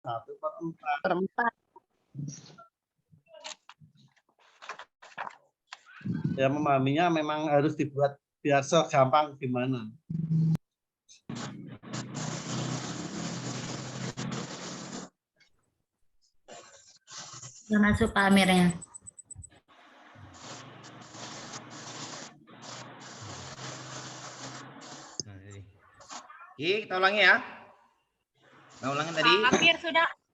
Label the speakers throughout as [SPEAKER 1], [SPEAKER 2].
[SPEAKER 1] 1/4.
[SPEAKER 2] Perempat.
[SPEAKER 1] Ya memahaminya memang harus dibuat biar segampang gimana.
[SPEAKER 2] Sudah masuk Pak Amirnya.
[SPEAKER 3] Oke, kita ulangi ya. Kita ulangi tadi.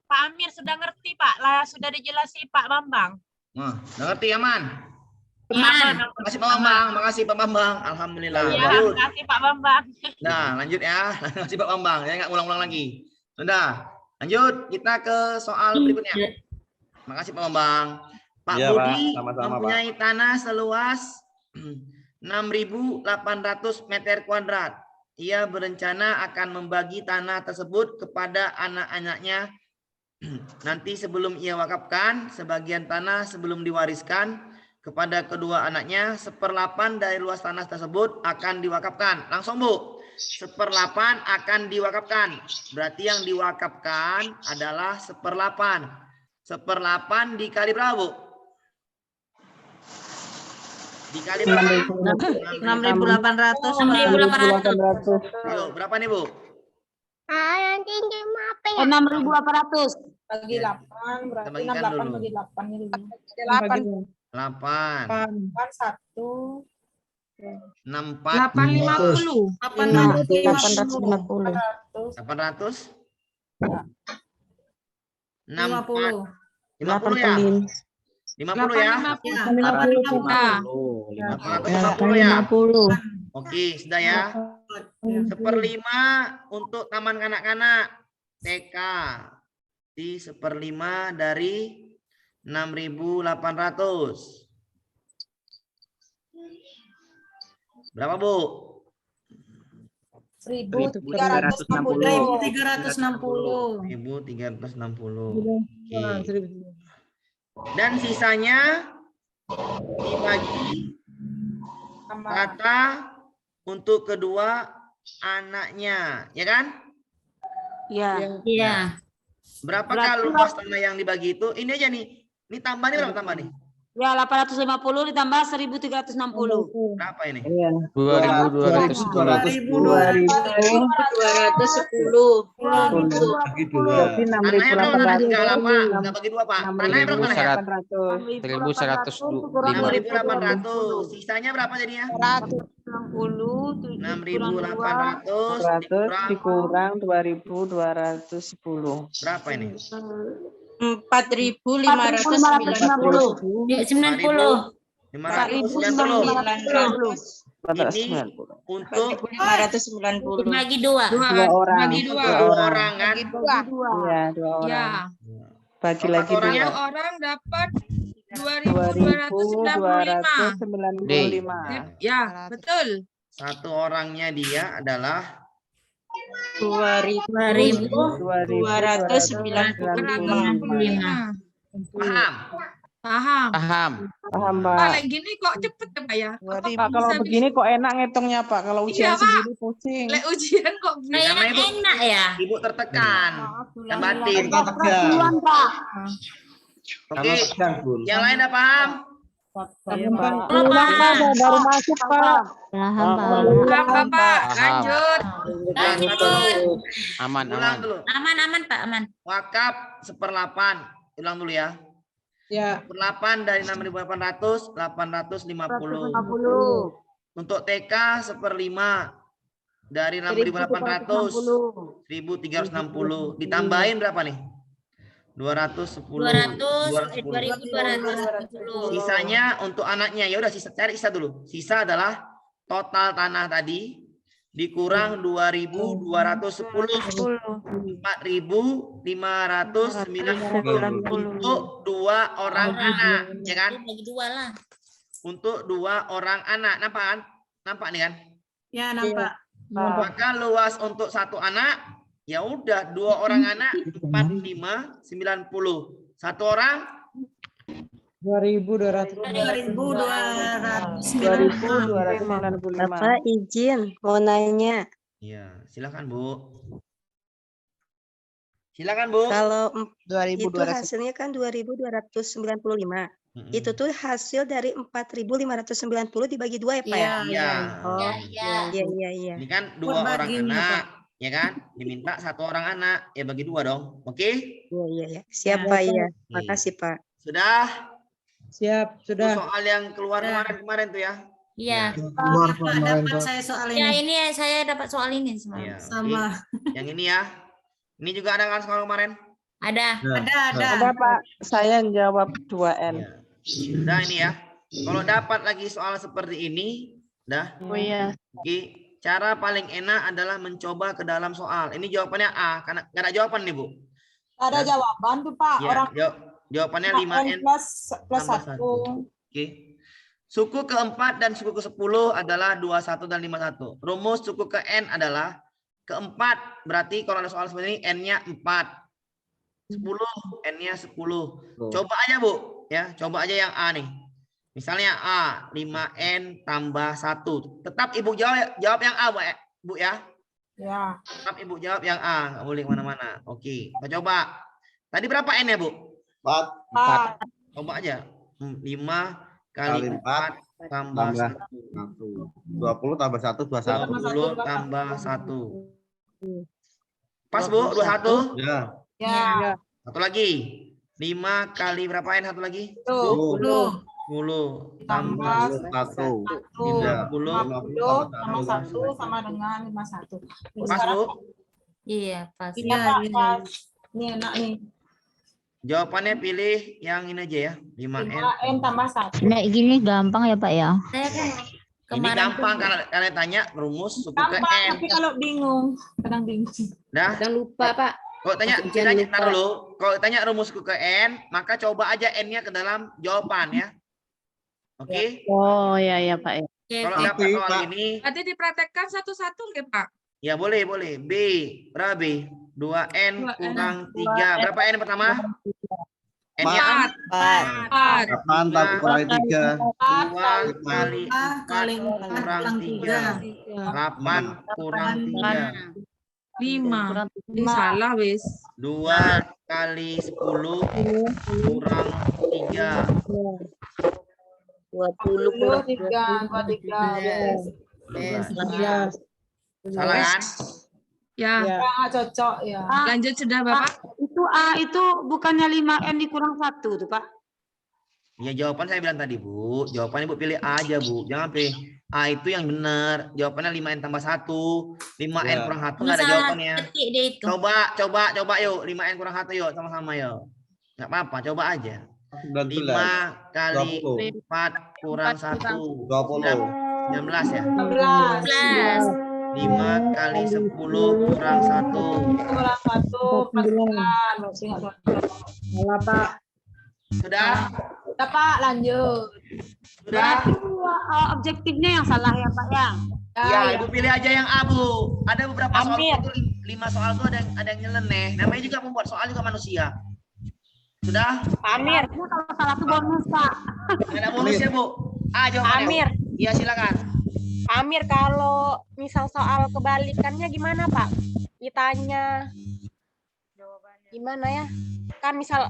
[SPEAKER 4] Pak Amir sudah ngerti Pak, lah sudah dijelasi Pak Bambang.
[SPEAKER 3] Nah, udah ngerti aman?
[SPEAKER 2] Aman.
[SPEAKER 3] Makasih Pak Bambang, makasih Pak Bambang. Alhamdulillah.
[SPEAKER 4] Ya,
[SPEAKER 3] Lanjut.
[SPEAKER 4] terima kasih Pak Bambang.
[SPEAKER 3] Nah, lanjut ya. Makasih Pak Bambang. Saya nggak ulang-ulang lagi. Sudah. Lanjut. Kita ke soal berikutnya. Makasih Pak Bambang. Pak
[SPEAKER 1] Ya,
[SPEAKER 3] Budi
[SPEAKER 1] Pak. Sama-sama,
[SPEAKER 3] mempunyai tanah seluas 6.800 meter kuadrat. Ia berencana akan membagi tanah tersebut kepada anak-anaknya. Nanti sebelum ia wakafkan, sebagian tanah sebelum diwariskan kepada kedua anaknya, 1/8 dari luas tanah tersebut akan diwakafkan. Langsung Bu, 1/8 akan diwakafkan. Berarti yang diwakafkan adalah 1/8. 1/8 dikali berapa Bu? Dikali berapa?
[SPEAKER 2] 6.800.
[SPEAKER 5] 6.800.
[SPEAKER 3] Ayo, berapa nih Bu?
[SPEAKER 5] Nanti apa ya?
[SPEAKER 2] 6.800.
[SPEAKER 6] Bagi 8 berarti
[SPEAKER 3] Kita bagikan
[SPEAKER 6] 68
[SPEAKER 3] dulu.
[SPEAKER 6] bagi 8 ini.
[SPEAKER 3] 8.
[SPEAKER 6] 1
[SPEAKER 3] 64.
[SPEAKER 4] 850.
[SPEAKER 2] 850.
[SPEAKER 3] 800.
[SPEAKER 6] 50.
[SPEAKER 3] 50 ya? 50 ya? 850 ya? Oke, sudah ya. 1/5 untuk taman kanak-kanak TK. Di 1/5 dari 6.800. Berapa Bu?
[SPEAKER 6] 1.360.
[SPEAKER 3] 1.360. Oke. Dan sisanya dibagi rata untuk kedua anaknya, ya kan?
[SPEAKER 2] Iya. Iya.
[SPEAKER 3] Berapakah luas tanah yang dibagi itu? Ini aja nih. Ini tambahnya berapa tambah nih?
[SPEAKER 2] Ya 850 ditambah 1.360.
[SPEAKER 3] Berapa ini?
[SPEAKER 1] 2.210.
[SPEAKER 2] 210.
[SPEAKER 1] Bagi dua.
[SPEAKER 3] Tanahnya berapa? Enggak lah, Pak. Enggak bagi dua, Pak. Tanahnya berapa tanahnya? 6.800. Sisanya berapa jadinya? 6.800
[SPEAKER 5] dikurang 2.210.
[SPEAKER 3] berapa ini?
[SPEAKER 2] 4.590. 90.
[SPEAKER 3] 590. Ini untuk
[SPEAKER 2] 590. Bagi dua.
[SPEAKER 5] Dua orang.
[SPEAKER 4] Bagi dua.
[SPEAKER 3] dua orang kan?
[SPEAKER 5] Iya, 2 orang.
[SPEAKER 4] Ya.
[SPEAKER 5] Bagi
[SPEAKER 3] Empat
[SPEAKER 5] lagi
[SPEAKER 3] orang ya?
[SPEAKER 5] 2.
[SPEAKER 4] Orang dapat 2.295.
[SPEAKER 5] 2.295.
[SPEAKER 4] Ya, betul.
[SPEAKER 3] Satu orangnya dia adalah
[SPEAKER 2] 2.295.
[SPEAKER 3] paham.
[SPEAKER 4] Paham.
[SPEAKER 5] Paham,
[SPEAKER 4] Pak,
[SPEAKER 5] Pak.
[SPEAKER 4] lek gini kok cepet ya, Pak ya? Kok
[SPEAKER 5] Pak, kalau
[SPEAKER 4] bisa-
[SPEAKER 5] begini kok enak ngitungnya, Pak. Kalau ujian
[SPEAKER 4] Iya, Pak.
[SPEAKER 5] sendiri pusing.
[SPEAKER 4] Lek ujian kok bisa.
[SPEAKER 2] Kayaknya enak ya.
[SPEAKER 3] Ibu tertekan dan batin.
[SPEAKER 1] Tegang.
[SPEAKER 2] Pak.
[SPEAKER 3] Oke,
[SPEAKER 1] Karena tegang, Bun.
[SPEAKER 3] yang lain udah paham?
[SPEAKER 5] Iya, Pak.
[SPEAKER 2] Belum, Pak.
[SPEAKER 5] Baru masuk, Pak.
[SPEAKER 2] Paham, Pak.
[SPEAKER 4] Paham, Bapak. Lanjut.
[SPEAKER 3] Aman. Ulang dulu.
[SPEAKER 2] Aman, Pak, aman.
[SPEAKER 3] Wakaf 1/8. Ulang dulu ya.
[SPEAKER 6] Ya.
[SPEAKER 3] 1/8 dari 6.800, 850.
[SPEAKER 2] 150.
[SPEAKER 3] Untuk TK 1/5 dari 6.800, 1.360. Ditambahin berapa nih? 210.
[SPEAKER 2] 200.
[SPEAKER 3] Sisanya untuk anaknya. Ya udah cari sisa dulu. Sisa adalah total tanah tadi dikurang 2.210. 4.590 untuk dua orang anak, ya kan?
[SPEAKER 2] Bagi dua lah.
[SPEAKER 3] Untuk dua orang anak. Nampak kan? Nampak nih kan?
[SPEAKER 6] Ya, nampak.
[SPEAKER 3] Maka luas untuk satu anak, ya udah dua orang anak 4.590. Satu orang
[SPEAKER 5] 2.295.
[SPEAKER 7] Bapak izin mau nanya.
[SPEAKER 3] ya silakan Bu. Silakan Bu.
[SPEAKER 7] Kalau itu
[SPEAKER 5] 2.200.
[SPEAKER 7] hasilnya kan 2.295.
[SPEAKER 3] Mm-mm.
[SPEAKER 7] Itu tuh hasil dari 4.590 dibagi 2 ya, Pak ya?
[SPEAKER 3] Iya.
[SPEAKER 7] Oh,
[SPEAKER 2] Ya, ya.
[SPEAKER 7] iya.
[SPEAKER 3] Ini kan 2 orang
[SPEAKER 6] Baginya,
[SPEAKER 3] anak, ya kan? Diminta 1 orang anak, ya bagi 2 dong. Oke?
[SPEAKER 7] Iya. Siap, Pak, ya.
[SPEAKER 3] Oke.
[SPEAKER 7] Makasih, Pak.
[SPEAKER 3] Sudah?
[SPEAKER 5] Siap,
[SPEAKER 3] Itu
[SPEAKER 5] sudah.
[SPEAKER 3] soal yang keluar kemarin tuh ya.
[SPEAKER 2] Iya.
[SPEAKER 1] Keluar
[SPEAKER 6] Pak,
[SPEAKER 1] kemarin
[SPEAKER 6] dapat
[SPEAKER 1] Pak.
[SPEAKER 6] saya soal
[SPEAKER 2] Ya,
[SPEAKER 6] ini.
[SPEAKER 2] ini saya dapat soal ini semalam.
[SPEAKER 3] Iya, oke.
[SPEAKER 6] Sama.
[SPEAKER 3] Yang ini ya. Ini juga ada kan soal kemarin?
[SPEAKER 2] Ada.
[SPEAKER 6] Ada.
[SPEAKER 5] Ada, Pak. Saya yang jawab 2N.
[SPEAKER 3] Iya. Sudah ini ya. Kalau dapat lagi soal seperti ini, dah.
[SPEAKER 5] Oh iya.
[SPEAKER 3] Oke. Cara paling enak adalah mencoba ke dalam soal. Ini jawabannya A, karena nggak ada jawaban nih Bu.
[SPEAKER 4] Ada jawaban tuh Pak.
[SPEAKER 3] Iya,
[SPEAKER 4] Orang
[SPEAKER 3] jawabannya
[SPEAKER 4] N
[SPEAKER 3] 5N
[SPEAKER 4] plus
[SPEAKER 3] tambah
[SPEAKER 4] 1.
[SPEAKER 3] 1. Oke. Suku keempat dan suku ke-10 adalah 21 dan 51. Rumus suku ke N adalah keempat, berarti kalau ada soal seperti ini N-nya 4. 10, N-nya 10. Coba aja Bu, ya. Coba aja yang A nih. Misalnya A, 5N tambah 1. Tetap Ibu jawab yang A, Bu ya.
[SPEAKER 4] Ya.
[SPEAKER 3] Tetap Ibu jawab yang A, nggak boleh kemana-mana. Oke, kita coba. Tadi berapa N-nya Bu?
[SPEAKER 1] 4
[SPEAKER 3] Coba aja. 5
[SPEAKER 1] kali
[SPEAKER 3] kali 4 tambah
[SPEAKER 1] tambah
[SPEAKER 3] 1.
[SPEAKER 1] 20 tambah 1 21.
[SPEAKER 3] 20 tambah 1. Pas Bu, 21.
[SPEAKER 1] Ya.
[SPEAKER 4] Ya.
[SPEAKER 3] Satu lagi. 5 kali berapa N satu lagi?
[SPEAKER 4] Tuh.
[SPEAKER 3] 10
[SPEAKER 4] Tambah
[SPEAKER 3] tambah
[SPEAKER 1] 1.
[SPEAKER 3] 30.
[SPEAKER 4] 50 sama 1 sama dengan 51.
[SPEAKER 3] Pas Bu?
[SPEAKER 2] Iya, pas.
[SPEAKER 4] Iya Pak, pas. Ini enak nih.
[SPEAKER 3] Jawabannya pilih yang ini aja ya. 5N.
[SPEAKER 4] 5N tambah 1.
[SPEAKER 8] Kayak gini gampang ya Pak ya?
[SPEAKER 2] Saya kan
[SPEAKER 3] Ini
[SPEAKER 2] kemarin
[SPEAKER 3] gampang
[SPEAKER 2] tuh-
[SPEAKER 3] karena kalian tanya rumus suku ke
[SPEAKER 4] Gampang,
[SPEAKER 3] N.
[SPEAKER 4] tapi kalau bingung, kadang bingung.
[SPEAKER 3] Dah.
[SPEAKER 7] Jangan lupa, Pak.
[SPEAKER 3] Kalau tanya ntar dulu. Kalau tanya rumus suku ke N, maka coba aja N-nya ke dalam jawaban ya. Oke?
[SPEAKER 5] Oh iya Pak ya.
[SPEAKER 2] Oke,
[SPEAKER 3] Kalau
[SPEAKER 2] oke.
[SPEAKER 3] dapat soal
[SPEAKER 1] Pak.
[SPEAKER 3] ini,
[SPEAKER 4] Nanti dipraktekkan satu-satu nggak Pak?
[SPEAKER 3] ya boleh. B. Berapa B? 2N
[SPEAKER 4] 2N.
[SPEAKER 3] kurang 3. Berapa N pertama? N-nya
[SPEAKER 4] 4.
[SPEAKER 1] 8 tambah kurangi 3.
[SPEAKER 3] 2 kali
[SPEAKER 6] 4 kali 4
[SPEAKER 3] kurang
[SPEAKER 6] kurang
[SPEAKER 3] 3.
[SPEAKER 6] 3.
[SPEAKER 3] 8 kurang 3.
[SPEAKER 4] 5. Ini salah wis.
[SPEAKER 3] 2 kali 10 kurang 3.
[SPEAKER 7] 20 kurang
[SPEAKER 4] 23.
[SPEAKER 3] Salah kan?
[SPEAKER 4] Ya,
[SPEAKER 5] Ya.
[SPEAKER 4] cocok ya.
[SPEAKER 9] Lanjut sudah Bapak.
[SPEAKER 5] Itu A itu bukannya 5N dikurang 1 tuh Pak.
[SPEAKER 3] Ya jawaban saya bilang tadi Bu. Jawabannya Bu pilih A aja Bu. Jangan pilih A itu yang benar. Jawabannya 5N tambah 1. 5N
[SPEAKER 1] Ya.
[SPEAKER 3] kurang 1 nggak ada
[SPEAKER 2] Masalah
[SPEAKER 3] jawabannya.
[SPEAKER 2] ketik dia itu.
[SPEAKER 3] Coba yuk. 5N kurang 1 yuk. Sama-sama yuk. Nggak apa-apa. Coba aja.
[SPEAKER 1] 19.
[SPEAKER 3] 5 kali
[SPEAKER 1] 20.
[SPEAKER 3] 4 kurang 1.
[SPEAKER 1] 20.
[SPEAKER 3] 19 ya.
[SPEAKER 4] 11.
[SPEAKER 2] 11.
[SPEAKER 3] 5 kali 10 kurang 1.
[SPEAKER 4] Kurang 1 plus 9. Masih nggak cocok.
[SPEAKER 5] Salah Pak.
[SPEAKER 3] Sudah?
[SPEAKER 4] Udah Pak, lanjut.
[SPEAKER 3] Sudah?
[SPEAKER 5] Objektifnya yang salah ya Pak ya.
[SPEAKER 3] Ya, Ibu pilih aja yang A, Bu. Ada beberapa soal
[SPEAKER 4] Amir.
[SPEAKER 3] itu 5 soal tuh ada yang nyeleneh. Namanya juga membuat soal juga manusia. Sudah?
[SPEAKER 4] Amir.
[SPEAKER 5] Kalau salah itu bonus Pak.
[SPEAKER 3] Nggak ada bonus ya, Bu? A jawabannya.
[SPEAKER 4] Amir.
[SPEAKER 3] Iya, silakan.
[SPEAKER 10] Amir, kalau misal soal kebalikannya gimana Pak? Ditanya gimana ya? Kan misal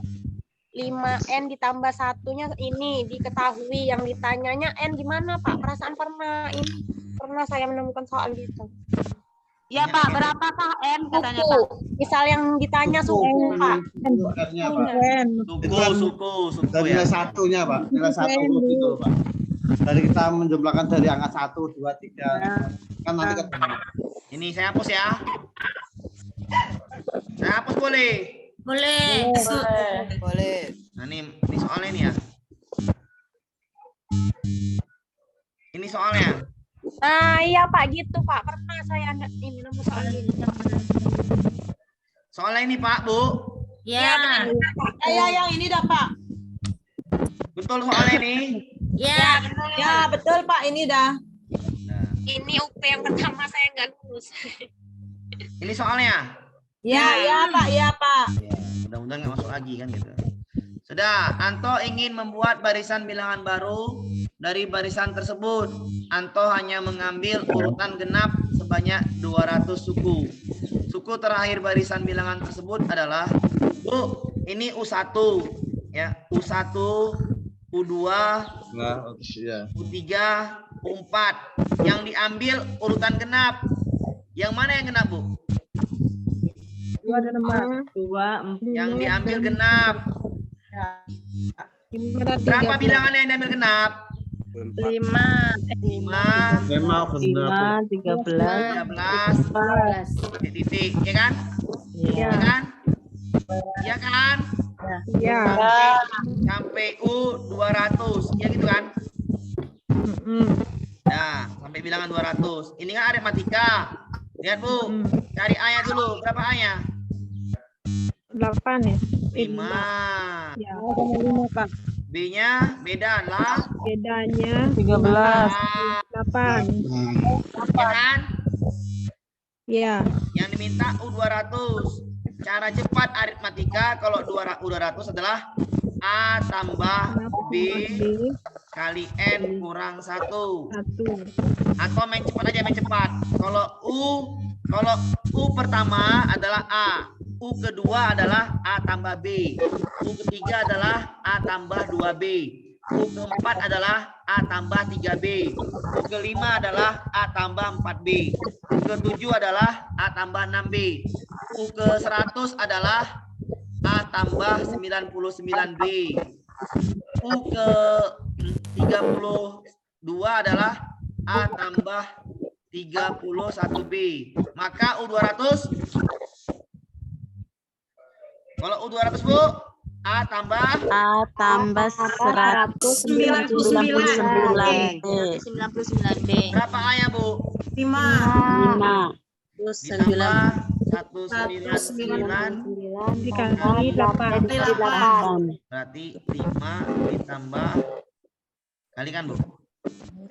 [SPEAKER 10] 5N ditambah satunya ini diketahui, yang ditanyanya N gimana Pak? Perasaan pernah saya menemukan soal gitu.
[SPEAKER 5] Ya Pak, berapakah N katanya Pak?
[SPEAKER 10] Suku. Misal yang ditanya suku Pak.
[SPEAKER 1] R-nya, Pak.
[SPEAKER 3] Suku
[SPEAKER 1] Dan
[SPEAKER 3] ya.
[SPEAKER 1] nilai satunya, Pak. Nilai 1 gitu, Pak. Dari kita menjumlahkan dari angka 1, 2, 3. Kan nanti ketemu.
[SPEAKER 3] Ini saya hapus ya. Saya hapus boleh.
[SPEAKER 2] Boleh.
[SPEAKER 3] Nah, ini soalnya nih ya. Ini soalnya.
[SPEAKER 10] Nah iya Pak, gitu Pak. Pernah saya ini nemu soal ini.
[SPEAKER 3] Soalnya ini Pak, Bu.
[SPEAKER 2] Ya.
[SPEAKER 4] Ya, yang ini dah Pak.
[SPEAKER 3] Betul soalnya ini.
[SPEAKER 2] Ya.
[SPEAKER 4] Ya, betul Pak, ini dah.
[SPEAKER 3] Nah,
[SPEAKER 10] Ini UP yang pertama saya nggak lulus.
[SPEAKER 3] ini soalnya.
[SPEAKER 4] Ya, Pak, ya Pak.
[SPEAKER 3] Ya, mudah-mudahan nggak masuk lagi kan gitu. Sudah, Anto ingin membuat barisan bilangan baru dari barisan tersebut. Anto hanya mengambil urutan genap sebanyak 200 suku. Suku Suku terakhir barisan bilangan tersebut adalah, Bu, ini U1 ya, U1, U2,
[SPEAKER 1] Nah, ya.
[SPEAKER 3] U3, U4. Yang diambil urutan genap. Yang mana yang genap, Bu? Yang diambil genap. Berapa bilangan yang diambil genap?
[SPEAKER 10] 5.
[SPEAKER 3] 5,
[SPEAKER 1] Memang benar.
[SPEAKER 3] 13, titik, ya kan? Ya kan? Ya kan?
[SPEAKER 10] Iya.
[SPEAKER 3] Sampai U200, ya gitu kan? Nah, sampai bilangan 200. Ini kan aritmatika. Lihat, Bu. Cari A-nya dulu. Berapa A-nya?
[SPEAKER 10] 8 ya.
[SPEAKER 3] 5.
[SPEAKER 10] Ya, 5 Pak.
[SPEAKER 3] B-nya beda lah.
[SPEAKER 10] Bedanya
[SPEAKER 3] 8.
[SPEAKER 10] 8.
[SPEAKER 3] Ya kan?
[SPEAKER 10] Ya.
[SPEAKER 3] Yang diminta U200. Cara cepat aritmatika kalau U200 adalah A tambah B kali N kurang 1. Atau main cepat aja, main cepat. Kalau U pertama adalah A. U kedua adalah A tambah B. U ketiga adalah A tambah 2B. U keempat adalah A tambah 3B. U kelima adalah A tambah 4B. U ketujuh adalah A tambah 6B. U ke 100 adalah A tambah 99B. U ke 32 adalah A tambah 31B. Maka U200, kalau U200, Bu, A tambah
[SPEAKER 2] 99B.
[SPEAKER 3] berapa A-nya, Bu?
[SPEAKER 6] 5.
[SPEAKER 3] Ditambah 199
[SPEAKER 10] Dikali 8.
[SPEAKER 3] berarti 5 ditambah kalikan, Bu.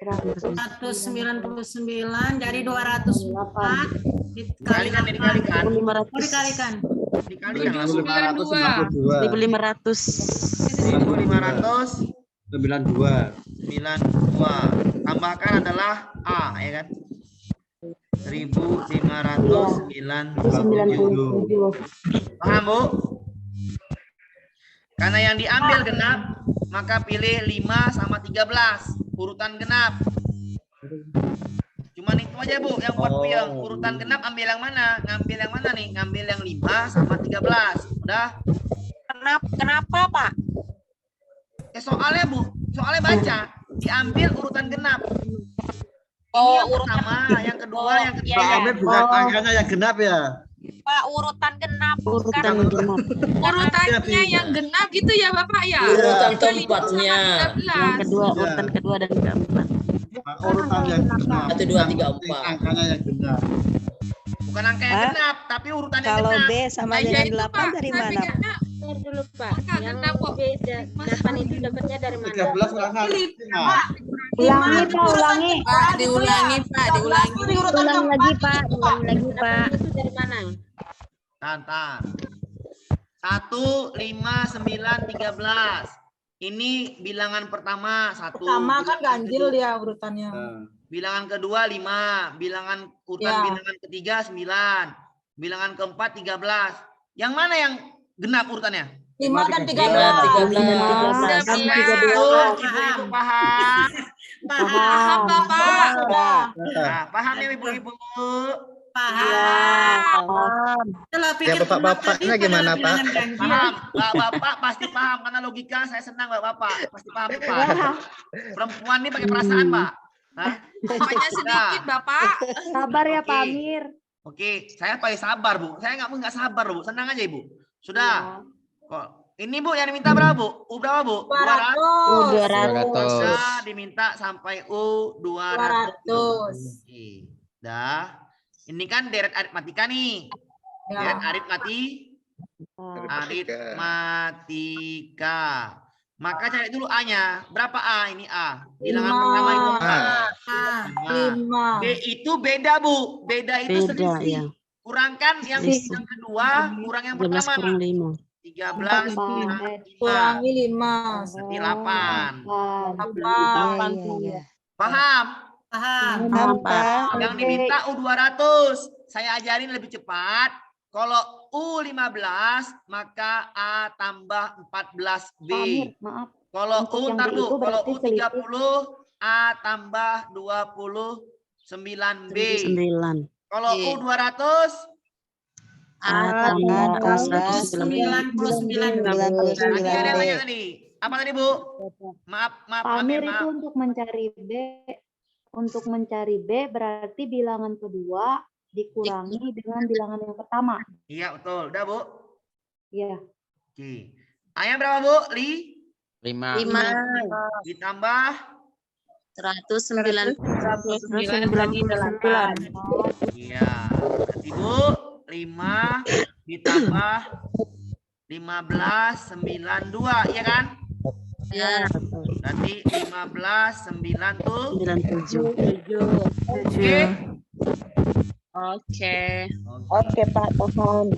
[SPEAKER 6] 199 dari 204
[SPEAKER 3] Kalikan, dikalikan.
[SPEAKER 6] dikalikan.
[SPEAKER 3] Dikalikan langsung.
[SPEAKER 1] 1592.
[SPEAKER 3] 1592
[SPEAKER 1] 92.
[SPEAKER 3] tambahkan adalah A, ya kan? 1597. Paham, Bu? Karena yang diambil genap, maka pilih 5 sama 13 urutan genap. Cuman itu aja, Bu, yang buat puyeng. Urutan genap ambil yang mana? Ngambil yang mana nih? Ngambil yang 5 sama 13. Udah?
[SPEAKER 10] Kenapa, Pak?
[SPEAKER 3] Soalnya, Bu, soalnya baca. Diambil urutan genap. Ini
[SPEAKER 10] Oh,
[SPEAKER 3] yang pertama, yang kedua, yang ketiga.
[SPEAKER 1] Pak Amir bukan angkanya yang genap ya?
[SPEAKER 10] Pak, urutan genap.
[SPEAKER 8] Urutannya yang genap gitu ya Bapak ya?
[SPEAKER 9] Urutan tempatnya.
[SPEAKER 8] Yang kedua,
[SPEAKER 1] urutan
[SPEAKER 8] kedua dan keempat.
[SPEAKER 1] Urutan yang genap.
[SPEAKER 9] 1, 2, 3, 4.
[SPEAKER 1] Angkanya yang genap.
[SPEAKER 3] Bukan angka yang genap, tapi urutan yang
[SPEAKER 7] Kalau
[SPEAKER 3] genap.
[SPEAKER 7] B sama dengan 8 dari mana?
[SPEAKER 10] Bentar dulu, Pak.
[SPEAKER 8] Angka
[SPEAKER 10] Yang
[SPEAKER 8] genap kok.
[SPEAKER 10] beda 8 itu dapatnya dari mana?
[SPEAKER 1] 13 kurang 5.
[SPEAKER 5] Ulangi, Pak, ulangi.
[SPEAKER 8] Pak, diulangi Pak, diulangi.
[SPEAKER 5] Ulang lagi, Pak. Ulang lagi, Pak.
[SPEAKER 10] Itu dari mana?
[SPEAKER 3] Tantan. 1, 5, 9, 13. Ini bilangan pertama 1.
[SPEAKER 6] Pertama kan ganjil dia urutannya.
[SPEAKER 3] Bilangan kedua 5. Bilangan bilangan ketiga 9. Bilangan keempat 13. Yang mana yang genap urutannya?
[SPEAKER 6] 5 dan
[SPEAKER 9] 13.
[SPEAKER 3] 13. Ibu-ibu paham?
[SPEAKER 8] Paham Bapak.
[SPEAKER 3] Nah, paham ya ibu-ibu?
[SPEAKER 6] Paham.
[SPEAKER 9] Ya bapak-bapaknya gimana Pak?
[SPEAKER 3] Paham. Bapak pasti paham karena logika saya senang Bapak. Pasti paham Pak. Perempuan ini pakai perasaan Pak. Hah?
[SPEAKER 8] Hanya sedikit Bapak.
[SPEAKER 5] Sabar ya, Pak
[SPEAKER 3] Oke.
[SPEAKER 5] Amir.
[SPEAKER 3] Oke, saya paling sabar Bu. Saya nggak sabar Bu. Senang aja Ibu. Sudah. Kok ini Bu yang diminta berapa Bu? U berapa Bu? 200.
[SPEAKER 6] 200.
[SPEAKER 3] Sudah diminta sampai U 200.
[SPEAKER 6] 200.
[SPEAKER 3] Oke. Dah. Ini kan deret aritmatika nih. Deret aritmatika. Maka cari dulu A-nya. Berapa A? Ini A. Bilangan pertama itu A.
[SPEAKER 6] 5.
[SPEAKER 3] B itu beda, Bu. Beda itu selisih. Kurangkan yang kedua, kurang yang pertama. 13
[SPEAKER 6] Kurangi 5.
[SPEAKER 3] berarti 8.
[SPEAKER 6] 8.
[SPEAKER 3] Paham?
[SPEAKER 6] Paham.
[SPEAKER 7] Paham, Pak.
[SPEAKER 3] Yang diminta U200. saya ajarin lebih cepat. Kalau U15 maka A tambah 14B.
[SPEAKER 5] Maaf.
[SPEAKER 3] Kalau
[SPEAKER 5] Untuk
[SPEAKER 3] U,
[SPEAKER 5] yang
[SPEAKER 3] ntar
[SPEAKER 5] B
[SPEAKER 3] Bu,
[SPEAKER 5] itu
[SPEAKER 3] kalau
[SPEAKER 5] berarti
[SPEAKER 3] U30 A tambah 29B.
[SPEAKER 2] 9.
[SPEAKER 3] Kalau
[SPEAKER 8] Oke.
[SPEAKER 3] U200
[SPEAKER 2] A tambah
[SPEAKER 8] 99.
[SPEAKER 3] tadi ada yang tanya tadi. Apa tadi Bu? Maaf,
[SPEAKER 5] Pak
[SPEAKER 3] Amir,
[SPEAKER 5] Amir itu
[SPEAKER 3] maaf.
[SPEAKER 5] untuk mencari B berarti bilangan kedua dikurangi dengan bilangan yang pertama.
[SPEAKER 3] Iya, betul. Udah, Bu?
[SPEAKER 5] Iya.
[SPEAKER 3] Oke. A-nya berapa, Bu?
[SPEAKER 9] 5.
[SPEAKER 2] 5.
[SPEAKER 3] Ditambah
[SPEAKER 2] 199.
[SPEAKER 4] 198.
[SPEAKER 3] iya. Nanti Bu, 5 ditambah 15 92, iya kan?
[SPEAKER 2] Ya.
[SPEAKER 3] Berarti 15 9 tuh.
[SPEAKER 2] 97.
[SPEAKER 3] Oke.
[SPEAKER 2] Oke.
[SPEAKER 3] Oke, Pak. Cocok.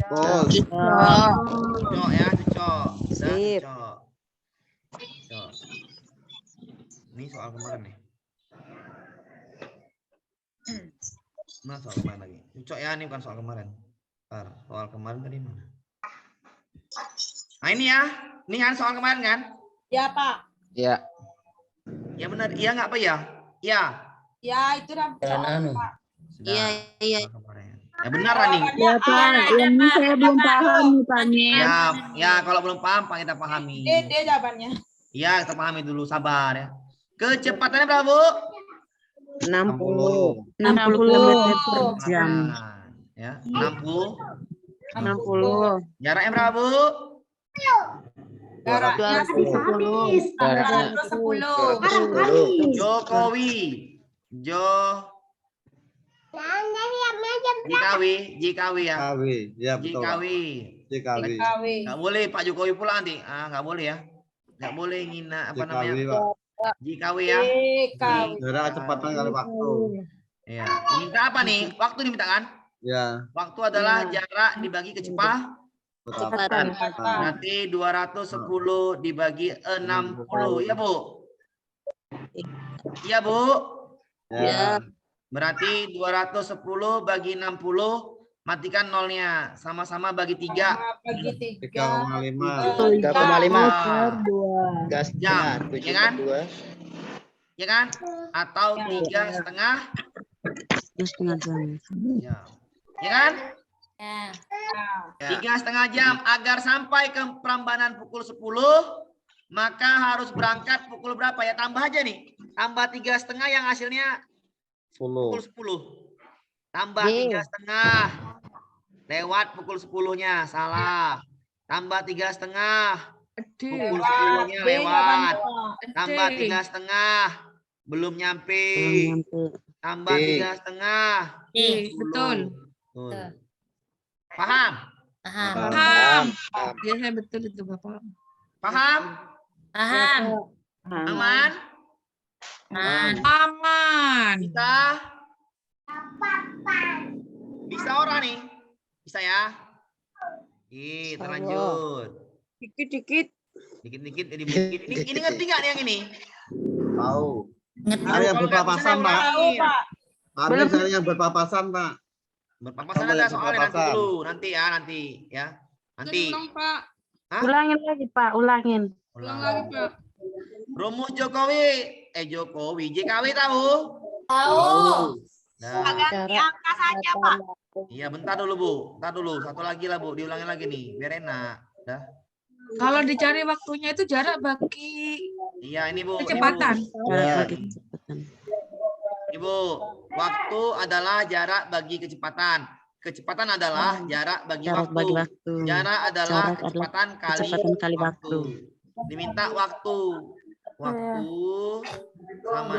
[SPEAKER 1] Bos.
[SPEAKER 3] Cocok ya, cocok. Sip. Cocok. Ini soal kemarin nih. Nah, soal kemarin lagi. Cocok ya, ini bukan soal kemarin. Ntar, soal kemarin tadi mana? Nah, ini ya. Ini kan soal kemarin kan?
[SPEAKER 6] Ya, Pak.
[SPEAKER 9] Ya.
[SPEAKER 3] Ya benar. Iya nggak, Pak ya? Iya.
[SPEAKER 6] Ya, itu udah
[SPEAKER 9] Dan anu.
[SPEAKER 3] Sudah.
[SPEAKER 2] Iya, iya.
[SPEAKER 3] Soal kemarin. Ya benar nih.
[SPEAKER 6] Ya, Pak.
[SPEAKER 4] Yang ini saya belum paham nih, Pak Amir.
[SPEAKER 3] Ya, ya kalau belum paham, Pak, kita pahami.
[SPEAKER 6] D jawabannya.
[SPEAKER 3] Iya, kita pahami dulu, sabar ya. Kecepatannya berapa, Bu?
[SPEAKER 1] 60.
[SPEAKER 4] 60 per jam.
[SPEAKER 3] Ya, 60.
[SPEAKER 4] 60.
[SPEAKER 3] Jaraknya berapa, Bu?
[SPEAKER 6] Jaraknya
[SPEAKER 4] 210.
[SPEAKER 6] 210.
[SPEAKER 3] Jokowi. JKW ya.
[SPEAKER 1] JKW. Ya betul. Pak.
[SPEAKER 3] JKW.
[SPEAKER 1] JKW.
[SPEAKER 6] KW.
[SPEAKER 3] Nggak boleh Pak Jokowi pula nanti. Nggak boleh ya. Nggak boleh ngina apa namanya?
[SPEAKER 1] JKW, Pak.
[SPEAKER 3] JKW ya.
[SPEAKER 6] KW.
[SPEAKER 1] Jarak kecepatan kali waktu.
[SPEAKER 3] Ya. Minta apa nih? Waktu diminta kan?
[SPEAKER 1] Ya,
[SPEAKER 3] Waktu adalah jarak dibagi kecepatan.
[SPEAKER 1] kecepatan.
[SPEAKER 3] Nanti 210 dibagi 60. Ya, Bu? Iya, Bu?
[SPEAKER 1] Ya.
[SPEAKER 3] Berarti 210 bagi 60, matikan nolnya. Sama-sama bagi 3.
[SPEAKER 6] Bagi
[SPEAKER 1] 3,5.
[SPEAKER 9] 3,5.
[SPEAKER 4] 2.
[SPEAKER 3] Jam, ya kan?
[SPEAKER 9] 2.
[SPEAKER 3] Ya kan? Atau 3,5
[SPEAKER 2] 1,5 jam.
[SPEAKER 3] jam. Ya kan?
[SPEAKER 10] Ya.
[SPEAKER 3] 3,5 jam. Agar sampai ke Prambanan pukul 10, maka harus berangkat pukul berapa ya? Tambah aja nih. Tambah 3,5 yang hasilnya
[SPEAKER 1] 10.
[SPEAKER 3] pukul 10. Tambah 3,5. Lewat pukul 10-nya. Salah. Tambah 3,5. Pukul 10-nya lewat. Tambah 3,5. Belum nyampe. Tambah 3,5.
[SPEAKER 8] Betul.
[SPEAKER 3] Betul. Paham?
[SPEAKER 8] Paham. Ya, saya betul itu Bapak.
[SPEAKER 3] Paham? Aman?
[SPEAKER 8] Aman.
[SPEAKER 3] Bisa? Bisa orang nih? Bisa ya? Kita lanjut.
[SPEAKER 6] Dikit-dikit.
[SPEAKER 3] Dikit-dikit jadi dikit. Ini ngerti nggak nih yang ini?
[SPEAKER 1] Tahu. Ada yang berpapasan, Pak.
[SPEAKER 6] Tahu, Pak.
[SPEAKER 1] Ambil saya yang berpapasan, Pak.
[SPEAKER 3] Berpapasan
[SPEAKER 1] Coba
[SPEAKER 3] ada
[SPEAKER 1] yang
[SPEAKER 3] soalnya nanti
[SPEAKER 1] berpapasan.
[SPEAKER 3] dulu. Nanti ya. Nanti.
[SPEAKER 8] Ulang, Pak.
[SPEAKER 3] Hah?
[SPEAKER 4] Ulangin lagi, Pak. Ulangin.
[SPEAKER 8] Ulang lagi, Pak.
[SPEAKER 3] Rumus Jokowi, JKW tahu?
[SPEAKER 6] Tahu.
[SPEAKER 3] Nah,
[SPEAKER 10] Ganti angka saja, Pak.
[SPEAKER 3] iya bentar dulu Bu, bentar dulu. Satu lagi lah Bu, diulangin lagi nih, biar enak. Dah.
[SPEAKER 8] Kalau dicari waktunya itu jarak bagi
[SPEAKER 3] Iya ini Bu.
[SPEAKER 8] kecepatan.
[SPEAKER 1] Ya.
[SPEAKER 3] Ibu, waktu adalah jarak bagi kecepatan. Kecepatan adalah jarak bagi waktu. Jarak adalah kecepatan kali waktu. Diminta waktu. Waktu sama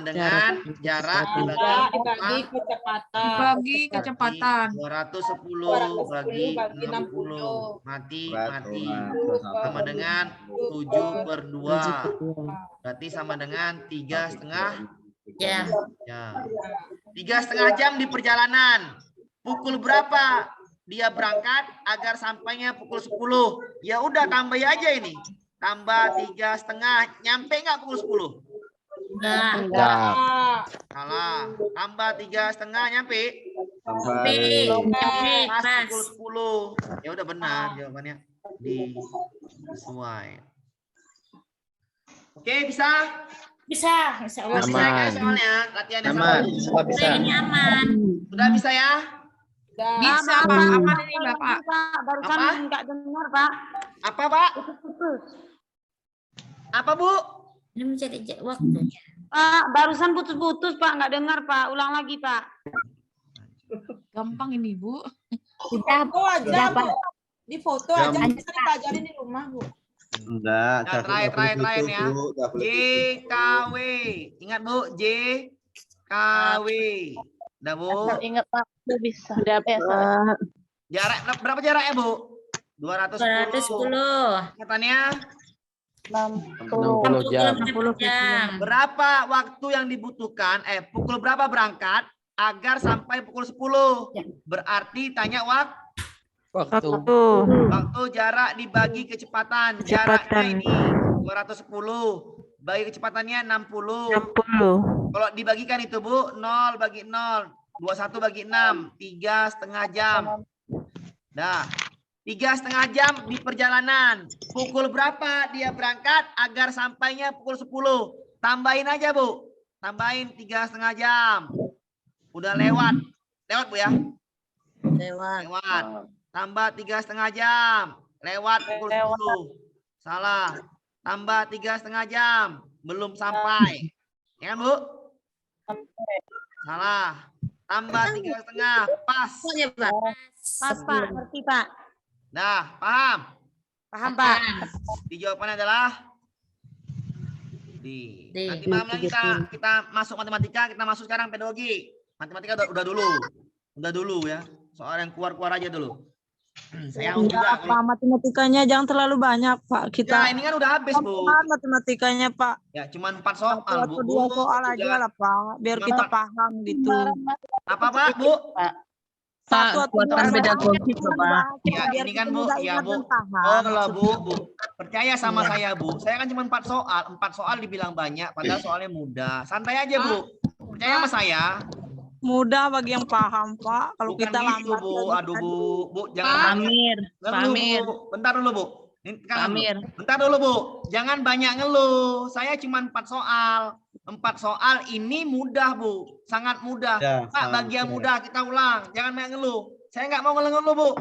[SPEAKER 3] dengan jarak
[SPEAKER 6] Dibagi kecepatan.
[SPEAKER 8] Bagi kecepatan.
[SPEAKER 3] 210 bagi 60 mati sama dengan 7/2 berarti sama dengan 3,5
[SPEAKER 10] Ya.
[SPEAKER 3] jam. 3,5 jam di perjalanan. Pukul berapa dia berangkat agar sampainya pukul 10? Ya udah tambah aja ini. Tambah 3,5, nyampe nggak pukul 10?
[SPEAKER 9] Enggak.
[SPEAKER 3] Salah. Tambah 3,5 nyampe.
[SPEAKER 1] Tambah
[SPEAKER 3] Pas pukul 10. Ya udah benar jawabannya. Sesuai. Oke, bisa?
[SPEAKER 4] Bisa.
[SPEAKER 3] Sudah
[SPEAKER 9] Aman.
[SPEAKER 3] selesai soalnya latihannya
[SPEAKER 9] Aman.
[SPEAKER 3] sama.
[SPEAKER 9] Semua bisa.
[SPEAKER 3] Sudah bisa ya?
[SPEAKER 8] Bisa Pak, aman ini Bapak.
[SPEAKER 6] Barusan
[SPEAKER 3] Apa?
[SPEAKER 6] nggak dengar, Pak.
[SPEAKER 3] Apa, Pak?
[SPEAKER 6] Putus.
[SPEAKER 3] Apa, Bu?
[SPEAKER 4] Ini mencari waktu.
[SPEAKER 6] Pak, barusan putus-putus, Pak. Nggak dengar, Pak. Ulang lagi, Pak.
[SPEAKER 8] Gampang ini Bu.
[SPEAKER 5] Sudah,
[SPEAKER 6] Oh, aja, Bu. Di foto
[SPEAKER 1] Jam.
[SPEAKER 6] aja bisa dipelajarin di rumah, Bu.
[SPEAKER 1] Enggak,
[SPEAKER 3] Nah, terakhir ya. JKW. Ingat, Bu, JKW. Udah, Bu.
[SPEAKER 5] ingat Pak, bisa.
[SPEAKER 2] Sudah Pak.
[SPEAKER 3] Jarak berapa jaraknya, Bu? 210. Ingatannya
[SPEAKER 9] 60 jam.
[SPEAKER 3] berapa waktu yang dibutuhkan? Pukul berapa berangkat agar sampai pukul 10? Berarti tanya
[SPEAKER 9] Waktu.
[SPEAKER 3] waktu jarak dibagi kecepatan. Jaraknya ini 210. Bagi kecepatannya 60. Kalau dibagikan itu, Bu, 0 bagi 0. 21 bagi 6. 3,5 jam. Nah, 3,5 jam di perjalanan. Pukul berapa dia berangkat agar sampainya pukul 10? Tambahin aja, Bu. Tambahin 3,5 jam. Udah lewat. Lewat, Bu ya? Lewat. Tambah 3,5 jam. Lewat pukul 10. Salah. Tambah 3,5 jam. Belum sampai. Ya kan, Bu? Salah. Tambah 3,5. Pas.
[SPEAKER 10] Pas, Pak. Ngerti, Pak.
[SPEAKER 3] Nah, paham?
[SPEAKER 10] Paham, Pak.
[SPEAKER 3] Di jawabannya adalah nanti malam lagi kita masuk matematika, kita masuk sekarang pedagogi. Matematika udah dulu ya. Soal yang keluar aja dulu. Saya juga.
[SPEAKER 6] Pak, matematikanya jangan terlalu banyak, Pak.
[SPEAKER 3] Ya, ini kan udah habis, Bu.
[SPEAKER 6] Matematikanya, Pak.
[SPEAKER 3] Ya, cuman 4 soal, Bu.
[SPEAKER 6] 2 soal aja lah, Pak. Biar kita paham gitu.
[SPEAKER 3] Apa, Pak, Bu?
[SPEAKER 6] Satu atau dua
[SPEAKER 2] pedagogik, Bapak.
[SPEAKER 3] Ya, ini kan, Bu. Ya, Bu. Oh, kalau Bu. Percaya sama saya, Bu. Saya kan cuma 4 soal. 4 soal dibilang banyak, padahal soalnya mudah. Santai aja, Bu. Percaya sama saya.
[SPEAKER 6] Mudah bagi yang paham, Pak. Kalau
[SPEAKER 3] Bukan
[SPEAKER 6] kita
[SPEAKER 3] gitu,
[SPEAKER 6] lambat.
[SPEAKER 3] Bu. Aduh, Bu. Jangan
[SPEAKER 2] Amir.
[SPEAKER 3] ngeluh, Bu. Bentar dulu, Bu.
[SPEAKER 2] Amir.
[SPEAKER 3] Bentar dulu, Bu. Jangan banyak ngeluh. Saya cuma 4 soal. 4 soal ini mudah, Bu. Sangat mudah.
[SPEAKER 1] Ya,
[SPEAKER 3] Pak, bagian mudah kita ulang. Jangan banyak ngeluh. Saya nggak mau ngeluh, Bu.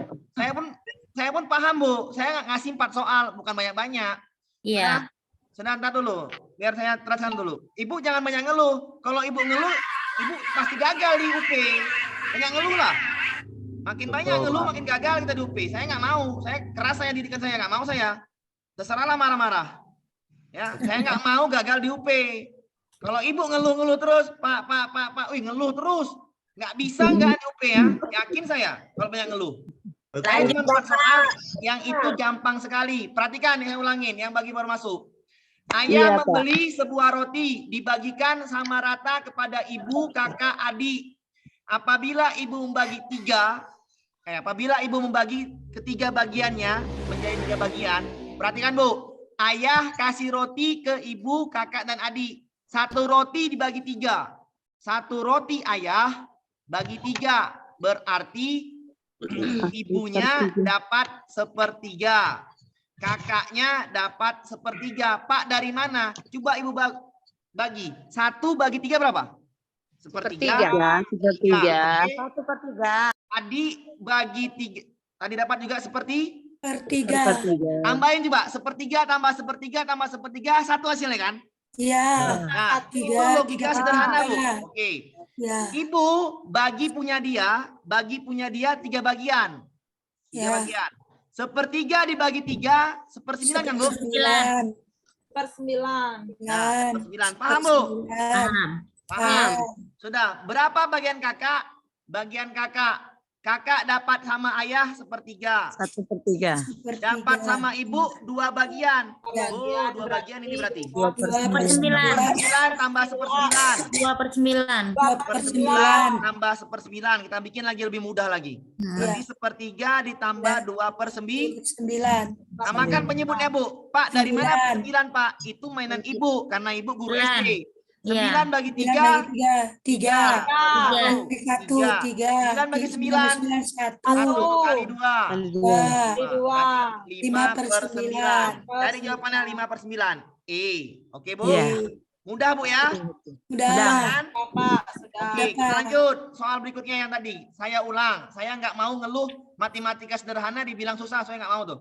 [SPEAKER 3] Saya pun paham, Bu. Saya nggak ngasih 4 soal, bukan banyak-banyak.
[SPEAKER 4] Iya.
[SPEAKER 3] Sudah, ntar dulu. Biar saya teruskan dulu. Ibu jangan banyak ngeluh. Kalau Ibu ngeluh, Ibu pasti gagal di UP. Banyak ngeluh lah. Makin banyak ngeluh, makin gagal kita di UP. Saya nggak mau. Saya keras, saya didikan saya nggak mau saya. Terserahlah marah-marah. Ya, saya nggak mau gagal di UP. Kalau Ibu ngeluh-ngeluh terus, Pak, ngeluh terus. Nggak bisa nggak di UP ya. Yakin saya kalau banyak ngeluh. Saya cuma 4 soal yang itu gampang sekali. Perhatikan, saya ulangin. Yang bagi baru masuk. Ayah membeli sebuah roti, dibagikan sama rata kepada ibu, kakak, adik. Apabila ibu membagi ketiga bagiannya menjadi 3 bagian, perhatikan, Bu. Ayah kasih roti ke ibu, kakak, dan adik. 1 roti dibagi 3. 1 roti ayah bagi 3. Berarti ibunya dapat 1/3. Kakaknya dapat 1/3. Pak, dari mana? Coba Ibu bagi. 1 bagi 3 berapa? 1/3.
[SPEAKER 2] 1/3.
[SPEAKER 10] 1/3.
[SPEAKER 3] Adik bagi 3. Tadi dapat juga 1/3.
[SPEAKER 2] 1/3.
[SPEAKER 3] Tambahin coba. 1/3 tambah 1/3 tambah 1/3. 1 hasilnya kan?
[SPEAKER 6] Iya.
[SPEAKER 3] Nah, itu logika sederhana, Bu. Oke. Ibu bagi punya dia 3 bagian. 3 bagian. 1/3 dibagi 3, 1/9 kan, Bu?
[SPEAKER 6] 1/9.
[SPEAKER 3] Nah, 1/9. Paham, Bu? Paham. Sudah. Berapa bagian kakak? Bagian kakak. Kakak dapat sama ayah 1/3.
[SPEAKER 2] 1/3.
[SPEAKER 3] Dapat sama ibu 2 bagian. Oh, 2 bagian ini berarti.
[SPEAKER 4] 2/9.
[SPEAKER 3] Tambah 1/9.
[SPEAKER 4] 2/9.
[SPEAKER 3] 2/9 tambah 1/9. Kita bikin lagi lebih mudah lagi. Berarti 1/3 ditambah 2/9. Namakan penyebutnya, Bu. Pak, dari mana 9, Pak? Itu mainan ibu, karena ibu guru SD. 9 bagi 3.
[SPEAKER 7] 3.
[SPEAKER 3] 1. 9 bagi 9. 1 kali 2. 5/9. Cari jawabannya 5/9. Oke, Bu? Mudah, Bu ya?
[SPEAKER 2] Udah.
[SPEAKER 3] Oke, kita lanjut. Soal berikutnya yang tadi. Saya ulang. Saya nggak mau ngeluh matematika sederhana dibilang susah. Saya nggak mau tuh.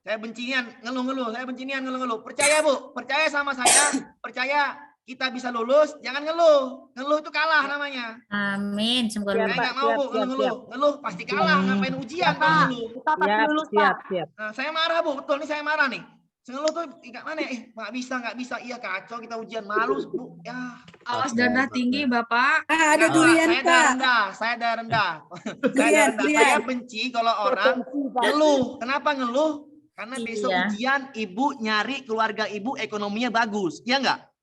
[SPEAKER 3] Saya bencian ngeluh-ngeluh. Saya bencian ngeluh-ngeluh. Percaya, Bu. Percaya sama saya. Percaya kita bisa lulus. Jangan ngeluh. Ngeluh itu kalah namanya.
[SPEAKER 8] Amin. Semoga
[SPEAKER 3] Saya nggak mau, Bu. Ngeluh-ngeluh. Ngeluh pasti kalah. Ngapain ujian kalau ngeluh.
[SPEAKER 2] Siap.
[SPEAKER 3] Nah, saya marah, Bu. Betul, nih saya marah nih. Ngeluh tuh nggak mana? nggak bisa. Iya, kacau kita ujian. Malu, Bu. Ya.
[SPEAKER 8] Awas darah tinggi, Bapak.
[SPEAKER 7] Ada
[SPEAKER 3] Enggak,
[SPEAKER 7] durian,
[SPEAKER 3] saya
[SPEAKER 7] Pak.
[SPEAKER 3] rendah. Saya rendah. Saya benci kalau orang ngeluh. Kenapa ngeluh? Karena besok
[SPEAKER 8] Iya.
[SPEAKER 3] ujian ibu nyari keluarga ibu ekonominya bagus. Iya enggak?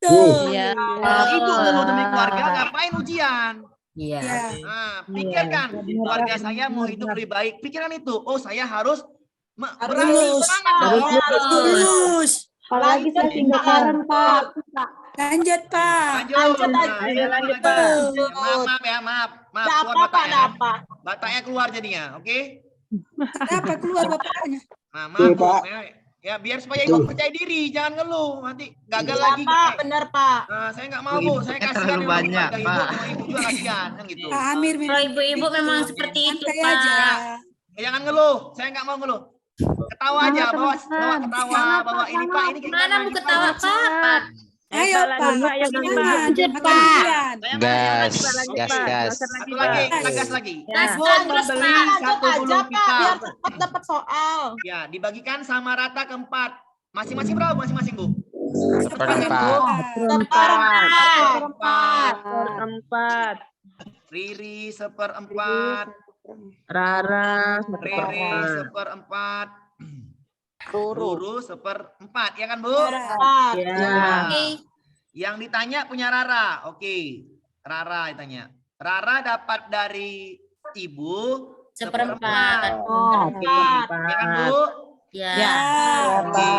[SPEAKER 7] Tuh.
[SPEAKER 2] Iya.
[SPEAKER 3] Kalau ibu ngeluh demi keluarga, ngapain ujian?
[SPEAKER 8] Iya.
[SPEAKER 3] Nah, pikirkan, keluarga saya mau hidup lebih baik. Pikiran itu. Oh, saya harus berani,
[SPEAKER 7] lulus.
[SPEAKER 3] semangat dong.
[SPEAKER 7] Lulus.
[SPEAKER 5] Apalagi saya kindergarten, Pak.
[SPEAKER 7] Lanjut, Pak.
[SPEAKER 3] Lanjut. Nah, saya
[SPEAKER 2] lanjut,
[SPEAKER 3] lagi.
[SPEAKER 7] Pak.
[SPEAKER 3] Maaf. Keluar bataknya. Bataknya keluar jadinya, oke?
[SPEAKER 7] Kenapa keluar bapaknya?
[SPEAKER 3] Nah, maaf, Bu. Ya, biar supaya ibu percaya diri, jangan ngeluh. Nanti gagal lagi.
[SPEAKER 10] Benar, Pak.
[SPEAKER 3] Nah, saya nggak mau, Bu. Saya kasihan
[SPEAKER 1] terlalu
[SPEAKER 3] memang
[SPEAKER 1] banyak,
[SPEAKER 3] keluarga ibu.
[SPEAKER 1] Pak.
[SPEAKER 3] Sama ibu juga kasihan, kan gitu.
[SPEAKER 7] Pak Amir
[SPEAKER 8] Kalau ibu-ibu memang seperti itu,
[SPEAKER 7] santai
[SPEAKER 8] Pak.
[SPEAKER 7] aja.
[SPEAKER 3] Jangan ngeluh. Saya nggak mau ngeluh. Ketawa aja, bawa ketawa, bawa ini Pak. Ini kayak
[SPEAKER 8] Mana mau ketawa, Pak?
[SPEAKER 7] Ayo, Pak.
[SPEAKER 2] Yang kelima.
[SPEAKER 7] Lanjut, Pak.
[SPEAKER 9] Gas.
[SPEAKER 3] Satu lagi, kita gas lagi.
[SPEAKER 8] Gaskan terus,
[SPEAKER 3] Beli
[SPEAKER 8] Pak.
[SPEAKER 3] satu gulung pita.
[SPEAKER 10] cepat dapat soal.
[SPEAKER 3] Ya, dibagikan sama rata keempat. Masing-masing berapa masing-masing, Bu?
[SPEAKER 2] Empat.
[SPEAKER 3] Riri 1/4.
[SPEAKER 2] Rara.
[SPEAKER 3] Rere 1/4. Ruru 1/4. Ya kan, Bu?
[SPEAKER 2] Ya.
[SPEAKER 3] Yang ditanya punya Rara. Oke. Rara ditanya. Rara dapat dari ibu
[SPEAKER 8] 1/4.
[SPEAKER 3] Oke. Ya kan, Bu?
[SPEAKER 8] Ya.
[SPEAKER 3] Oke.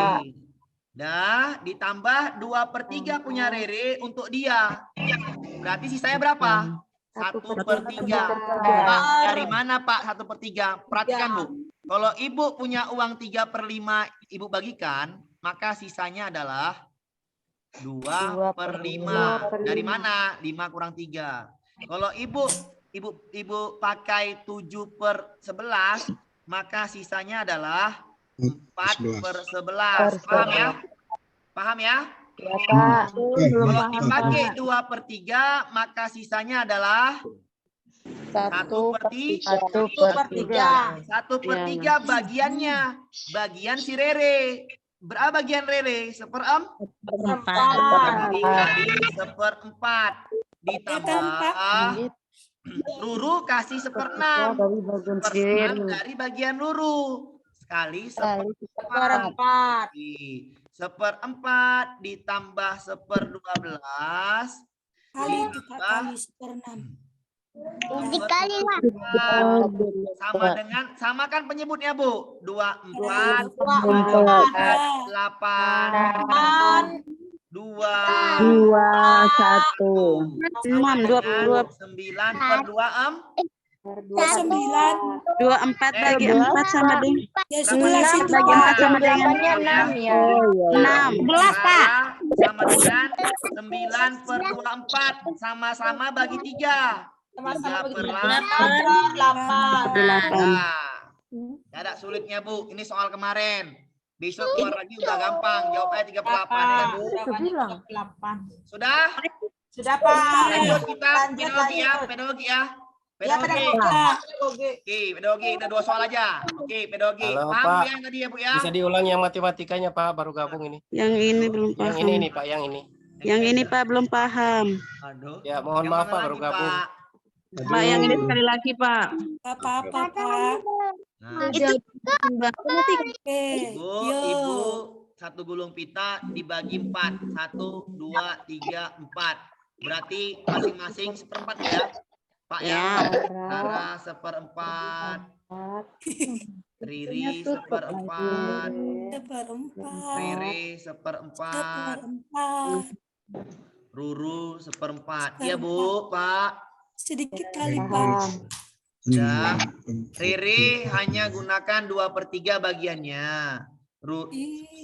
[SPEAKER 3] Dah, ditambah 2/3 punya Rere untuk dia. Berarti sisanya berapa? 1/3. Pak, dari mana Pak 1/3? Perhatikan, Bu. Kalau ibu punya uang 3/5 ibu bagikan, maka sisanya adalah 2/5. Dari mana? 5 kurang 3. Kalau ibu pakai 7/11, maka sisanya adalah 4/11. Paham ya? Paham ya?
[SPEAKER 5] Ya, Pak.
[SPEAKER 3] Kalau dipakai 2/3, maka sisanya adalah 1/3. 1/3 bagiannya. Bagian si Rere. Berapa bagian Rere? 1/4. Dikali 1/4. Ditambah Ruru kasih 1/6. 1/6 dari bagian Ruru. Sekali 1/4. 1/4 ditambah 1/12
[SPEAKER 7] Kali 1/6.
[SPEAKER 3] dikali lah. Sama dengan, samakan penyebutnya, Bu. 24, 8, 2,
[SPEAKER 2] 1.
[SPEAKER 3] 9/2
[SPEAKER 7] 24
[SPEAKER 3] bagi
[SPEAKER 7] 4 sama dengan ya 11 itu bagi 4 sama dengan
[SPEAKER 5] 6 ya.
[SPEAKER 3] 11 Pak. Sama dengan 9/24. Sama-sama bagi 3. 3/8. Nah, ada sulitnya, Bu. Ini soal kemarin. Besok keluar lagi udah gampang. Jawabnya 38 ya, Bu. Sudah?
[SPEAKER 10] Sudah, Pak.
[SPEAKER 3] Lanjut kita pedagogi ya. Pedagogi. Oke, pedagogi. Kita 2 soal aja. Oke, pedagogi.
[SPEAKER 11] Halo,
[SPEAKER 3] Paham
[SPEAKER 11] Pak.
[SPEAKER 3] Bu, yang tadi ya, Bu ya?
[SPEAKER 11] Bisa diulang yang matematikanya, Pak, baru gabung ini.
[SPEAKER 6] Yang ini belum paham.
[SPEAKER 11] Yang ini nih, Pak, yang ini.
[SPEAKER 6] Yang ini Pak belum paham.
[SPEAKER 3] Aduh.
[SPEAKER 11] Ya, mohon
[SPEAKER 3] Yang
[SPEAKER 11] maaf,
[SPEAKER 3] mana
[SPEAKER 11] Pak, baru
[SPEAKER 3] lagi,
[SPEAKER 11] gabung.
[SPEAKER 3] Pak?
[SPEAKER 2] Pak, yang ini sekali lagi, Pak.
[SPEAKER 7] apa-apa, Pak.
[SPEAKER 3] Nah,
[SPEAKER 7] Oke.
[SPEAKER 3] Ibu 1 gulung pita dibagi 4. 1, 2, 3, 4. Berarti masing-masing 1/4 ya. Pak ya. Rara 1/4. Riri 1/4. Rere 1/4. Ruru seperempat. Iya Bu, Pak.
[SPEAKER 7] Sedikit kali, Pak.
[SPEAKER 5] Paham.
[SPEAKER 3] Sudah. Riri hanya gunakan 2/3 bagiannya.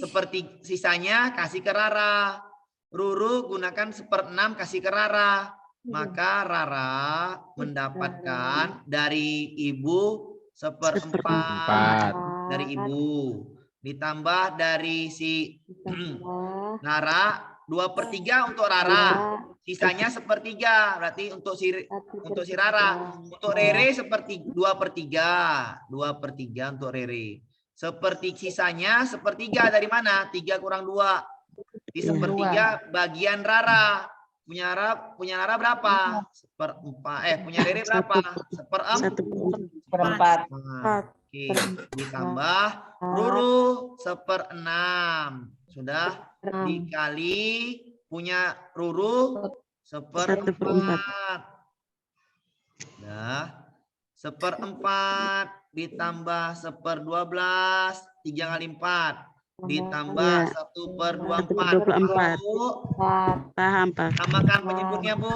[SPEAKER 3] Seperti sisanya kasih ke Rara. Ruru gunakan 1/6 kasih ke Rara. Maka Rara mendapatkan dari Ibu 1/4 dari Ibu. Ditambah dari si Rara 2/3 untuk Rara. Sisanya 1/3 berarti untuk si Rara. Untuk Rere 2/3 untuk Rere. Sisanya 1/3 dari mana? 3 kurang 2. Di 1/3 bagian Rara. Punya Rara berapa? 1/4. Punya Rere berapa? 1/4. Oke. Ditambah Ruru 1/6. Sudah dikali punya Ruru 1/4. Nah, 1/4 ditambah 1/12, 3 kali 4. Ditambah 1/24.
[SPEAKER 6] Paham, Pak.
[SPEAKER 3] Tambahkan penyebutnya, Bu.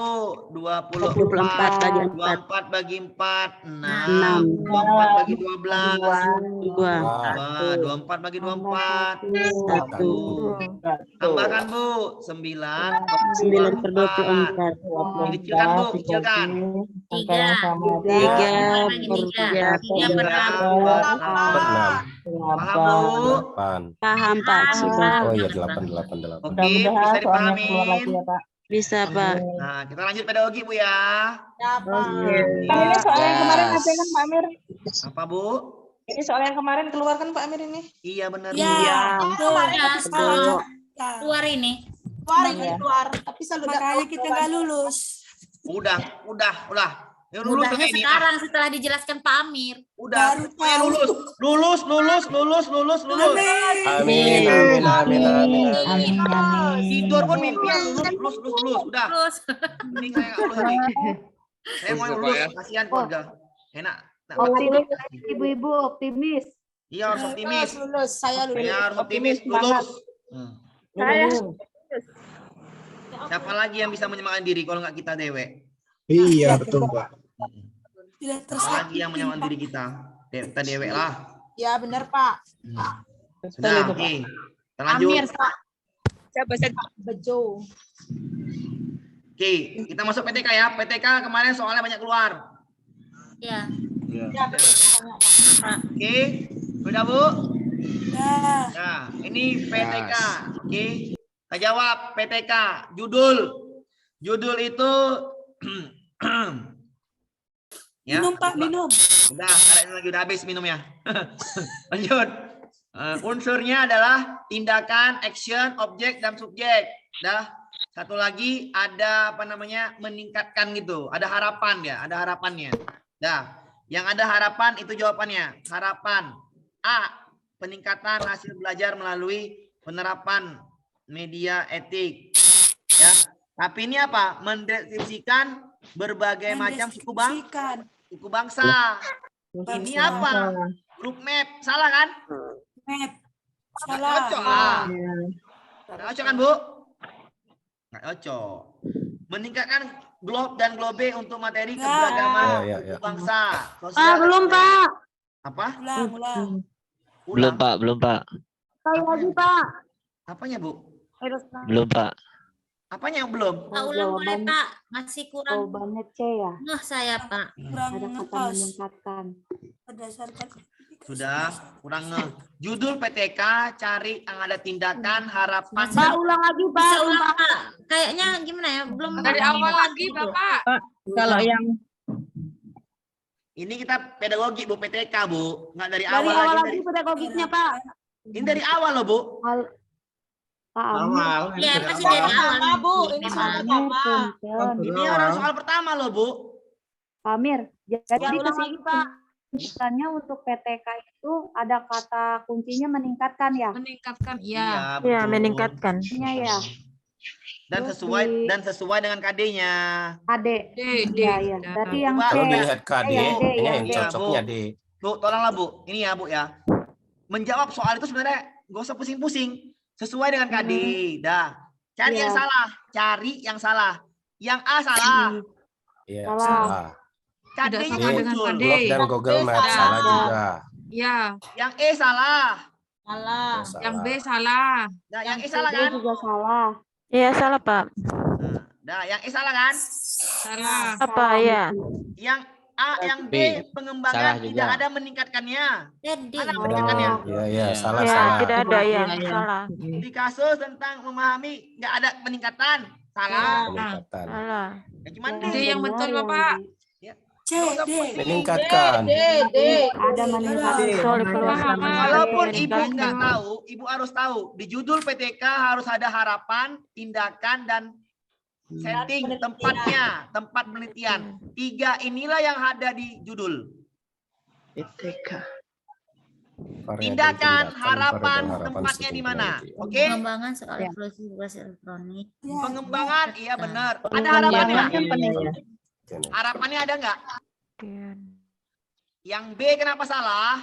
[SPEAKER 3] 24. 24 bagi 4, 6. 24 bagi 12, 2. 24 bagi 24, 1. Tambahkan, Bu. 9/24. Dikecilkan, Bu. Dikecilkan.
[SPEAKER 6] 3
[SPEAKER 3] Paham, Bu?
[SPEAKER 6] Paham, Pak. Sudah.
[SPEAKER 11] Oh iya 8.
[SPEAKER 3] Oke, bisa dipahamin.
[SPEAKER 6] Bisa, Pak.
[SPEAKER 3] Nah, kita lanjut pedagogi, Bu ya.
[SPEAKER 8] Ini soal yang kemarin ada kan Pak Amir?
[SPEAKER 3] Apa, Bu?
[SPEAKER 8] Ini soal yang kemarin keluar kan Pak Amir ini?
[SPEAKER 3] Iya, benar.
[SPEAKER 7] Ya,
[SPEAKER 10] Keluar ini.
[SPEAKER 8] Keluar. Tapi selalu
[SPEAKER 7] makanya kita nggak lulus.
[SPEAKER 3] Udah. Ya, lulus
[SPEAKER 10] Mudahnya
[SPEAKER 3] ini.
[SPEAKER 10] sekarang setelah dijelaskan Pak Amir.
[SPEAKER 3] Udah.
[SPEAKER 7] Baru
[SPEAKER 3] Lulus.
[SPEAKER 11] Amin.
[SPEAKER 3] Tidur pun mimpi yang lulus. Udah.
[SPEAKER 10] Terus
[SPEAKER 3] Mending saya nggak lulus lagi. Saya mau lulus. Kasihan keluarga. Enak.
[SPEAKER 5] Optimis, ibu-ibu optimis.
[SPEAKER 3] Iya, harus optimis.
[SPEAKER 8] lulus. Saya lulus.
[SPEAKER 3] Saya harus optimis. Lulus.
[SPEAKER 8] Saya
[SPEAKER 3] Siapa lagi yang bisa menyemangkan diri kalau nggak kita dewek?
[SPEAKER 1] Iya, betul, Pak.
[SPEAKER 7] Tidak
[SPEAKER 3] Siapa lagi yang menyemangkan diri kita? Kita dewek lah.
[SPEAKER 8] Ya benar Pak.
[SPEAKER 3] Sudah, oke. Kita lanjut.
[SPEAKER 8] Amir Pak. Siapa Bejo.
[SPEAKER 3] Oke, kita masuk PTK ya. PTK kemarin soalnya banyak keluar.
[SPEAKER 10] ya.
[SPEAKER 8] Ya betul.
[SPEAKER 3] Oke, sudah Bu?
[SPEAKER 7] Ya.
[SPEAKER 3] Nah, ini PTK. Oke, kita jawab PTK. Judul itu ya.
[SPEAKER 7] Minum, Pak, minum.
[SPEAKER 3] Udah, karena ini lagi udah habis minumnya. Lanjut. Unsurnya adalah tindakan, action, objek, dan subjek. Dah. Satu lagi ada apa namanya meningkatkan gitu. Ada harapan ya, ada harapannya. Dah. Yang ada harapan itu jawabannya. Harapan A. Peningkatan hasil belajar melalui penerapan media etik. Ya. Tapi ini apa? Mendeskripsikan berbagai macam suku bangsa. Ini apa? Group map. Salah kan?
[SPEAKER 7] Map.
[SPEAKER 3] Nggak
[SPEAKER 7] Salah.
[SPEAKER 3] cocok lah. Nggak cocok kan, Bu? Nggak cocok. Meningkatkan globe dan globe untuk materi keberagaman suku bangsa. Sosial
[SPEAKER 6] Belum, Pak.
[SPEAKER 3] Apa?
[SPEAKER 7] Ulang.
[SPEAKER 9] Belum, Pak.
[SPEAKER 6] Sekali lagi, Pak.
[SPEAKER 3] Apanya, Bu?
[SPEAKER 9] Belum, Pak.
[SPEAKER 3] Apanya yang belum?
[SPEAKER 10] Pak ulang boleh Pak, masih kurang.
[SPEAKER 5] Jawabannya C ya.
[SPEAKER 10] Nah saya Pak.
[SPEAKER 7] Kurang
[SPEAKER 5] Ada kata
[SPEAKER 7] ngepas.
[SPEAKER 5] meningkatkan.
[SPEAKER 7] Berdasarkan
[SPEAKER 3] Sudah, kurang nge. Judul PTK cari yang ada tindakan, harapan.
[SPEAKER 6] Pak, ulang lagi, Pak.
[SPEAKER 10] Bisa ulang Pak. Kayaknya gimana ya? Belum
[SPEAKER 8] Dari awal lagi Bapak.
[SPEAKER 2] Kalau yang
[SPEAKER 3] Ini kita pedagogi, Bu, PTK, Bu. Nggak dari
[SPEAKER 6] Dari
[SPEAKER 3] awal
[SPEAKER 6] awal
[SPEAKER 3] lagi.
[SPEAKER 6] lagi pedagogiknya, Pak.
[SPEAKER 3] Ini dari awal loh, Bu.
[SPEAKER 5] Pak Amir.
[SPEAKER 10] Ya masih dari awal.
[SPEAKER 8] Bu, ini soal pertama.
[SPEAKER 3] Ini orang soal pertama loh, Bu.
[SPEAKER 5] Pak Amir. Jadi
[SPEAKER 6] ulang lagi, Pak.
[SPEAKER 5] kesimpulannya untuk PTK itu ada kata kuncinya meningkatkan ya.
[SPEAKER 8] Meningkatkan,
[SPEAKER 3] Iya,
[SPEAKER 2] ya
[SPEAKER 3] betul.
[SPEAKER 2] meningkatkan.
[SPEAKER 5] Kuncinya ya.
[SPEAKER 3] Dan sesuai dengan KD-nya.
[SPEAKER 5] AD. Iya, iya. Berarti yang
[SPEAKER 3] Coba
[SPEAKER 5] C.
[SPEAKER 11] Kalau dilihat KD,
[SPEAKER 5] Yang D,
[SPEAKER 11] ini
[SPEAKER 5] yang
[SPEAKER 11] yang
[SPEAKER 5] D.
[SPEAKER 11] cocoknya D.
[SPEAKER 3] Bu, tolonglah, Bu. Ini ya, Bu ya. Menjawab soal itu sebenarnya gak usah pusing-pusing. Sesuai dengan KD. Dah. Cari yang salah. Cari yang salah. Yang A salah.
[SPEAKER 11] Iya,
[SPEAKER 5] Salah.
[SPEAKER 11] salah.
[SPEAKER 4] Tidak
[SPEAKER 3] KD-nya
[SPEAKER 4] sama dengan
[SPEAKER 3] muncul.
[SPEAKER 4] KD.
[SPEAKER 11] Blok dan Google Maps salah juga.
[SPEAKER 4] Ya,
[SPEAKER 3] Yang E salah.
[SPEAKER 8] Salah.
[SPEAKER 11] Salah.
[SPEAKER 4] yang B salah.
[SPEAKER 3] Nah, yang E salah
[SPEAKER 5] B
[SPEAKER 3] kan?
[SPEAKER 5] juga salah.
[SPEAKER 2] Iya, salah, Pak.
[SPEAKER 3] Nah, yang E salah kan?
[SPEAKER 4] Salah.
[SPEAKER 2] Apa ya?
[SPEAKER 3] Yang A, yang B, pengembangan
[SPEAKER 9] Salah juga.
[SPEAKER 3] tidak ada meningkatkannya.
[SPEAKER 8] Jadi.
[SPEAKER 3] Mana meningkatkannya?
[SPEAKER 11] Iya, iya, salah,
[SPEAKER 2] Ya,
[SPEAKER 11] salah.
[SPEAKER 2] tidak ada ya.
[SPEAKER 4] Iya.
[SPEAKER 2] Salah.
[SPEAKER 3] Di kasus tentang memahami nggak ada peningkatan. Salah.
[SPEAKER 11] Peningkatan.
[SPEAKER 2] Salah.
[SPEAKER 3] Ya, cuman
[SPEAKER 4] D yang
[SPEAKER 5] benar
[SPEAKER 4] betul,
[SPEAKER 5] yang
[SPEAKER 4] Bapak.
[SPEAKER 11] Meningkatkan.
[SPEAKER 5] ada meningkatkan.
[SPEAKER 2] Soal peluang.
[SPEAKER 3] Walaupun ibu nggak tahu, ibu harus tahu. Di judul PTK harus ada harapan, tindakan, dan setting tempatnya, tempat penelitian. 3 inilah yang ada di judul. Tindakan, harapan, tempatnya di mana? Oke?
[SPEAKER 8] Pengembangan soal evaluasi elektronik.
[SPEAKER 3] Pengembangan, iya benar. Ada
[SPEAKER 2] Pengembangan
[SPEAKER 3] harapannya.
[SPEAKER 2] yang penting ya.
[SPEAKER 3] Harapannya ada nggak? Yang B kenapa salah?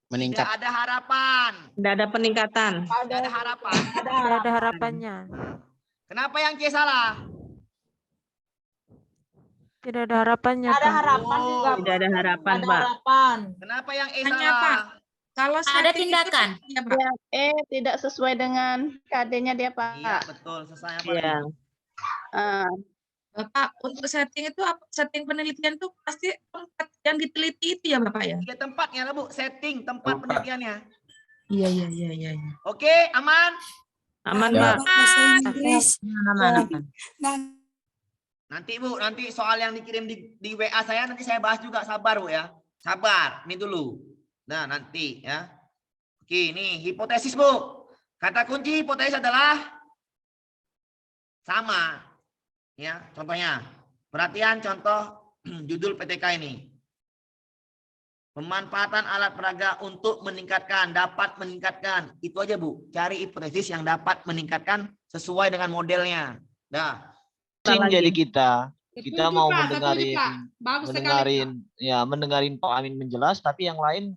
[SPEAKER 9] Meningkat.
[SPEAKER 3] Tidak ada harapan.
[SPEAKER 2] Tidak ada peningkatan.
[SPEAKER 3] Tidak ada harapan.
[SPEAKER 2] Tidak ada harapannya.
[SPEAKER 3] Kenapa yang C salah?
[SPEAKER 2] Tidak ada harapannya, Pak. Tidak ada harapan, Pak.
[SPEAKER 3] Kenapa yang E
[SPEAKER 4] Hanya, Pak.
[SPEAKER 3] salah?
[SPEAKER 4] Kalau
[SPEAKER 8] Ada
[SPEAKER 4] setting itu-
[SPEAKER 8] tindakan.
[SPEAKER 4] Iya, Pak.
[SPEAKER 12] Tidak sesuai dengan KD-nya dia, Pak.
[SPEAKER 3] Iya betul. Selesai apa?
[SPEAKER 2] Iya.
[SPEAKER 4] Bapak, untuk setting itu setting penelitian itu pasti tempat yang diteliti itu ya, Bapak ya?
[SPEAKER 3] Tiga tempatnya lah Bu. Setting tempat penelitiannya.
[SPEAKER 4] Iya.
[SPEAKER 3] Oke, aman?
[SPEAKER 2] Aman,
[SPEAKER 11] Ya.
[SPEAKER 2] Pak.
[SPEAKER 3] Nanti Bu, nanti soal yang dikirim di WA saya nanti saya bahas juga. Sabar Bu ya. Sabar. Ini dulu. Nah nanti ya. Oke, ini hipotesis Bu. Kata kunci hipotesis adalah sama. Ya, contohnya. Perhatian contoh judul PTK ini. Pemanfaatan alat peraga untuk meningkatkan, dapat meningkatkan. Itu aja Bu. Cari hipotesis yang dapat meningkatkan sesuai dengan modelnya. Dah.
[SPEAKER 9] Jadi kita mau
[SPEAKER 8] Bagus
[SPEAKER 9] mendengarin Pak Amin menjelas, tapi yang lain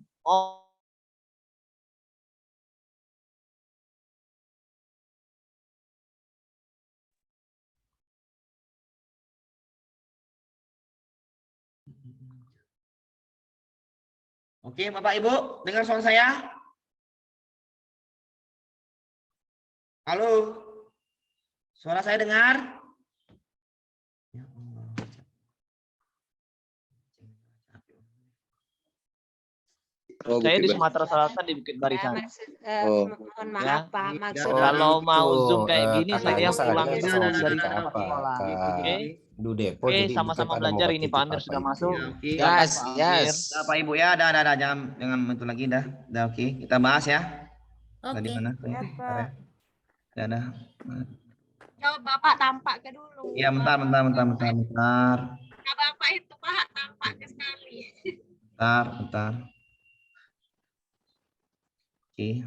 [SPEAKER 3] Oke, Bapak Ibu, dengar suara saya? Halo? Suara saya dengar?
[SPEAKER 9] saya di Sumatera Selatan di Bukit Barisan.
[SPEAKER 10] Mohon maaf, Pak. Maksudnya
[SPEAKER 9] Kalau mau zoom kayak gini,
[SPEAKER 11] katanya
[SPEAKER 9] saya pulang
[SPEAKER 11] saya
[SPEAKER 9] dulu
[SPEAKER 11] mau
[SPEAKER 9] dari
[SPEAKER 11] cerita apa,
[SPEAKER 9] sekolah.
[SPEAKER 11] Kak?
[SPEAKER 9] Oke.
[SPEAKER 11] Du Depo,
[SPEAKER 9] Oke,
[SPEAKER 11] jadi
[SPEAKER 9] sama-sama
[SPEAKER 11] kita pada
[SPEAKER 9] belajar
[SPEAKER 11] mau
[SPEAKER 9] ini
[SPEAKER 11] titip
[SPEAKER 9] Pak Amir
[SPEAKER 11] apa
[SPEAKER 9] sudah
[SPEAKER 11] itu?
[SPEAKER 9] masuk.
[SPEAKER 3] Oke.
[SPEAKER 9] Yes.
[SPEAKER 3] Dah, Pak Ibu ya, dah, jangan itu lagi dah. Dah oke, kita bahas ya. Tadi
[SPEAKER 8] Oke.
[SPEAKER 3] mana?
[SPEAKER 10] Pak.
[SPEAKER 3] Dah.
[SPEAKER 10] Coba Bapak tampak ke dulu.
[SPEAKER 3] Iya, bentar.
[SPEAKER 10] Nah, Bapak itu Pak tampak ke sekali.
[SPEAKER 3] Bentar. Oke.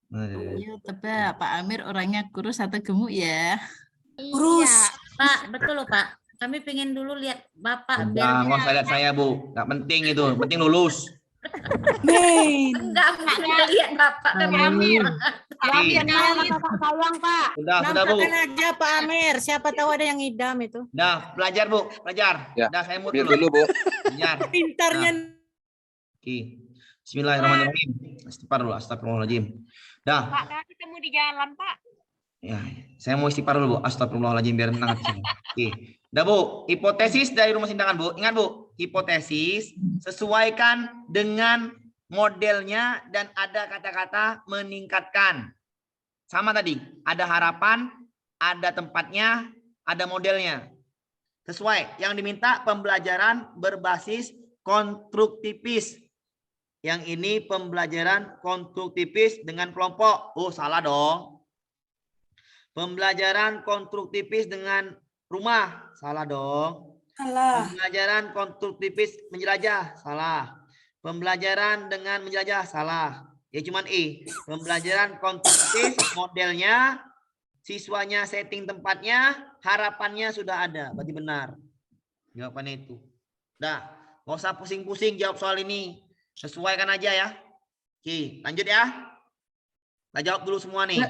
[SPEAKER 8] Ya, tebak Pak Amir orangnya kurus atau gemuk ya?
[SPEAKER 10] Kurus.
[SPEAKER 8] Pak, betul loh Pak. Kami pengen dulu lihat Bapak
[SPEAKER 3] Udah, nggak usah lihat saya Bu. Nggak penting itu, penting lulus.
[SPEAKER 8] Enggak lihat Bapak Kami Amir.
[SPEAKER 3] Sudah Bu.
[SPEAKER 12] aja Pak Amir. Siapa tahu ada yang idam itu.
[SPEAKER 3] Dah, belajar Bu, belajar.
[SPEAKER 11] Ya,
[SPEAKER 3] Dah, saya mau
[SPEAKER 11] Biar
[SPEAKER 3] dulu.
[SPEAKER 11] dulu, Bu.
[SPEAKER 3] Belajar.
[SPEAKER 12] Pintarnya.
[SPEAKER 3] Oke. Bismillahirrahmanirrahim. Astagfirullahaladzim. Dah.
[SPEAKER 10] Pak, dah ketemu di jalan, Pak.
[SPEAKER 3] Ya, saya mau istighfar dulu, Bu. Astagfirullahaladzim biar tenang hati saya. Oke. Dah, Bu. Hipotesis dari rumus tindakan, Bu. Ingat, Bu. Hipotesis sesuaikan dengan modelnya dan ada kata-kata meningkatkan. Sama tadi. Ada harapan, ada tempatnya, ada modelnya. Sesuai. Yang diminta pembelajaran berbasis konstruktivis. Yang ini pembelajaran konstruktivis dengan kelompok. Oh, salah dong. Pembelajaran konstruktivis dengan rumah. Salah dong.
[SPEAKER 12] Salah.
[SPEAKER 3] Pembelajaran konstruktivis menjelajah. Salah. Pembelajaran dengan menjelajah. Salah. Ya cuman E. Pembelajaran konstruktif modelnya, siswanya setting tempatnya, harapannya sudah ada. Berarti benar. Jawabannya itu. Nah, nggak usah pusing-pusing jawab soal ini. Sesuaikan aja ya. Oke, lanjut ya. Kita jawab dulu semua nih.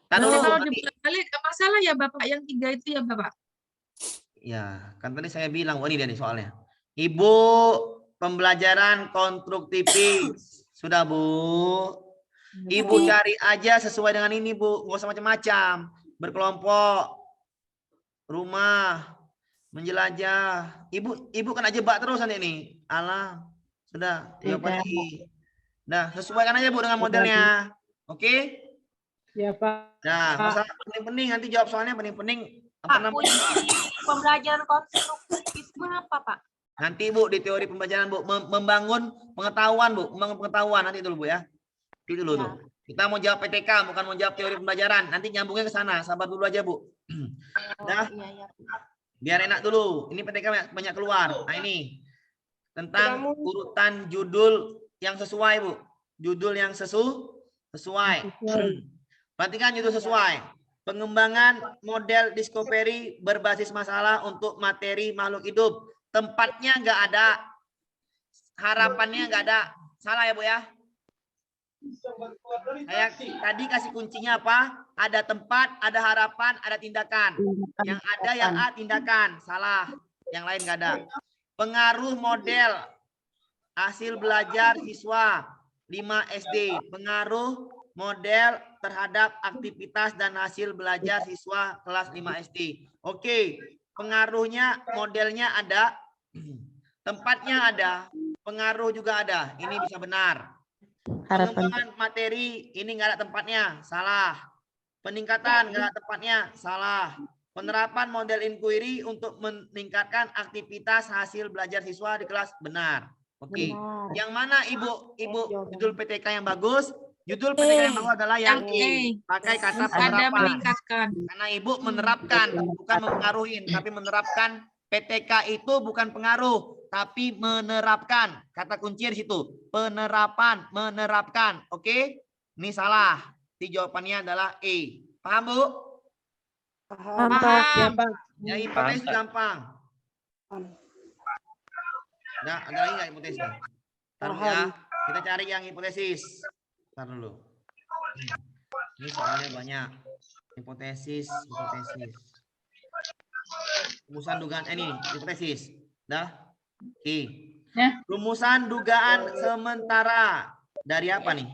[SPEAKER 4] Tapi
[SPEAKER 3] Taruh
[SPEAKER 4] kalau
[SPEAKER 3] nanti.
[SPEAKER 4] dibalik nggak masalah ya Bapak, yang 3 itu ya Bapak.
[SPEAKER 3] Ya, kan tadi saya bilang, ini dia nih soalnya. Ibu, pembelajaran konstruktifis. Sudah, Bu. Ibu cari aja sesuai dengan ini, Bu. Nggak usah macam-macam. Berkelompok. Rumah. Menjelajah. Ibu kan aja bak terus nanti nih. Alah. Sudah, jawaban I. Nah, sesuaikan aja Bu dengan modelnya. Oke?
[SPEAKER 12] Ya, Pak.
[SPEAKER 3] Nah, masa penting-penting nanti jawab soalnya penting-penting. Apa
[SPEAKER 10] Pak,
[SPEAKER 3] namanya?
[SPEAKER 10] pembelajaran konstruktivisme apa, Pak?
[SPEAKER 3] Nanti Bu di teori pembelajaran Bu membangun pengetahuan Bu, membangun pengetahuan nanti dulu Bu ya. Itu dulu tuh. Kita mau jawab PTK bukan mau jawab teori pembelajaran. Nanti nyambungnya ke sana. Sabar dulu aja Bu. Dah. Biar enak dulu. Ini PTK banyak keluar. Nah ini tentang urutan judul yang sesuai Bu. Judul yang sesuai. Perhatikan judul sesuai. Pengembangan model discovery berbasis masalah untuk materi makhluk hidup. Tempatnya nggak ada. Harapannya nggak ada. Salah ya Bu ya? Saya tadi kasih kuncinya apa? Ada tempat, ada harapan, ada tindakan. Yang ada yang A tindakan. Salah. Yang lain nggak ada. Pengaruh model hasil belajar siswa 5 SD. Pengaruh model terhadap aktivitas dan hasil belajar siswa kelas 5 SD. Oke, pengaruhnya modelnya ada, tempatnya ada, pengaruh juga ada. Ini bisa benar. Pengembangan materi ini nggak ada tempatnya, salah. Peningkatan nggak ada tempatnya, salah. Penerapan model inquiry untuk meningkatkan aktivitas hasil belajar siswa di kelas, benar. Oke, yang mana Ibu judul PTK yang bagus? Judul PTK yang bagus adalah yang pakai kata penerapan. Karena Ibu menerapkan, bukan mempengaruhi, tapi menerapkan. PTK itu bukan pengaruh, tapi menerapkan. Kata kunci di situ. Penerapan, menerapkan. Oke? Ini salah. Jadi jawabannya adalah E. Paham, Bu?
[SPEAKER 2] Paham.
[SPEAKER 3] Ya, hipotesis gampang. Nah, ada lagi nggak hipotesis? Taruh ya. Kita cari yang hipotesis. Ntar dulu. Ini soalnya banyak. Hipotesis. Rumusan dugaan ini hipotesis. Dah? Oke. Rumusan dugaan sementara dari apa nih?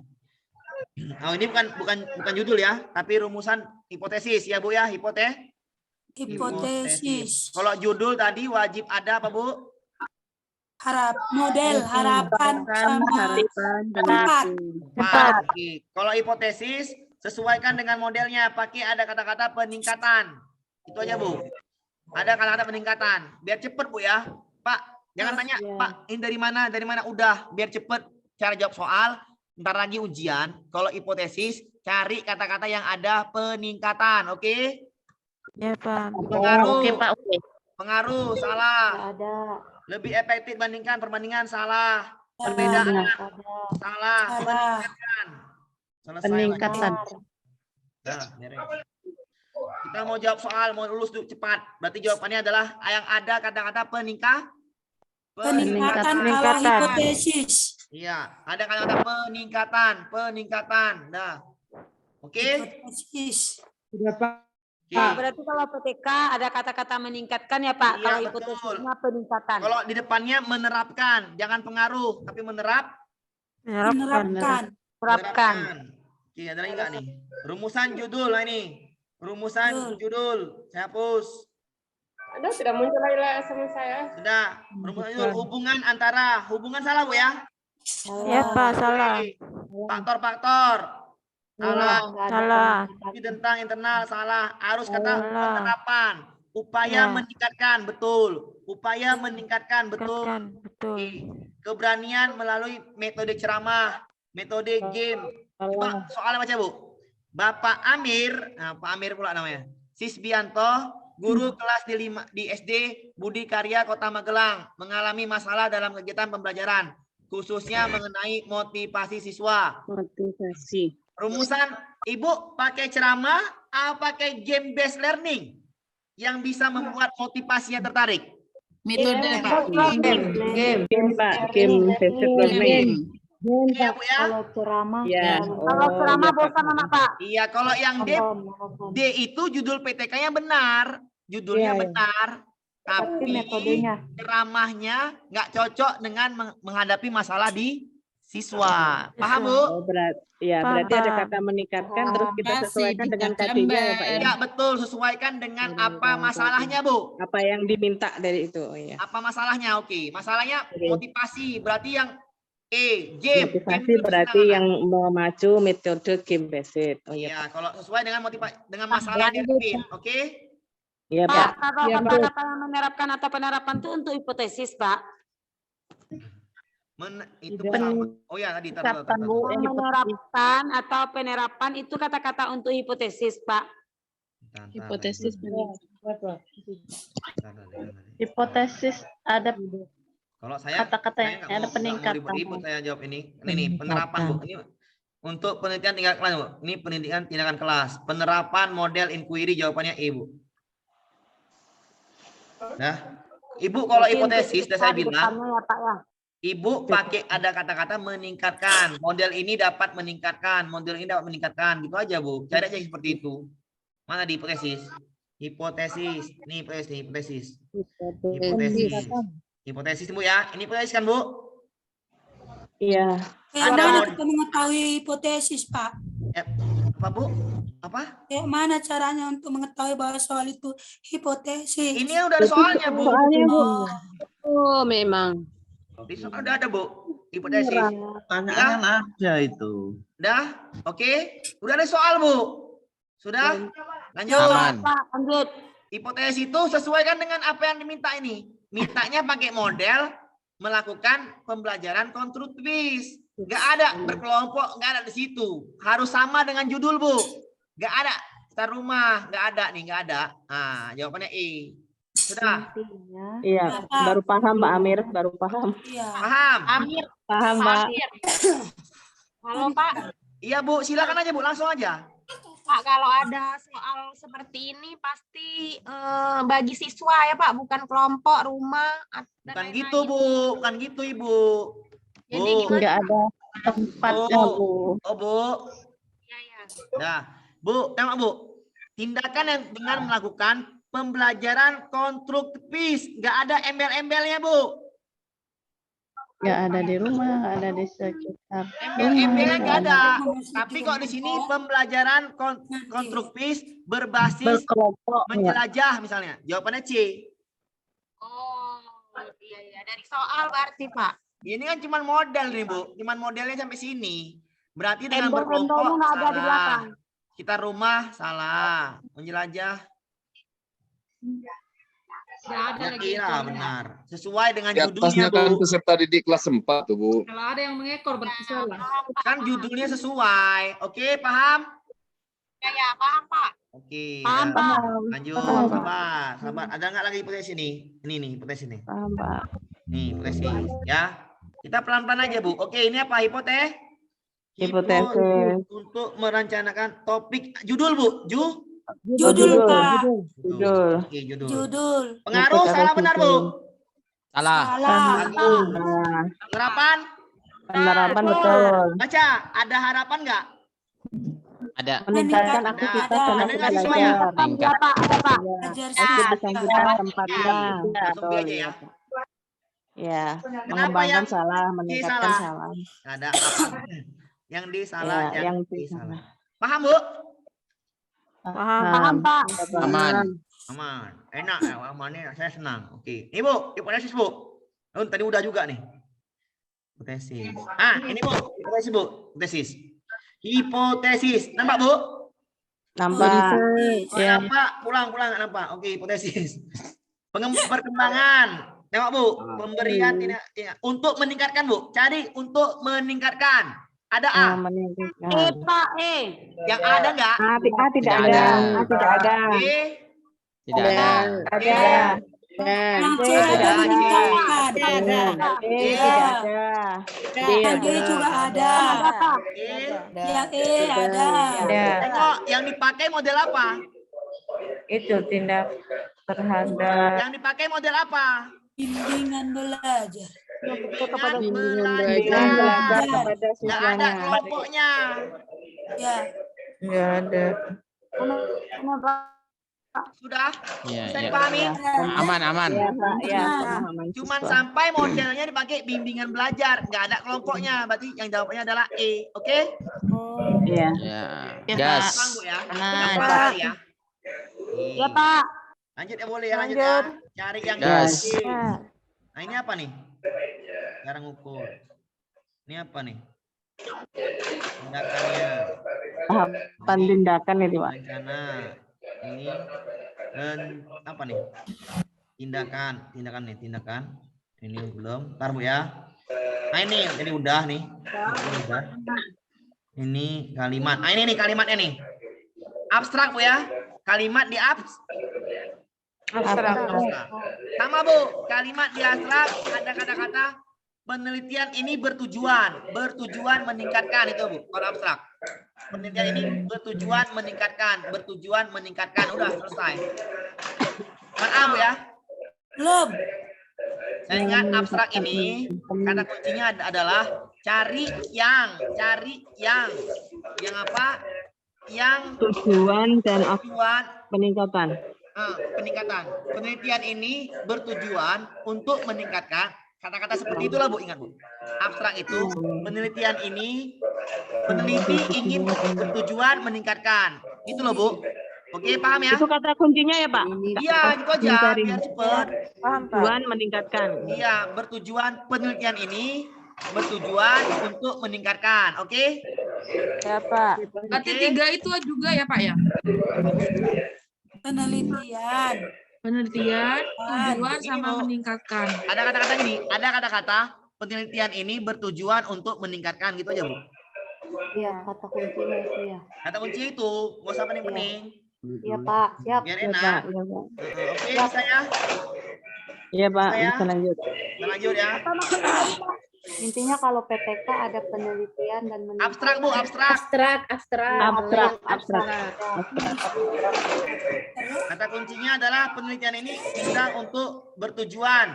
[SPEAKER 3] Oh, ini bukan judul ya, tapi rumusan hipotesis ya Bu ya, hipotesis. Kalau judul tadi wajib ada apa Bu?
[SPEAKER 13] Model, harapan, sama tempat.
[SPEAKER 3] Kalau hipotesis sesuaikan dengan modelnya, pakai ada kata-kata peningkatan. Itu aja Bu. Ada kata-kata peningkatan. Biar cepet Bu ya. Pak, jangan tanya, Pak, ini dari mana? Dari mana? Udah, biar cepet cara jawab soal. Ntar lagi ujian. Kalau hipotesis, cari kata-kata yang ada peningkatan. Oke?
[SPEAKER 2] Ya, Pak.
[SPEAKER 3] Pengaruh.
[SPEAKER 8] Oke, Pak. Oke.
[SPEAKER 3] Pengaruh, salah.
[SPEAKER 5] Ada.
[SPEAKER 3] Lebih efektif perbandingan, salah. Perbedaan, salah. Peningkatan.
[SPEAKER 8] Peningkatan.
[SPEAKER 3] Nah, kita mau jawab soal, mau lulus cepat. Berarti jawabannya adalah yang ada kata-kata peningkatan
[SPEAKER 13] ala hipotesis.
[SPEAKER 3] Iya, ada kata-kata peningkatan. Dah. Oke?
[SPEAKER 12] Sudah, Pak.
[SPEAKER 6] Berarti kalau PTK ada kata-kata meningkatkan ya Pak.
[SPEAKER 3] Iya,
[SPEAKER 6] Kalau
[SPEAKER 3] betul.
[SPEAKER 6] hipotesisnya peningkatan.
[SPEAKER 3] Kalau di depannya menerapkan, jangan pengaruh, tapi
[SPEAKER 13] Menerapkan.
[SPEAKER 3] Oke, ada lagi nggak nih? Rumusan judul lah ini. Rumusan judul. Saya hapus.
[SPEAKER 10] Aduh, sudah muncul lagi sama saya.
[SPEAKER 3] Sudah. Rumusan judul. Hubungan salah Bu ya?
[SPEAKER 2] Ya, Pak, salah.
[SPEAKER 3] Faktor-faktor.
[SPEAKER 2] Salah.
[SPEAKER 3] Tentang internal salah. Harus kata penerapan. Upaya meningkatkan, betul. Upaya meningkatkan, betul. Keberanian melalui metode ceramah, metode game. Coba soalnya baca Bu. Bapak Amir, nah Pak Amir pula namanya. Sisbianto, guru kelas di SD Budi Karya Kota Magelang, mengalami masalah dalam kegiatan pembelajaran, khususnya mengenai motivasi siswa. Rumusan, Ibu pakai ceramah atau pakai game based learning yang bisa membuat motivasinya tertarik?
[SPEAKER 8] Metode
[SPEAKER 12] Game, Pak. Game based learning.
[SPEAKER 3] Iya, Bu ya?
[SPEAKER 5] Kalau ceramah.
[SPEAKER 12] Ya.
[SPEAKER 6] Kalau ceramah bosan anak Pak.
[SPEAKER 3] Iya, kalau yang D itu judul PTK-nya benar. Judulnya
[SPEAKER 12] Iya, iya.
[SPEAKER 3] benar.
[SPEAKER 5] Tapi
[SPEAKER 3] Tapi
[SPEAKER 5] metodenya.
[SPEAKER 3] ceramahnya nggak cocok dengan menghadapi masalah di siswa. Paham, Bu?
[SPEAKER 12] Oh, berarti ada
[SPEAKER 2] Paham.
[SPEAKER 12] kata meningkatkan terus kita
[SPEAKER 8] Kasih
[SPEAKER 12] sesuaikan dengan
[SPEAKER 8] tiga
[SPEAKER 12] K3 ya, Pak ya.
[SPEAKER 3] Ya, betul. Sesuaikan dengan apa masalahnya, Bu.
[SPEAKER 12] Apa yang diminta dari itu? Oh, iya.
[SPEAKER 3] Apa masalahnya? Oke. Masalahnya
[SPEAKER 12] Oke.
[SPEAKER 3] motivasi. Berarti yang game.
[SPEAKER 12] Motivasi
[SPEAKER 3] Game itu
[SPEAKER 12] berarti
[SPEAKER 3] kesenangan.
[SPEAKER 12] yang memacu metode game based. Oh iya.
[SPEAKER 3] Iya, kalau sesuai dengan dengan masalah yang diambil, oke?
[SPEAKER 12] Iya,
[SPEAKER 6] Pak,
[SPEAKER 12] Pak.
[SPEAKER 6] kalau
[SPEAKER 12] Iya, Pak.
[SPEAKER 6] kata-kata menerapkan atau penerapan itu untuk hipotesis, Pak.
[SPEAKER 3] Itu
[SPEAKER 12] Tidak.
[SPEAKER 3] oh ya tadi
[SPEAKER 2] Ucapan, Bu.
[SPEAKER 6] Menerapkan atau penerapan itu kata-kata untuk hipotesis, Pak.
[SPEAKER 2] Hipotesis.
[SPEAKER 12] Apa?
[SPEAKER 2] Hipotesis ada
[SPEAKER 3] Kalau saya
[SPEAKER 2] kata-katanya
[SPEAKER 3] nggak
[SPEAKER 2] ada
[SPEAKER 3] mau
[SPEAKER 2] peningkatan.
[SPEAKER 3] ribut-ribut saya jawab ini. Ini nih penerapan, Bu. Ini untuk penelitian tingkat kelas, Bu. Ini penelitian tindakan kelas. Penerapan model inquiry jawabannya E, Bu. Nah, Ibu kalau hipotesis sudah saya bilang,
[SPEAKER 6] Ya, Pak, ya.
[SPEAKER 3] Ibu pakai ada kata-kata meningkatkan. Model ini dapat meningkatkan, model ini dapat meningkatkan. Gitu aja, Bu. Cari aja yang seperti itu. Mana di hipotesis? Hipotesis. Ini hipotesis. Hipotesis. Hipotesis, Bu ya. Ini hipotesis kan, Bu?
[SPEAKER 12] Iya.
[SPEAKER 7] Kayak
[SPEAKER 3] Ada
[SPEAKER 7] mana
[SPEAKER 3] mod-
[SPEAKER 7] kita mengetahui hipotesis, Pak?
[SPEAKER 3] Apa, Bu? Apa?
[SPEAKER 7] Kayak mana caranya untuk mengetahui bahwa soal itu hipotesis?
[SPEAKER 3] Ini udah ada soalnya, Bu.
[SPEAKER 7] Oh,
[SPEAKER 12] memang.
[SPEAKER 3] Di soal udah ada, Bu. Hipotesis.
[SPEAKER 1] Pertanyaan ada itu.
[SPEAKER 3] Udah? Oke. Udah ada soal, Bu. Sudah? Lanjut.
[SPEAKER 6] Pak, lanjut.
[SPEAKER 3] Hipotesis itu sesuaikan dengan apa yang diminta ini. Mintanya pakai model melakukan pembelajaran konstruktivis. Nggak ada berkelompok, nggak ada di situ. Harus sama dengan judul, Bu. Nggak ada. Start rumah, nggak ada nih, nggak ada. Nah, jawabannya E. Sudah?
[SPEAKER 12] Iya, baru paham Pak Amir, baru paham.
[SPEAKER 7] Iya.
[SPEAKER 3] Paham?
[SPEAKER 10] Amir.
[SPEAKER 12] Paham, Pak.
[SPEAKER 10] Halo, Pak.
[SPEAKER 3] Iya, Bu. Silakan aja, Bu. Langsung aja.
[SPEAKER 10] Pak, kalau ada soal seperti ini pasti bagi siswa ya, Pak, bukan kelompok, rumah.
[SPEAKER 3] Bukan gitu, Bu. Bukan gitu, Ibu.
[SPEAKER 10] Jadi
[SPEAKER 3] Bu.
[SPEAKER 10] gimana?
[SPEAKER 2] Nggak ada tempatnya, Bu.
[SPEAKER 3] Oh, Bu. Nah, Bu, tengok, Bu. Tindakan yang dengan melakukan pembelajaran konstruktivis. Nggak ada embel-embelnya, Bu.
[SPEAKER 2] Nggak ada di rumah, nggak ada di sekitar.
[SPEAKER 3] Embel-embelnya nggak ada. Tapi kok di sini pembelajaran konstruktivis berbasis
[SPEAKER 2] Berkelompok.
[SPEAKER 3] menjelajah misalnya. Jawabannya C.
[SPEAKER 10] Oh, iya. Dari soal berarti, Pak.
[SPEAKER 3] Ini kan cuma model nih, Bu. Cuma modelnya sampai sini. Berarti dengan
[SPEAKER 6] Embel-embelnya
[SPEAKER 3] berkelompok
[SPEAKER 6] nggak ada di
[SPEAKER 3] salah.
[SPEAKER 6] belakang.
[SPEAKER 3] Kita rumah salah. Menjelajah. Kira benar. Sesuai dengan
[SPEAKER 14] Di
[SPEAKER 3] judulnya,
[SPEAKER 14] atasnya kan
[SPEAKER 3] Bu.
[SPEAKER 14] peserta didik kelas 4 tuh, Bu.
[SPEAKER 4] Kalau ada yang mengekor berarti salah.
[SPEAKER 3] Kan judulnya sesuai. Oke, paham?
[SPEAKER 10] Ya, paham, Pak.
[SPEAKER 3] Oke.
[SPEAKER 6] Paham,
[SPEAKER 3] ya.
[SPEAKER 6] Pak.
[SPEAKER 3] Lanjut, sabar. Ada nggak lagi hipotesis ini? Ini nih, hipotesis nih.
[SPEAKER 2] Paham, Pak.
[SPEAKER 3] Nih, hipotesis. Ya. Kita pelan-pelan aja, Bu. Oke, ini apa? Hipotesis.
[SPEAKER 12] Hipotesis.
[SPEAKER 3] Untuk merencanakan topik. Judul, Bu.
[SPEAKER 7] Judul, Pak.
[SPEAKER 12] Judul.
[SPEAKER 3] Oke, judul.
[SPEAKER 7] Judul.
[SPEAKER 3] Pengaruh salah benar, Bu?
[SPEAKER 14] Salah.
[SPEAKER 7] Salah.
[SPEAKER 12] Nah,
[SPEAKER 3] Harapan?
[SPEAKER 12] penerapan betul.
[SPEAKER 3] Baca, ada harapan nggak?
[SPEAKER 14] Ada.
[SPEAKER 12] Meningkatkan
[SPEAKER 7] Ada.
[SPEAKER 12] aktivitas
[SPEAKER 7] Ada.
[SPEAKER 12] dan
[SPEAKER 3] Ada nggak siswanya?
[SPEAKER 12] belajar.
[SPEAKER 6] Ada, Pak. Ada, Pak.
[SPEAKER 7] Belajar
[SPEAKER 12] Aktif
[SPEAKER 7] siswa.
[SPEAKER 12] bersangkutan tempatnya.
[SPEAKER 3] Langsung B
[SPEAKER 12] Betul.
[SPEAKER 3] aja ya.
[SPEAKER 12] Ya,
[SPEAKER 3] Kenapa
[SPEAKER 12] mengembangkan
[SPEAKER 3] yang
[SPEAKER 12] salah,
[SPEAKER 3] D
[SPEAKER 12] meningkatkan
[SPEAKER 3] salah?
[SPEAKER 12] salah.
[SPEAKER 3] Ada apa? Yang D salah,
[SPEAKER 12] Ya, yang
[SPEAKER 3] D
[SPEAKER 12] D
[SPEAKER 3] salah.
[SPEAKER 12] salah.
[SPEAKER 3] Paham, Bu?
[SPEAKER 6] Paham, Pak.
[SPEAKER 14] Aman.
[SPEAKER 3] Aman. Enak ya, amannya saya senang. Oke. Ini, Bu, hipotesis, Bu. Oh, tadi udah juga nih. Hipotesis. Ini, Bu. Hipotesis, Bu. Hipotesis. Hipotesis. Nampak, Bu?
[SPEAKER 12] Nampak.
[SPEAKER 2] Ya.
[SPEAKER 3] Nampak? Pulang, nggak nampak. Oke, hipotesis. Perkembangan. Tengok, Bu. Pemberian tidak untuk meningkatkan, Bu. Cari untuk meningkatkan. Ada A.
[SPEAKER 6] E, Pak. E.
[SPEAKER 3] Yang A ada nggak?
[SPEAKER 12] Tidak ada. Tidak ada.
[SPEAKER 3] B.
[SPEAKER 14] Tidak ada.
[SPEAKER 12] Ada.
[SPEAKER 7] Yang C
[SPEAKER 12] Tidak
[SPEAKER 7] ada
[SPEAKER 12] ada.
[SPEAKER 7] meningkatkan.
[SPEAKER 12] D tidak ada. D
[SPEAKER 7] Yang D
[SPEAKER 12] ada.
[SPEAKER 7] juga ada.
[SPEAKER 3] E.
[SPEAKER 7] Yang E ada.
[SPEAKER 3] Tengok, yang dipakai model apa?
[SPEAKER 2] Itu tindak terhadap
[SPEAKER 3] Yang dipakai model apa?
[SPEAKER 7] Bimbingan belajar.
[SPEAKER 3] Bimbingan
[SPEAKER 12] Bimbingan belajar
[SPEAKER 3] belajar.
[SPEAKER 12] kepada
[SPEAKER 3] Nggak ada
[SPEAKER 12] siswanya.
[SPEAKER 3] kelompoknya.
[SPEAKER 13] Ya.
[SPEAKER 2] Nggak ada.
[SPEAKER 3] Sudah?
[SPEAKER 14] Iya,
[SPEAKER 3] Bisa
[SPEAKER 14] iya.
[SPEAKER 3] dipahami?
[SPEAKER 14] Aman, aman.
[SPEAKER 12] Iya, Pak. Ya,
[SPEAKER 3] Nah,
[SPEAKER 12] pemahaman
[SPEAKER 3] cuman
[SPEAKER 12] siswa.
[SPEAKER 3] sampai modelnya dipakai bimbingan belajar, nggak ada kelompoknya. Berarti yang jawabannya adalah E, oke?
[SPEAKER 12] Iya.
[SPEAKER 14] Ya.
[SPEAKER 8] Ya,
[SPEAKER 14] Gas.
[SPEAKER 3] Paham, Bu, ya?
[SPEAKER 8] Aman.
[SPEAKER 3] Gampang sekali ya.
[SPEAKER 6] Ya, Pak.
[SPEAKER 3] Lanjut ya, boleh ya, lanjut ya. Cari yang
[SPEAKER 14] Gas.
[SPEAKER 3] E. Nah, ini apa nih? Cara ngukur. Ini apa nih? Tindakannya.
[SPEAKER 12] Tahapan tindakan itu, Pak.
[SPEAKER 3] Rencana. Ini dan apa nih? Tindakan nih, tindakan. Ini belum. Ntar Bu ya. Nah, ini udah nih. Ini udah. Ini kalimat. Nah, ini nih kalimatnya nih. Abstrak Bu ya. Kalimat di abstrak. Sama Bu, kalimat di abstrak ada kata-kata penelitian ini bertujuan meningkatkan itu Bu, kalau abstrak. Penelitian ini bertujuan meningkatkan, udah selesai. Mana Bu ya?
[SPEAKER 13] Belum.
[SPEAKER 3] Saya ingat abstrak ini kata kuncinya adalah cari yang apa? Yang
[SPEAKER 12] Tujuan dan
[SPEAKER 3] tujuan
[SPEAKER 12] peningkatan.
[SPEAKER 3] peningkatan. Penelitian ini bertujuan untuk meningkatkan. Kata-kata seperti itulah Bu, ingat Bu. Abstrak itu penelitian ini peneliti ingin bertujuan meningkatkan. Itu loh Bu. Oke, paham ya?
[SPEAKER 12] Itu kata kuncinya ya, Pak?
[SPEAKER 3] Iya, gitu aja biar cepet.
[SPEAKER 12] Tujuan meningkatkan.
[SPEAKER 3] Iya, bertujuan penelitian ini bertujuan untuk meningkatkan. Oke?
[SPEAKER 4] Ya, Pak. Berarti 3 itu juga ya, Pak ya?
[SPEAKER 13] Penelitian.
[SPEAKER 4] Penelitian, tujuan sama meningkatkan.
[SPEAKER 3] Ada kata-kata gini, ada kata-kata penelitian ini bertujuan untuk meningkatkan gitu aja, Bu.
[SPEAKER 5] Iya, kata kuncinya itu ya.
[SPEAKER 3] Kata kunci itu, nggak usah pening-pening.
[SPEAKER 5] Iya, Pak. Siap.
[SPEAKER 3] Biar
[SPEAKER 12] Iya,
[SPEAKER 3] enak.
[SPEAKER 12] Pak. Iya, Pak.
[SPEAKER 3] Oke, bisa ya?
[SPEAKER 12] Iya, Pak.
[SPEAKER 3] Saya?
[SPEAKER 12] Bisa lanjut.
[SPEAKER 3] Kita lanjut ya.
[SPEAKER 5] Intinya kalau PTK ada penelitian dan
[SPEAKER 3] Abstrak Bu, abstrak.
[SPEAKER 12] Abstrak.
[SPEAKER 3] Kata kuncinya adalah penelitian ini bisa untuk bertujuan.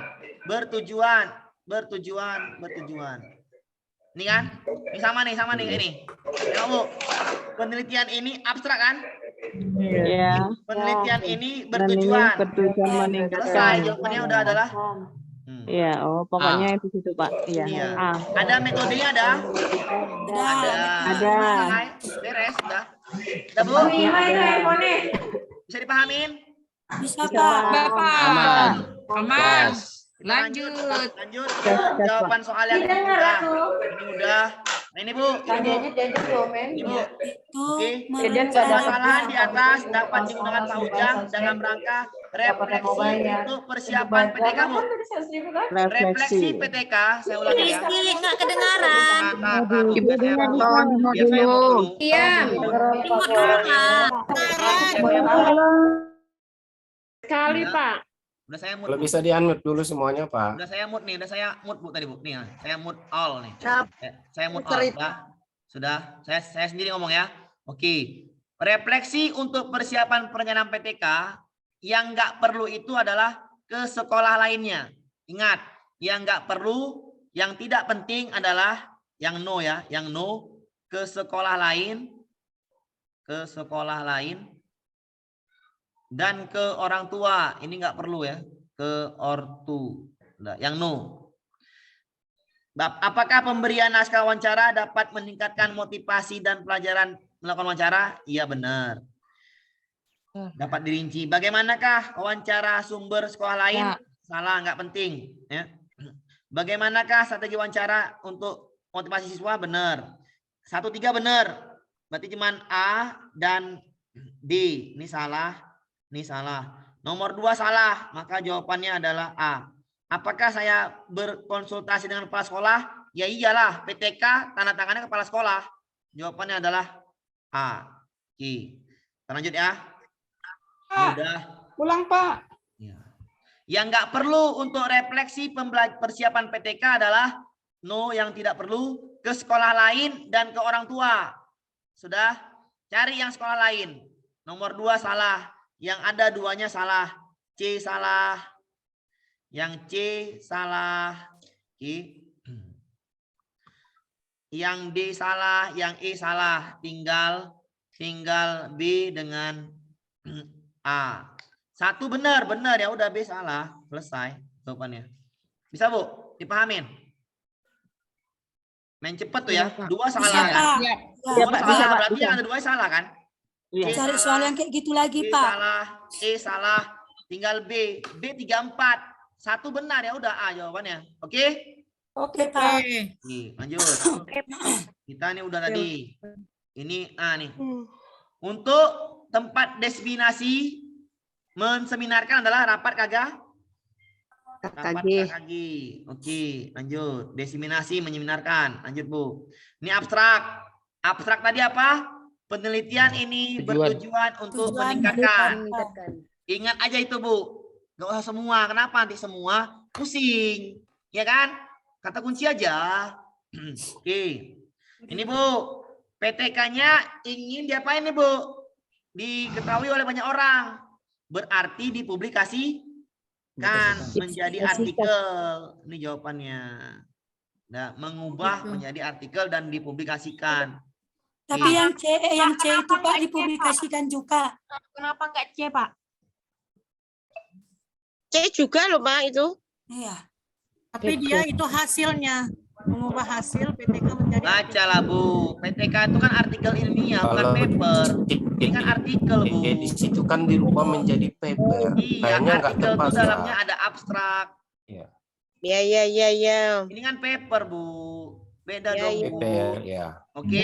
[SPEAKER 3] Ini kan? Ini sama nih ini. Ya, Bu. Penelitian ini abstrak kan?
[SPEAKER 12] Iya.
[SPEAKER 3] Penelitian ini
[SPEAKER 12] Dan ini
[SPEAKER 3] bertujuan.
[SPEAKER 12] bertujuan
[SPEAKER 3] Selesai,
[SPEAKER 12] meningkatkan.
[SPEAKER 3] jawabannya udah adalah
[SPEAKER 12] Iya, pokoknya itu situ, Pak. Iya.
[SPEAKER 3] iya.
[SPEAKER 12] A.
[SPEAKER 3] Ada metodenya ada?
[SPEAKER 12] Ada.
[SPEAKER 3] Selesai. Beres udah. Udah Bu? Bisa dipahamin?
[SPEAKER 13] Bisa, Pak.
[SPEAKER 4] Bapak.
[SPEAKER 14] Aman.
[SPEAKER 4] Aman.
[SPEAKER 3] Kita
[SPEAKER 4] Lanjut.
[SPEAKER 3] Lanjut ke jawaban soal yang mudah. Ini udah. Nah, ini Bu, ini Bu.
[SPEAKER 13] Itu
[SPEAKER 3] Oke.
[SPEAKER 13] merencanakan.
[SPEAKER 3] Permasalahan di atas dapat digunakan Pak Ujang dalam rangka refleksi untuk persiapan PTK, Bu. Refleksi PTK, saya ulangi ya.
[SPEAKER 10] Nggak kedengaran.
[SPEAKER 2] Ibu dengar tolong
[SPEAKER 3] Biar saya mau dulu.
[SPEAKER 10] Iya.
[SPEAKER 12] Sekali, Pak.
[SPEAKER 3] Udah saya mute.
[SPEAKER 11] Kalau
[SPEAKER 3] Bu.
[SPEAKER 11] bisa di-unmute dulu semuanya, Pak.
[SPEAKER 3] Udah saya mute nih, udah saya mute Bu tadi Bu. Nih, saya mute all nih. Saya mute all. Sudah. Saya sendiri ngomong ya. Oke. Refleksi untuk persiapan perencanaan PTK yang nggak perlu itu adalah ke sekolah lainnya. Ingat, yang nggak perlu, yang tidak penting adalah yang no ya, yang no ke sekolah lain, dan ke orang tua. Ini nggak perlu ya, ke ortu. Nah, yang no. Apakah pemberian naskah wawancara dapat meningkatkan motivasi dan pelajaran melakukan wawancara? Iya benar. Dapat dirinci. Bagaimanakah wawancara sumber sekolah lain?
[SPEAKER 4] Ya.
[SPEAKER 3] Salah, nggak penting. Ya. Bagaimanakah strategi wawancara untuk motivasi siswa? Benar. 1-3 benar. Berarti cuman A dan D. Ini salah. Ini salah. Nomor 2 salah. Maka jawabannya adalah A. Apakah saya berkonsultasi dengan kepala sekolah? Ya iyalah. PTK tanda tangannya kepala sekolah. Jawabannya adalah A. Oke. Kita lanjut ya. Udah.
[SPEAKER 12] Pulang, Pak.
[SPEAKER 3] Ya. Yang nggak perlu untuk refleksi persiapan PTK adalah no, yang tidak perlu, ke sekolah lain dan ke orang tua. Sudah? Cari yang sekolah lain. Nomor 2 salah. Yang ada 2-nya salah. C salah. Yang C salah. Oke. Yang D salah, yang E salah. Tinggal B dengan A. Satu benar ya udah B salah. Selesai jawabannya. Bisa Bu? Dipahamin? Main cepet tuh ya. Dua salah kan? Dua salah berarti yang ada dua salah kan?
[SPEAKER 13] Cari soal yang kayak gitu lagi, Pak.
[SPEAKER 3] Salah, E salah, tinggal B. B 34. Satu benar ya udah A jawabannya. Oke?
[SPEAKER 13] Oke, Pak.
[SPEAKER 3] Nih, lanjut. Kita nih udah tadi. Ini A nih. Untuk tempat destinasi menseminarkan adalah rapat KKG. Oke, lanjut. Diseminasi menyeminarkan. Lanjut, Bu. Ini abstrak. Abstrak tadi apa? Penelitian ini bertujuan untuk meningkatkan. Ingat aja itu, Bu. Gak usah semua. Kenapa nanti semua pusing? Ya kan? Kata kunci aja. Oke. Ini, Bu. PTK-nya ingin diapain nih, Bu? Diketahui oleh banyak orang. Berarti dipublikasi kan menjadi artikel. Ini jawabannya. Nah, mengubah menjadi artikel dan dipublikasikan.
[SPEAKER 13] Tapi yang C itu Pak dipublikasikan juga.
[SPEAKER 10] Kenapa enggak C, Pak?
[SPEAKER 12] C juga loh, Pak, itu.
[SPEAKER 13] Iya.
[SPEAKER 15] Tapi dia itu hasilnya. Mengubah hasil PTK menjadi
[SPEAKER 3] Bacalah, Bu. PTK itu kan artikel ilmiah, bukan paper. Ini kan artikel, Bu.
[SPEAKER 11] Di situ kan dirubah menjadi paper.
[SPEAKER 3] Iya,
[SPEAKER 11] Kayaknya nggak
[SPEAKER 3] artikel itu
[SPEAKER 11] tepat
[SPEAKER 3] dalamnya
[SPEAKER 11] ya.
[SPEAKER 3] ada abstrak.
[SPEAKER 11] Iya.
[SPEAKER 12] Ya.
[SPEAKER 3] Ini kan paper, Bu. Beda
[SPEAKER 12] Ya,
[SPEAKER 3] dong,
[SPEAKER 12] ya.
[SPEAKER 3] Bu.
[SPEAKER 11] Paper, ya.
[SPEAKER 3] Oke.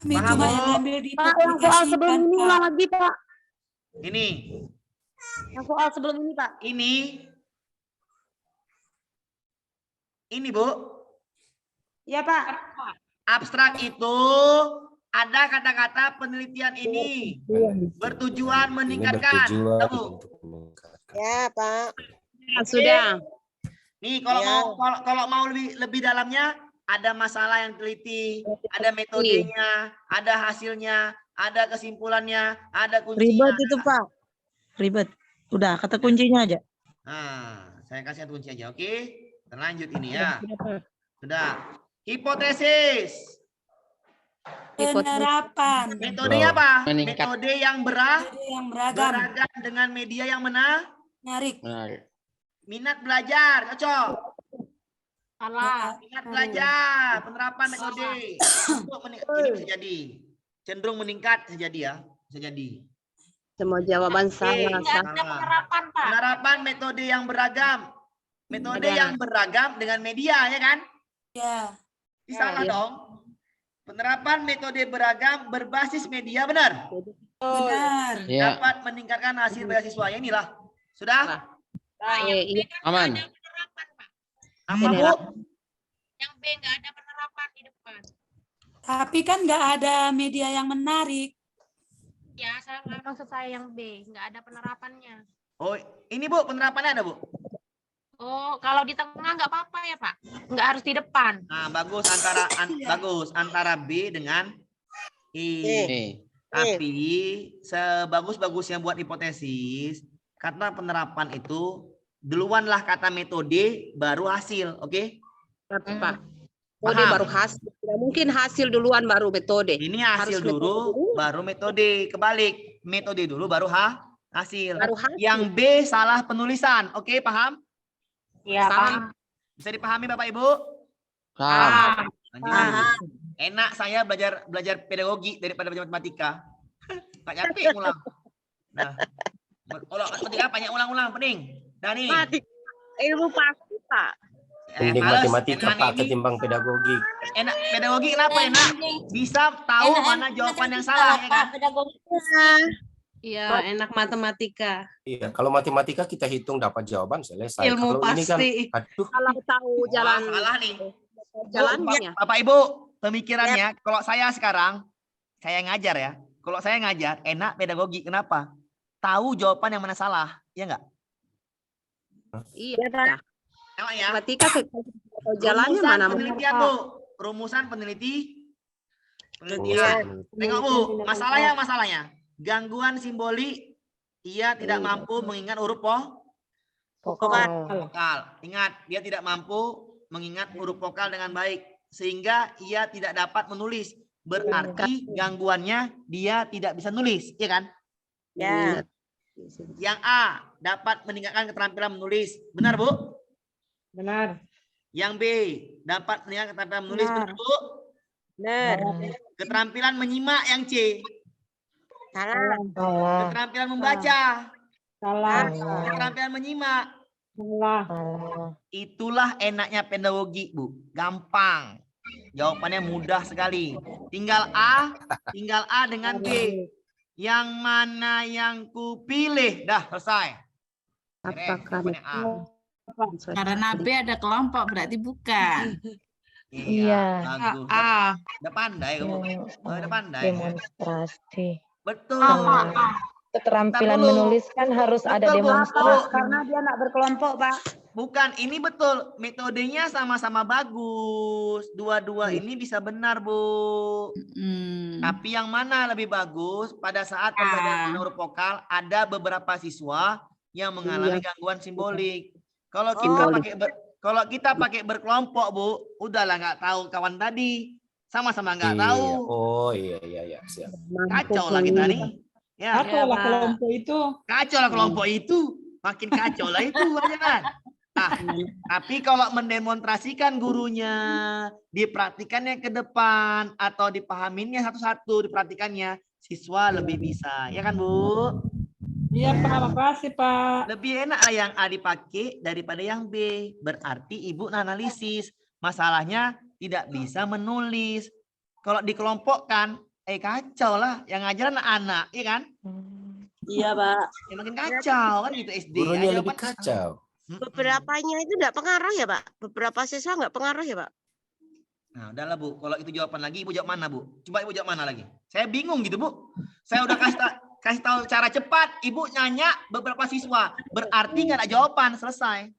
[SPEAKER 13] Kami
[SPEAKER 3] Paham,
[SPEAKER 13] cuma
[SPEAKER 3] Bu?
[SPEAKER 13] yang ambil
[SPEAKER 5] Pak, yang soal sebelum ini ulang lagi, Pak.
[SPEAKER 3] Ini.
[SPEAKER 5] Yang soal sebelum ini, Pak.
[SPEAKER 3] Ini, Bu.
[SPEAKER 5] Iya, Pak.
[SPEAKER 3] Abstrak itu ada kata-kata penelitian ini bertujuan meningkatkan.
[SPEAKER 11] Bertujuan
[SPEAKER 3] Tahu, Bu?
[SPEAKER 11] untuk meningkatkan.
[SPEAKER 12] Ya, Pak.
[SPEAKER 8] Sudah.
[SPEAKER 3] Nih kalau
[SPEAKER 12] Ya.
[SPEAKER 3] kalau mau lebih dalamnya ada masalah yang teliti, ada metodenya, ada hasilnya, ada kesimpulannya, ada kuncinya.
[SPEAKER 15] ribet itu, Pak. Ribet. Udah, kata kuncinya aja.
[SPEAKER 3] Nah, saya kasih kunci aja, oke? Terlanjut ini ya. Sudah. Hipotesis.
[SPEAKER 13] penerapan
[SPEAKER 3] Metodenya apa?
[SPEAKER 14] Meningkat.
[SPEAKER 3] Metode yang
[SPEAKER 13] beragam.
[SPEAKER 3] beragam dengan media yang
[SPEAKER 13] Menarik.
[SPEAKER 3] minat belajar, cocok.
[SPEAKER 10] Salah.
[SPEAKER 3] Minat belajar, penerapan metode. Ini bisa jadi. Cenderung meningkat bisa jadi ya. Bisa jadi.
[SPEAKER 12] Semua jawaban salah.
[SPEAKER 3] Penerapan, Pak. Penerapan metode yang beragam. Metode yang beragam dengan media, ya kan?
[SPEAKER 13] Ya.
[SPEAKER 3] Salah dong. Penerapan metode beragam berbasis media, benar?
[SPEAKER 13] Benar.
[SPEAKER 14] Ya.
[SPEAKER 3] Dapat meningkatkan hasil beasiswa. Ya, inilah. Sudah?
[SPEAKER 12] Iya.
[SPEAKER 14] Aman.
[SPEAKER 3] Apa, Bu?
[SPEAKER 10] Yang B nggak ada penerapan di depan.
[SPEAKER 13] Tapi kan nggak ada media yang menarik.
[SPEAKER 10] Ya, maksud saya yang B, nggak ada penerapannya.
[SPEAKER 3] Oh, ini Bu, penerapannya ada, Bu?
[SPEAKER 10] Oh, kalau di tengah nggak apa-apa ya, Pak? Nggak harus di depan.
[SPEAKER 3] Nah, bagus antara B dengan I. Tapi sebagus-bagusnya buat hipotesis, kata penerapan itu duluanlah kata metode baru hasil, oke?
[SPEAKER 12] Pak. Metode baru hasil. Tidak mungkin hasil duluan baru metode.
[SPEAKER 3] Ini hasil dulu baru metode. Kebalik, metode dulu baru hasil. Yang B salah penulisan, oke? Paham?
[SPEAKER 10] Iya, Pak.
[SPEAKER 3] Bisa dipahami Bapak Ibu?
[SPEAKER 14] Paham.
[SPEAKER 3] Lanjut. Enak saya belajar pedagogi daripada belajar matematika. Tak capek ngulang. Nah, kalau matematika banyak ulang-ulang, pening. Nah nih.
[SPEAKER 12] Ilmu pasti, Pak.
[SPEAKER 11] Mending matematika, Pak, ketimbang pedagogi.
[SPEAKER 3] Enak pedagogi kenapa enak? Bisa tahu mana jawaban yang salah, ya kan?
[SPEAKER 12] Iya, enak matematika.
[SPEAKER 11] Iya, kalau matematika kita hitung dapat jawaban selesai.
[SPEAKER 12] Ilmu
[SPEAKER 11] kalau ini kan,
[SPEAKER 12] pasti.
[SPEAKER 11] aduh,
[SPEAKER 12] Kalau tahu jalan.
[SPEAKER 3] Salah nih.
[SPEAKER 12] Jalannya.
[SPEAKER 3] Bapak Ibu, pemikirannya kalau saya sekarang saya ngajar ya. Kalau saya ngajar enak pedagogi, kenapa? Tahu jawaban yang mana salah, ya enggak?
[SPEAKER 12] Iya.
[SPEAKER 3] Emang ya?
[SPEAKER 12] Matematika jalannya mana?
[SPEAKER 3] Penelitian, Bu. Rumusan penelitian. Tengok, Bu, masalahnya. Gangguan simbolik, ia tidak mampu mengingat huruf vokal. Ingat, dia tidak mampu mengingat huruf vokal dengan baik sehingga ia tidak dapat menulis. Berarti gangguannya dia tidak bisa nulis, ya kan?
[SPEAKER 10] Ya.
[SPEAKER 3] Yang A dapat meningkatkan keterampilan menulis. Benar, Bu?
[SPEAKER 12] Benar.
[SPEAKER 3] Yang B dapat meningkatkan keterampilan menulis. Benar, Bu?
[SPEAKER 10] Benar.
[SPEAKER 3] Keterampilan menyimak yang C.
[SPEAKER 10] Salah.
[SPEAKER 3] Keterampilan membaca.
[SPEAKER 12] Salah.
[SPEAKER 3] Keterampilan menyimak.
[SPEAKER 12] Salah.
[SPEAKER 3] Itulah enaknya pedagogi, Bu. Gampang. Jawabannya mudah sekali. Tinggal A dengan B. Yang mana yang kupilih? Dah selesai.
[SPEAKER 12] Apakah
[SPEAKER 8] Karena B ada kelompok berarti bukan.
[SPEAKER 2] Iya.
[SPEAKER 3] Bagus. Udah pandai kamu. Udah pandai.
[SPEAKER 2] Demonstrasi.
[SPEAKER 3] Betul.
[SPEAKER 2] Keterampilan
[SPEAKER 3] Bentar dulu.
[SPEAKER 2] menulis kan harus ada
[SPEAKER 3] Betul, Bu.
[SPEAKER 2] demonstrasi.
[SPEAKER 6] Karena dia nak berkelompok, Pak.
[SPEAKER 3] Bukan, ini betul. Metodenya sama-sama bagus. Dua-dua ini bisa benar, Bu. Tapi yang mana lebih bagus pada saat pembelajaran huruf vokal ada beberapa siswa yang mengalami gangguan simbolik. Kalau kita pakai berkelompok, Bu, udahlah nggak tahu kawan tadi. Sama-sama nggak tahu.
[SPEAKER 11] Oh iya siap.
[SPEAKER 3] Kacau lah kita nih. Ya.
[SPEAKER 12] Kacau lah kelompok itu.
[SPEAKER 3] Kacau lah kelompok itu. Makin kacau lah itu, aja kan? Nah, tapi kalau mendemonstrasikan gurunya, dipraktikannya ke depan atau dipahaminnya satu-satu, dipraktikannya, siswa lebih bisa, ya kan, Bu?
[SPEAKER 12] Iya, Pak. Makasih, Pak.
[SPEAKER 3] Lebih enak lah yang A dipakai daripada yang B. Berarti Ibu analisis. Masalahnya tidak bisa menulis. Kalau dikelompokkan, kacau lah. Yang ngajaran anak, ya kan?
[SPEAKER 6] Iya, Pak.
[SPEAKER 3] Ya, makin kacau kan gitu SD.
[SPEAKER 11] Gurunya lebih kacau.
[SPEAKER 10] Beberapanya itu enggak pengaruh ya, Pak? Beberapa siswa enggak pengaruh ya, Pak?
[SPEAKER 3] Nah, udahlah, Bu. Kalau itu jawaban lagi, Ibu jawab mana, Bu? Coba Ibu jawab mana lagi? Saya bingung gitu, Bu. Saya udah kasih tahu cara cepat. Ibu nanya beberapa siswa. Berarti nggak ada jawaban. Selesai.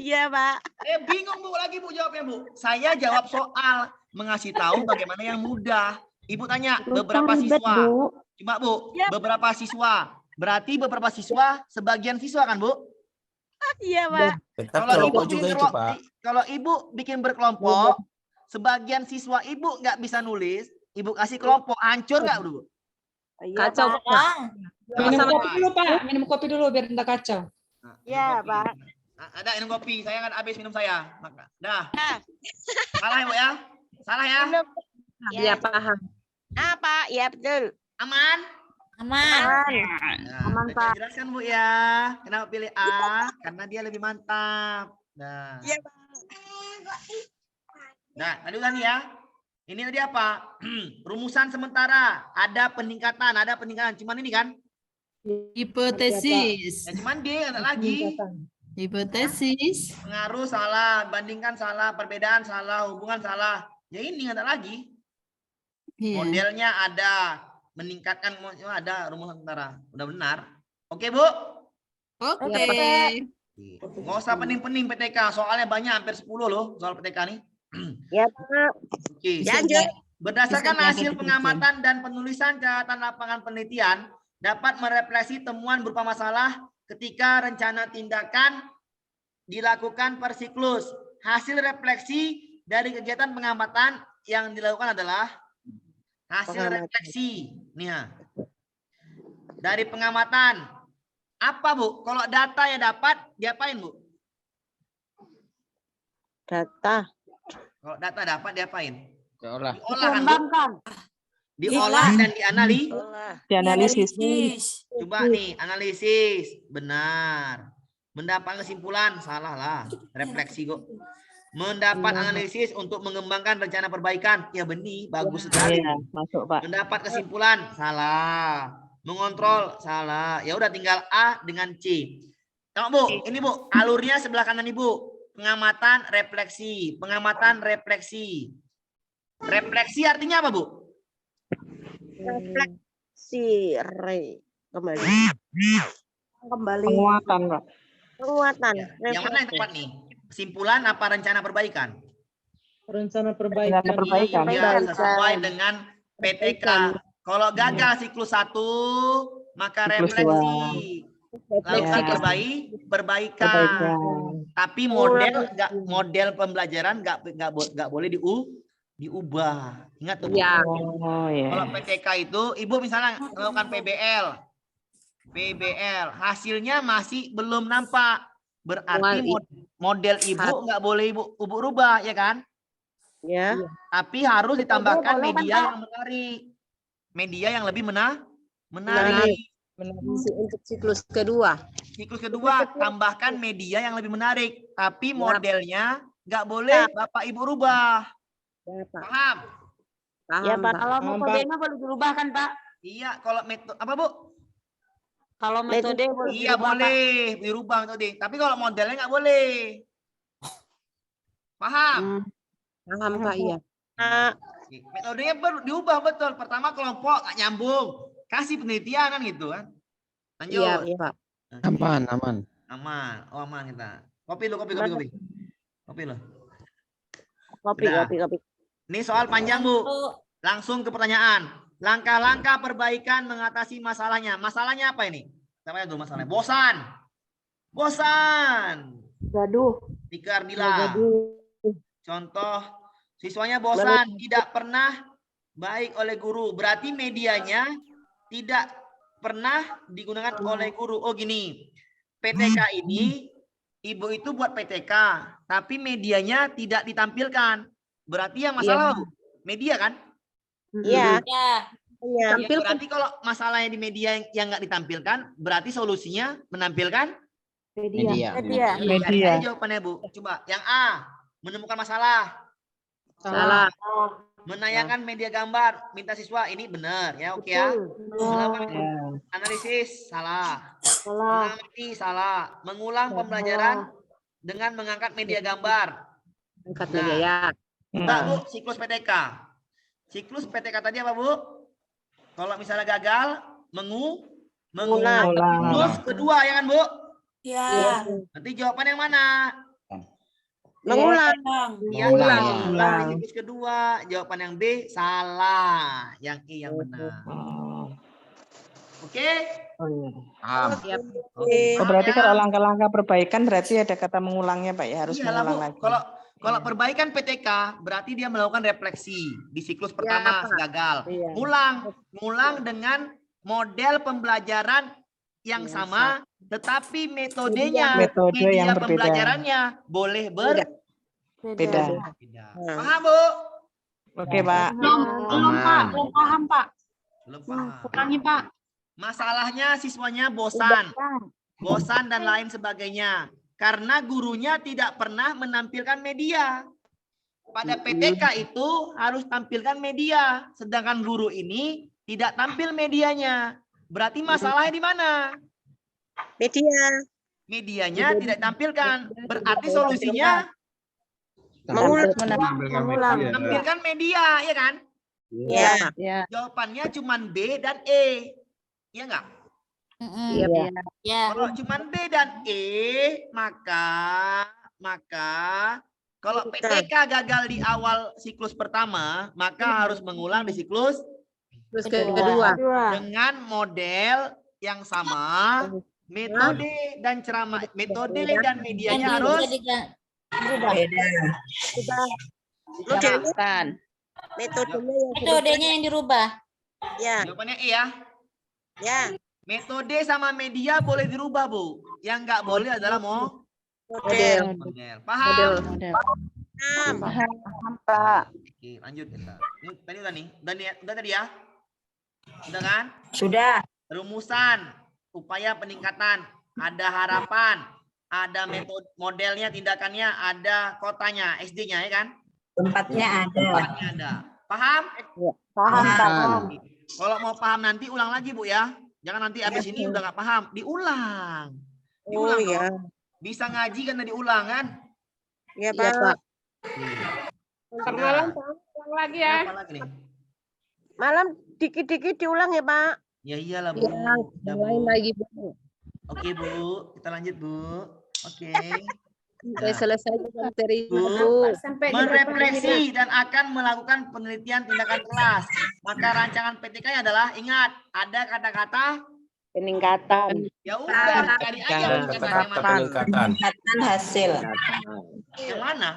[SPEAKER 10] Iya, Pak.
[SPEAKER 3] Saya bingung, Bu. Lagi, Bu, jawabnya, Bu. Saya jawab soal. Mengasih tahu bagaimana yang mudah. Ibu tanya beberapa siswa. Coba, Bu. Beberapa siswa. Berarti beberapa siswa, sebagian siswa kan, Bu?
[SPEAKER 10] Iya, Pak.
[SPEAKER 3] Kalau Ibu bikin berkelompok, sebagian siswa Ibu nggak bisa nulis, Ibu kasih kelompok, hancur nggak, Bu?
[SPEAKER 12] Kacau, Pak. Minum kopi dulu, Pak. Minum kopi dulu biar tidak kacau.
[SPEAKER 10] Iya, Pak.
[SPEAKER 3] Ada minum kopi, saya kan habis minum saya. Dah. Salah ya, Bu ya? Salah ya?
[SPEAKER 12] Iya, paham.
[SPEAKER 10] Pak. Iya, betul.
[SPEAKER 3] Aman?
[SPEAKER 10] Aman.
[SPEAKER 3] Aman, Pak. Jelaskan, Bu ya. Kenapa pilih A? Karena dia lebih mantap. Nah.
[SPEAKER 10] Iya, Pak.
[SPEAKER 3] Nah, tadi kan ya. Ini tadi apa? Rumusan sementara. Ada peningkatan. Cuman ini kan?
[SPEAKER 8] Hipotesis.
[SPEAKER 3] Ya, cuman dia ada lagi.
[SPEAKER 8] Hipotesis.
[SPEAKER 3] Pengaruh salah, bandingkan salah, perbedaan salah, hubungan salah. Ya ini ada lagi. Modelnya ada. Meningkatkan ada rumusan sementara. Udah benar. Oke, Bu?
[SPEAKER 8] Oke.
[SPEAKER 3] Nggak usah pening-pening PTK. Soalnya banyak, hampir 10 loh soal PTK nih.
[SPEAKER 10] Ya, Pak.
[SPEAKER 3] Oke.
[SPEAKER 10] Lanjut.
[SPEAKER 3] Berdasarkan hasil pengamatan dan penulisan catatan lapangan penelitian dapat merefleksi temuan berupa masalah ketika rencana tindakan dilakukan per siklus. Hasil refleksi dari kegiatan pengamatan yang dilakukan adalah hasil refleksi. Nih ya. Dari pengamatan. Apa, Bu? Kalau data yang dapat, diapain, Bu?
[SPEAKER 10] Data.
[SPEAKER 3] Kalau data dapat, diapain?
[SPEAKER 9] Diolah.
[SPEAKER 3] Diolah dan
[SPEAKER 2] Dianalisis.
[SPEAKER 3] Coba nih, analisis. Benar. Mendapat kesimpulan, salah lah. Refleksi kok. Mendapat analisis untuk mengembangkan rencana perbaikan. Ya benih, bagus sekali.
[SPEAKER 2] Iya, masuk, Pak.
[SPEAKER 3] Mendapat kesimpulan, salah. Mengontrol, salah. Ya udah tinggal A dengan C. Tengok, Bu, ini, Bu, alurnya sebelah kanan Ibu. Pengamatan, refleksi. Pengamatan, refleksi. Refleksi artinya apa, Bu?
[SPEAKER 10] Refleksi. Kembali.
[SPEAKER 2] Penguatan, Pak.
[SPEAKER 10] Penguatan.
[SPEAKER 3] Yang mana yang tepat nih? Kesimpulan apa rencana perbaikan?
[SPEAKER 12] Rencana perbaikan.
[SPEAKER 3] Ya, sesuai dengan PTK. Kalau gagal siklus 1, maka refleksi. lakukan perbaikan. Tapi model pembelajaran nggak boleh diubah. Ingat tuh.
[SPEAKER 12] Ya.
[SPEAKER 3] Kalau PTK itu ibu misalnya melakukan PBL, hasilnya masih belum nampak. Berarti model ibu nggak boleh ibu rubah, ya kan?
[SPEAKER 12] Ya.
[SPEAKER 3] Tapi harus ditambahkan media yang menarik. Media yang lebih menarik.
[SPEAKER 12] Untuk siklus kedua.
[SPEAKER 3] Siklus kedua tambahkan media yang lebih menarik. Tapi modelnya nggak boleh Bapak Ibu rubah. Paham?
[SPEAKER 6] Ya Pak, kalau metodenya boleh dirubah kan Pak?
[SPEAKER 3] Iya, kalau metode apa Bu?
[SPEAKER 6] Kalau metode
[SPEAKER 3] iya boleh dirubah metode. Tapi kalau modelnya nggak boleh. Paham?
[SPEAKER 12] Paham Pak, iya.
[SPEAKER 3] Metodenya diubah betul. Pertama kelompok nggak nyambung. Kasih penelitian kan gitu kan. Lanjut.
[SPEAKER 12] Iya, Pak.
[SPEAKER 14] Aman.
[SPEAKER 3] Aman. Oh, aman kita. Kopi lo. Kopi lo.
[SPEAKER 6] Kopi.
[SPEAKER 3] Ini soal panjang, Bu. Langsung ke pertanyaan. Langkah-langkah perbaikan mengatasi masalahnya. Masalahnya apa ini? Apa dulu masalahnya? Bosan.
[SPEAKER 5] Gaduh.
[SPEAKER 3] Tika Ardila. Contoh, siswanya bosan, tidak pernah baik oleh guru. Berarti medianya tidak pernah digunakan oleh guru. Oh gini, PTK ini, ibu itu buat PTK, tapi medianya tidak ditampilkan. Berarti yang masalah media kan?
[SPEAKER 12] Iya.
[SPEAKER 3] Ya, berarti kalau masalahnya di media yang nggak ditampilkan, berarti solusinya menampilkan
[SPEAKER 5] Media.
[SPEAKER 3] Jawabannya Bu. Coba yang A, menemukan masalah.
[SPEAKER 12] Salah.
[SPEAKER 3] Menayangkan media gambar, minta siswa ini benar ya, oke ya. Melakukan analisis salah. Mengamati salah. Mengulang pembelajaran dengan mengangkat media gambar.
[SPEAKER 12] Angkat media ya.
[SPEAKER 3] Enggak Bu, siklus PTK. Siklus PTK tadi apa Bu? Kalau misalnya gagal, mengulang. Siklus kedua ya kan Bu?
[SPEAKER 13] Ya.
[SPEAKER 3] Nanti jawaban yang mana?
[SPEAKER 12] Mengulang.
[SPEAKER 3] Mengulang. Siklus kedua, jawaban yang B salah, yang E yang benar. Oke?
[SPEAKER 16] Oh, berarti kalau langkah-langkah perbaikan berarti ada kata mengulangnya Pak ya, harus mengulang lagi.
[SPEAKER 3] Kalau perbaikan PTK berarti dia melakukan refleksi di siklus pertama gagal. Ngulang dengan model pembelajaran yang sama, tetapi metodenya, media pembelajarannya boleh berbeda. Paham Bu?
[SPEAKER 16] Oke Pak.
[SPEAKER 4] Belum paham Pak. Ulangi Pak.
[SPEAKER 3] Masalahnya siswanya bosan dan lain sebagainya. Karena gurunya tidak pernah menampilkan media. Pada PTK itu harus tampilkan media. Sedangkan guru ini tidak tampil medianya. Berarti masalahnya di mana? Medianya tidak tampilkan. Berarti solusinya tampilkan media, ya kan?
[SPEAKER 12] Iya.
[SPEAKER 3] Jawabannya cuma B dan E. Iya enggak? Kalau cuma B dan E, maka kalau PTK gagal di awal siklus pertama, maka harus mengulang di siklus
[SPEAKER 12] kedua
[SPEAKER 3] dengan model yang sama, metode dan medianya harus
[SPEAKER 12] beda.
[SPEAKER 10] Metodenya yang dirubah.
[SPEAKER 12] Ya.
[SPEAKER 3] Jawabannya E ya.
[SPEAKER 12] Ya.
[SPEAKER 3] Metode sama media boleh dirubah, Bu. Yang nggak boleh adalah
[SPEAKER 12] model.
[SPEAKER 3] Paham?
[SPEAKER 6] Paham Pak.
[SPEAKER 3] Oke, lanjut kita. Ini tadi udah nih. Udah tadi ya? Sudah kan?
[SPEAKER 13] Sudah.
[SPEAKER 3] Rumusan, upaya peningkatan, ada harapan, ada metode modelnya, tindakannya, ada kotanya, SD-nya ya kan?
[SPEAKER 13] Tempatnya ada.
[SPEAKER 3] Paham?
[SPEAKER 6] Paham.
[SPEAKER 3] Kalau mau paham nanti ulang lagi Bu ya. Jangan nanti habis ini udah nggak paham. Diulang.
[SPEAKER 12] Ya.
[SPEAKER 3] Bisa ngaji kan diulang kan?
[SPEAKER 12] Iya Pak.
[SPEAKER 3] Malam
[SPEAKER 12] ulang lagi ya.
[SPEAKER 3] Apa lagi nih?
[SPEAKER 12] Malam dikit-dikit diulang ya Pak.
[SPEAKER 3] Ya iyalah Bu.
[SPEAKER 12] Lain lagi Bu.
[SPEAKER 3] Oke Bu, kita lanjut Bu. Oke.
[SPEAKER 12] Sampai selesai materi
[SPEAKER 3] Bu, merefleksi dan akan melakukan penelitian tindakan kelas. Maka rancangan PTK adalah, ingat, ada kata-kata
[SPEAKER 6] Peningkatan.
[SPEAKER 3] Ya udah, cari aja peningkatan yang mana.
[SPEAKER 11] Peningkatan
[SPEAKER 12] hasil.
[SPEAKER 3] Yang mana?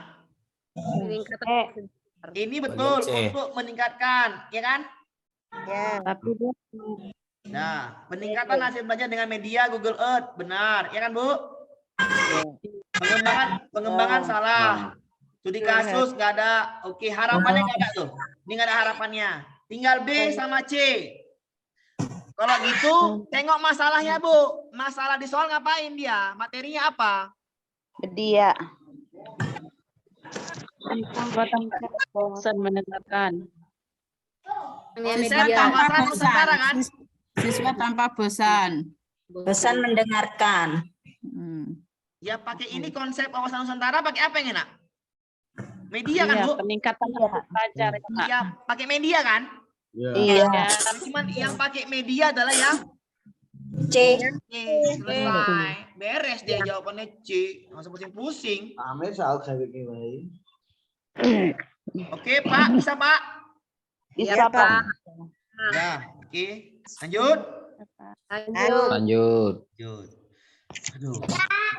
[SPEAKER 12] Peningkatan.
[SPEAKER 3] Ini betul
[SPEAKER 11] C.
[SPEAKER 3] untuk meningkatkan, ya kan?
[SPEAKER 10] Ya.
[SPEAKER 6] Tapi dia
[SPEAKER 3] Nah, peningkatan hasil belajar dengan media Google Earth, benar, ya kan Bu? Pengembangan salah. Studi kasus nggak ada. Oke, harapannya nggak ada tuh. Ini nggak ada harapannya. Tinggal B sama C. Kalau gitu, tengok masalahnya Bu. Masalah di soal ngapain dia? Materinya apa?
[SPEAKER 6] media. Bosan mendengarkan.
[SPEAKER 8] Siswa tanpa bosan. Siswa tanpa bosan.
[SPEAKER 12] Bosan mendengarkan.
[SPEAKER 3] Ya pakai ini konsep wawasan Nusantara pakai apa yang enak? Media kan Bu?
[SPEAKER 6] Peningkatan belajar.
[SPEAKER 3] Iya, pakai media kan?
[SPEAKER 6] Iya.
[SPEAKER 3] Cuman yang pakai media adalah yang
[SPEAKER 12] C.
[SPEAKER 3] Selesai. Beres dia jawabannya C. Nggak usah pusing-pusing.
[SPEAKER 1] Amir soal kayak gini.
[SPEAKER 3] Oke, Pak. Bisa, Pak?
[SPEAKER 6] Bisa, Pak.
[SPEAKER 3] Ya, oke. Lanjut.
[SPEAKER 9] Lanjut.
[SPEAKER 3] Aduh.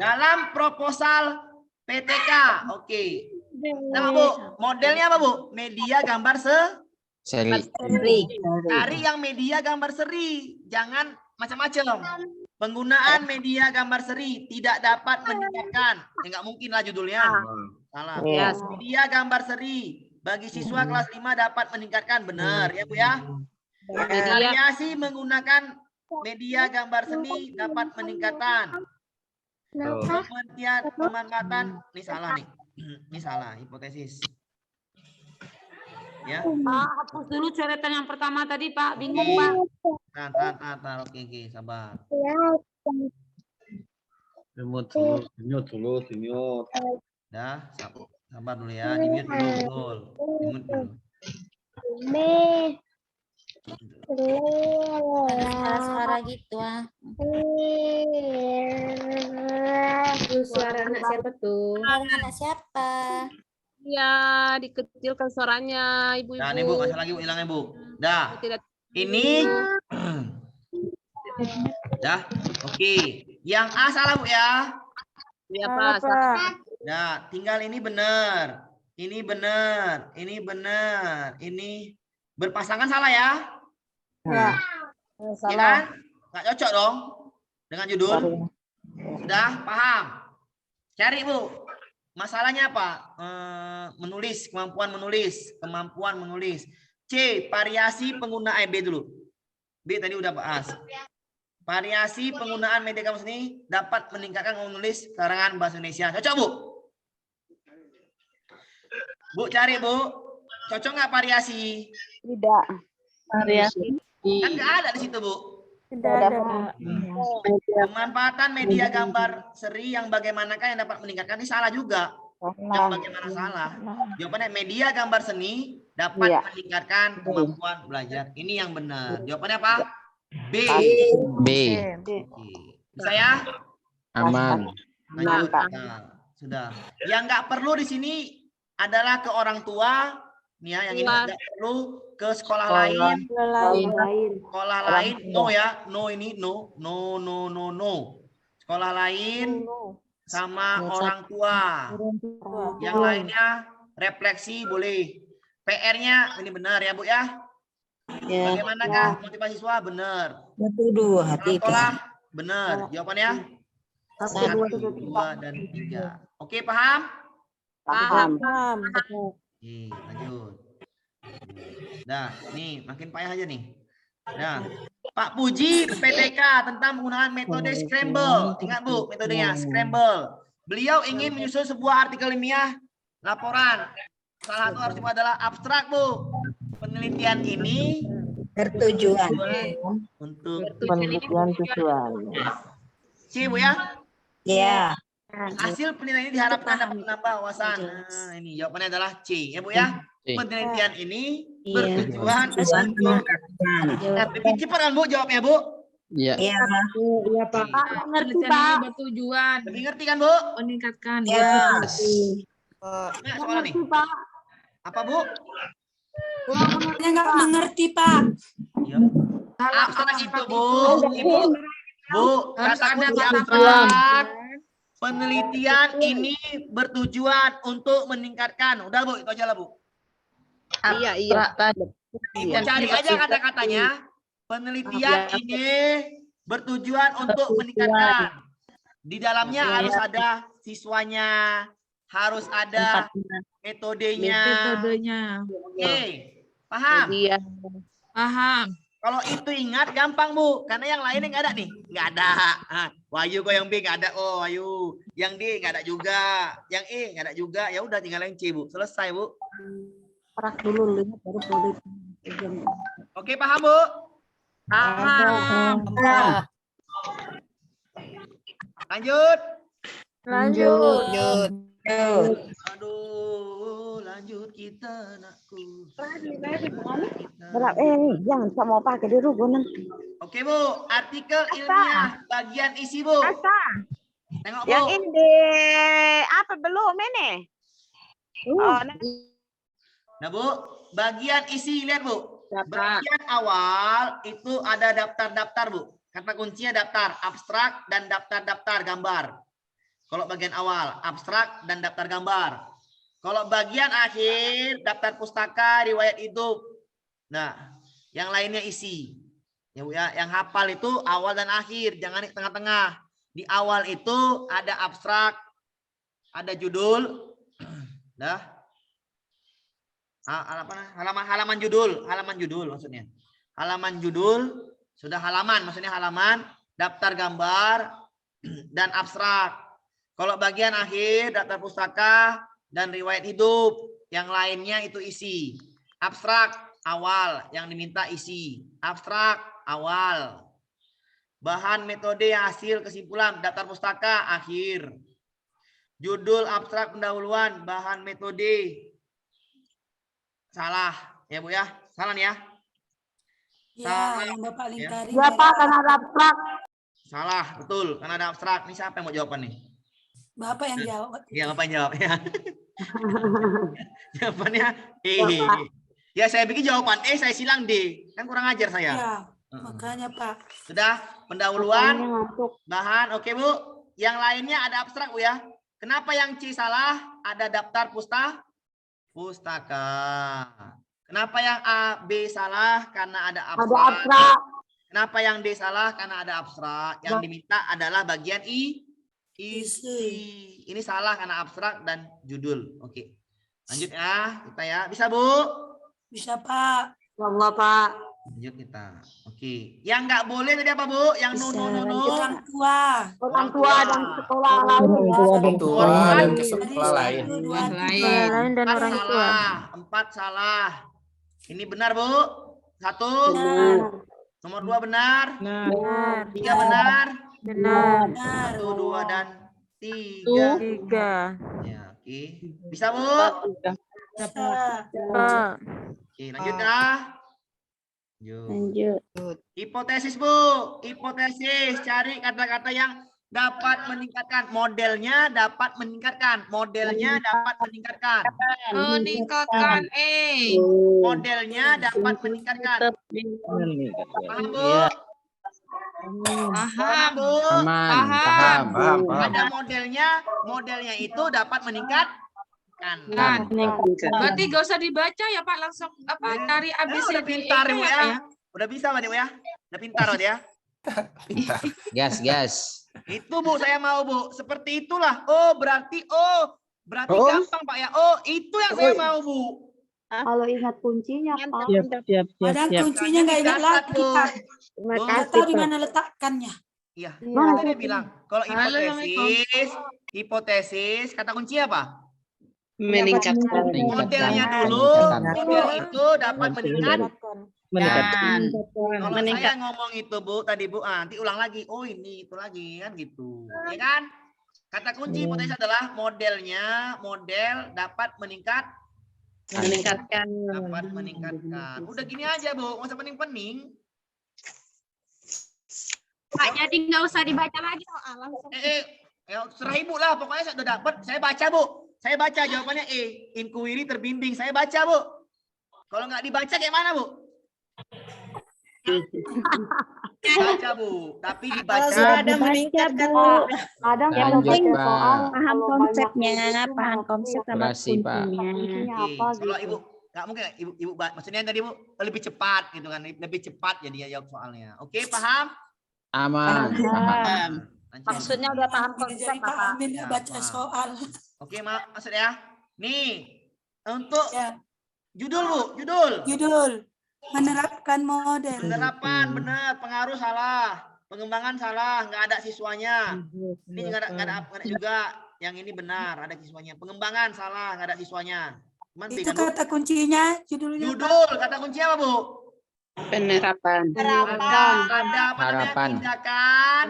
[SPEAKER 3] Dalam proposal PTK. Oke. Nah, Bu, modelnya apa, Bu? Media gambar
[SPEAKER 9] Seri.
[SPEAKER 3] Cari yang media gambar seri. Jangan macam-macam. Penggunaan media gambar seri tidak dapat meningkatkan. Ya, nggak mungkin lah judulnya. Salah. Media gambar seri bagi siswa kelas 5 dapat meningkatkan. Benar ya Bu ya. Variasi menggunakan media gambar seni dapat meningkatkan. Pengertian pemanfaatan. Ini salah nih. Ini salah hipotesis. Ya.
[SPEAKER 6] Pak, hapus dulu coretan yang pertama tadi, Pak. Bingung, Pak.
[SPEAKER 3] Tar. Oke, sabar.
[SPEAKER 1] Dimut dulu.
[SPEAKER 3] Dah, sabar dulu ya. Di-mute dulu, betul. Di-mute dulu.
[SPEAKER 8] Ada suara gitu ah.
[SPEAKER 10] Suara anak siapa tuh?
[SPEAKER 8] Anak siapa?
[SPEAKER 12] Iya, dikecilkan suaranya, ibu-ibu.
[SPEAKER 3] Nah, ini Bu, masih lagi Bu, hilangnya Bu. Dah.
[SPEAKER 12] Tidak.
[SPEAKER 3] Ini dah. Oke. Yang A salah Bu ya.
[SPEAKER 12] Iya, Pak. Salah.
[SPEAKER 3] Nah, tinggal ini benar. Ini benar. Ini benar. Ini berpasangan salah ya?
[SPEAKER 6] Ya.
[SPEAKER 3] Ya kan? Nggak cocok dong dengan judul. Sudah paham? Cari Bu. Masalahnya apa? Menulis, kemampuan menulis. C, variasi penggunaan B dulu. B tadi udah bahas. Variasi penggunaan media kamus ini dapat meningkatkan menulis karangan bahasa Indonesia. Cocok, Bu? Bu, cari, Bu. Cocok nggak variasi?
[SPEAKER 6] Tidak. Variasi.
[SPEAKER 3] Kan nggak ada di situ, Bu.
[SPEAKER 6] Tidak ada.
[SPEAKER 3] Pemanfaatan media gambar seri yang bagaimanakah yang dapat meningkatkan? Ini salah juga. Yang bagaimana salah? Jawabannya media gambar seni dapat meningkatkan kemampuan belajar. Ini yang benar. Jawabannya apa? B. Bisa ya?
[SPEAKER 9] Aman.
[SPEAKER 3] Lanjut. Sudah. Yang nggak perlu di sini adalah ke orang tua. Nih ya, yang ini nggak perlu ke sekolah lain. Sekolah lain, no ya, no ini no. Sekolah lain sama orang tua. Yang lainnya refleksi boleh. PR-nya ini benar ya Bu ya. Bagaimanakah motivasi siswa? Benar. Sekolah benar. Jawabannya 1, 2, dan 3. Oke, paham?
[SPEAKER 6] Paham.
[SPEAKER 3] Oke, lanjut. Nah, nih makin payah aja nih. Nah, Pak Puji PTK tentang penggunaan metode scramble. Ingat Bu, metodenya scramble. Beliau ingin menyusun sebuah artikel ilmiah laporan. Salah satu harus dibuat adalah abstrak, Bu. Penelitian ini
[SPEAKER 12] bertujuan
[SPEAKER 3] untuk
[SPEAKER 6] penelitian tujuan.
[SPEAKER 3] C, Bu ya?
[SPEAKER 12] Iya.
[SPEAKER 3] Hasil penelitian ini diharapkan dapat menambah wawasan. Nah, ini jawabannya adalah C, ya Bu ya. Penelitian ini bertujuan untuk lebih cepat kan Bu jawabnya Bu?
[SPEAKER 9] Iya.
[SPEAKER 12] Iya,
[SPEAKER 10] Pak.
[SPEAKER 6] Ngerti, Pak.
[SPEAKER 4] Bertujuan
[SPEAKER 3] Lebih ngerti kan Bu?
[SPEAKER 4] meningkatkan.
[SPEAKER 12] Iya.
[SPEAKER 3] Nah, soalnya nih. Apa Bu?
[SPEAKER 13] Nggak mengerti, Pak.
[SPEAKER 3] Iya. Abstrak itu, Bu. Bu,
[SPEAKER 4] Harus
[SPEAKER 3] kata
[SPEAKER 4] ada
[SPEAKER 3] kunci
[SPEAKER 4] kata
[SPEAKER 3] abstrak. Penelitian ini bertujuan untuk meningkatkan. Udah, Bu, itu aja lah, Bu.
[SPEAKER 12] Iya.
[SPEAKER 3] Ibu cari aja kata-katanya. Penelitian ini bertujuan untuk meningkatkan. Di dalamnya harus ada siswanya, harus ada metodenya. Oke, paham?
[SPEAKER 4] Paham.
[SPEAKER 3] Kalau itu ingat gampang, Bu, karena yang lainnya nggak ada nih, nggak ada. Wahyu kok yang B nggak ada, oh Wahyu. Yang D nggak ada juga, yang E nggak ada juga. Ya udah tinggal yang C, Bu. Selesai, Bu. Oke, paham, Bu?
[SPEAKER 4] Paham.
[SPEAKER 3] Lanjut.
[SPEAKER 2] Lanjut.
[SPEAKER 3] Aduh, lanjut kita, anakku.
[SPEAKER 6] Jangan sama pakai di rumah.
[SPEAKER 3] Oke, Bu. Artikel ilmiah bagian isi, Bu. Tengok, Bu.
[SPEAKER 6] Yang ini apa belum ini?
[SPEAKER 3] Nah, Bu, bagian isi lihat, Bu. Bagian awal itu ada daftar-daftar, Bu. Kata kuncinya daftar abstrak dan daftar-daftar gambar. Kalau bagian awal abstrak dan daftar gambar. Kalau bagian akhir daftar pustaka, riwayat hidup. Nah, yang lainnya isi. Ya, Bu, ya, yang hafal itu awal dan akhir, jangan di tengah-tengah. Di awal itu ada abstrak, ada judul. Dah. Halaman judul maksudnya. Halaman judul, sudah halaman maksudnya halaman, daftar gambar dan abstrak. Kalau bagian akhir daftar pustaka dan riwayat hidup, yang lainnya itu isi. Abstrak awal yang diminta isi. Abstrak awal. Bahan metode hasil kesimpulan daftar pustaka akhir. Judul abstrak pendahuluan bahan metode. Salah ya, Bu, ya. Salah nih ya.
[SPEAKER 13] Ya, yang Bapak lingkari.
[SPEAKER 6] Ya, Pak, karena ada abstrak.
[SPEAKER 3] Salah, betul. Karena ada abstrak. Ini siapa yang mau jawaban nih?
[SPEAKER 13] Bapak yang jawab.
[SPEAKER 3] Iya, Bapak yang jawab ya. Jawabannya E. Ya, saya bikin jawaban E, saya silang D. Kan kurang ajar saya.
[SPEAKER 13] Ya, makanya Pak.
[SPEAKER 3] Sudah, pendahuluan, bahan. Oke, Bu. Yang lainnya ada abstrak, Bu, ya. Kenapa yang C salah? Ada daftar pustaka. Kenapa yang A, B salah? Karena ada abstrak. Kenapa yang D salah? Karena ada abstrak. Yang diminta adalah bagian isi. Ini salah karena abstrak dan judul. Oke. Lanjut ya, kita ya. Bisa, Bu?
[SPEAKER 13] Bisa, Pak.
[SPEAKER 6] Allah, Pak.
[SPEAKER 3] Lanjut kita. Oke. Yang nggak boleh tadi apa, Bu? Yang nunu.
[SPEAKER 13] Orang tua.
[SPEAKER 6] Orang tua dan sekolah lain.
[SPEAKER 11] Orang tua dan sekolah lain.
[SPEAKER 2] Lain dan orang tua.
[SPEAKER 3] 4 salah. Ini benar, Bu? 1.
[SPEAKER 13] Benar.
[SPEAKER 3] Nomor 2 benar.
[SPEAKER 2] Benar.
[SPEAKER 3] 3 benar.
[SPEAKER 2] Benar.
[SPEAKER 3] 1, 2, dan 3.
[SPEAKER 2] 3.
[SPEAKER 3] Ya, oke. Bisa, Bu?
[SPEAKER 13] Bisa.
[SPEAKER 3] Oke, lanjut dah.
[SPEAKER 6] Lanjut.
[SPEAKER 3] Hipotesis, Bu. Hipotesis. Cari kata-kata yang dapat meningkatkan. Modelnya dapat meningkatkan. Modelnya dapat meningkatkan.
[SPEAKER 4] Meningkatkan E.
[SPEAKER 3] Modelnya dapat meningkatkan. Paham, Bu?
[SPEAKER 4] Paham.
[SPEAKER 3] Bu?
[SPEAKER 11] Paham.
[SPEAKER 3] Ada modelnya itu dapat meningkatkan.
[SPEAKER 4] Berarti gak usah dibaca ya, Pak, langsung cari ABC.
[SPEAKER 3] Udah pintar, Bu, ya. Udah bisa, Bu, ya. Udah pintar, Bu, ya.
[SPEAKER 9] Gas.
[SPEAKER 3] Itu, Bu, saya mau, Bu. Seperti itulah. Berarti gampang, Pak, ya. Itu yang saya mau, Bu.
[SPEAKER 5] Kalau ingat kuncinya, Pak.
[SPEAKER 16] Siap.
[SPEAKER 13] Padahal kuncinya nggak ingat lagi, Pak. Nggak tahu di mana letakkannya.
[SPEAKER 3] Iya. Tadi dia bilang, kalau hipotesis, kata kunci apa?
[SPEAKER 12] Meningkatkan.
[SPEAKER 3] Modelnya dulu, model itu dapat meningkatkan. Kalau saya ngomong itu, Bu, tadi, Bu, nanti ulang lagi. Oh, ini itu lagi kan gitu. Ya kan? Kata kunci hipotesis adalah model dapat meningkatkan. Dapat meningkatkan. Udah gini aja, Bu, nggak usah pening-pening.
[SPEAKER 10] Pak, jadi nggak usah dibaca lagi langsung.
[SPEAKER 3] Ya, serah Ibu lah, pokoknya saya udah dapat. Saya baca, Bu. Saya baca jawabannya E. Inquiry terbimbing. Saya baca, Bu. Kalau nggak dibaca kayak mana, Bu? Baca Bu, tapi dibaca.
[SPEAKER 13] Ada meningkatkan Bu.
[SPEAKER 5] Kadang
[SPEAKER 11] Ya,
[SPEAKER 5] kalau
[SPEAKER 11] lanjut,
[SPEAKER 5] baca
[SPEAKER 11] Pak.
[SPEAKER 5] soal
[SPEAKER 7] Paham
[SPEAKER 5] kalau
[SPEAKER 7] konsepnya,
[SPEAKER 5] banyaknya itu
[SPEAKER 7] paham
[SPEAKER 5] ngerti
[SPEAKER 7] konsep sama
[SPEAKER 11] Durasi, Pak.
[SPEAKER 5] kuncinya
[SPEAKER 3] Oke,
[SPEAKER 5] apa
[SPEAKER 3] kalau
[SPEAKER 5] gitu.
[SPEAKER 3] Ibu nggak mungkin ibu maksudnya tadi Bu lebih cepat gitu kan, lebih cepat jadi dia jawab soalnya. Oke, paham?
[SPEAKER 11] Aman. Paham.
[SPEAKER 3] Lanjut.
[SPEAKER 6] Maksudnya udah paham
[SPEAKER 13] Jadi
[SPEAKER 6] konsep
[SPEAKER 13] Pak
[SPEAKER 6] Bapak.
[SPEAKER 13] Amin
[SPEAKER 3] Ya,
[SPEAKER 13] baca
[SPEAKER 3] paham.
[SPEAKER 13] soal.
[SPEAKER 3] Oke, maksud ya. Nih, untuk
[SPEAKER 13] Ya,
[SPEAKER 3] judul Bu, judul.
[SPEAKER 13] judul menerapkan model.
[SPEAKER 3] Penerapan benar, pengaruh salah, pengembangan salah, nggak ada siswanya. Ini nggak ada juga. Yang ini benar, ada siswanya. Pengembangan salah, nggak ada siswanya. Cuman
[SPEAKER 13] Itu
[SPEAKER 3] beda, Bu.
[SPEAKER 13] kata kuncinya, judulnya. Pak.
[SPEAKER 3] Judul, kata kunci apa Bu?
[SPEAKER 12] Penerapan.
[SPEAKER 3] Ada apa namanya?
[SPEAKER 11] Harapan.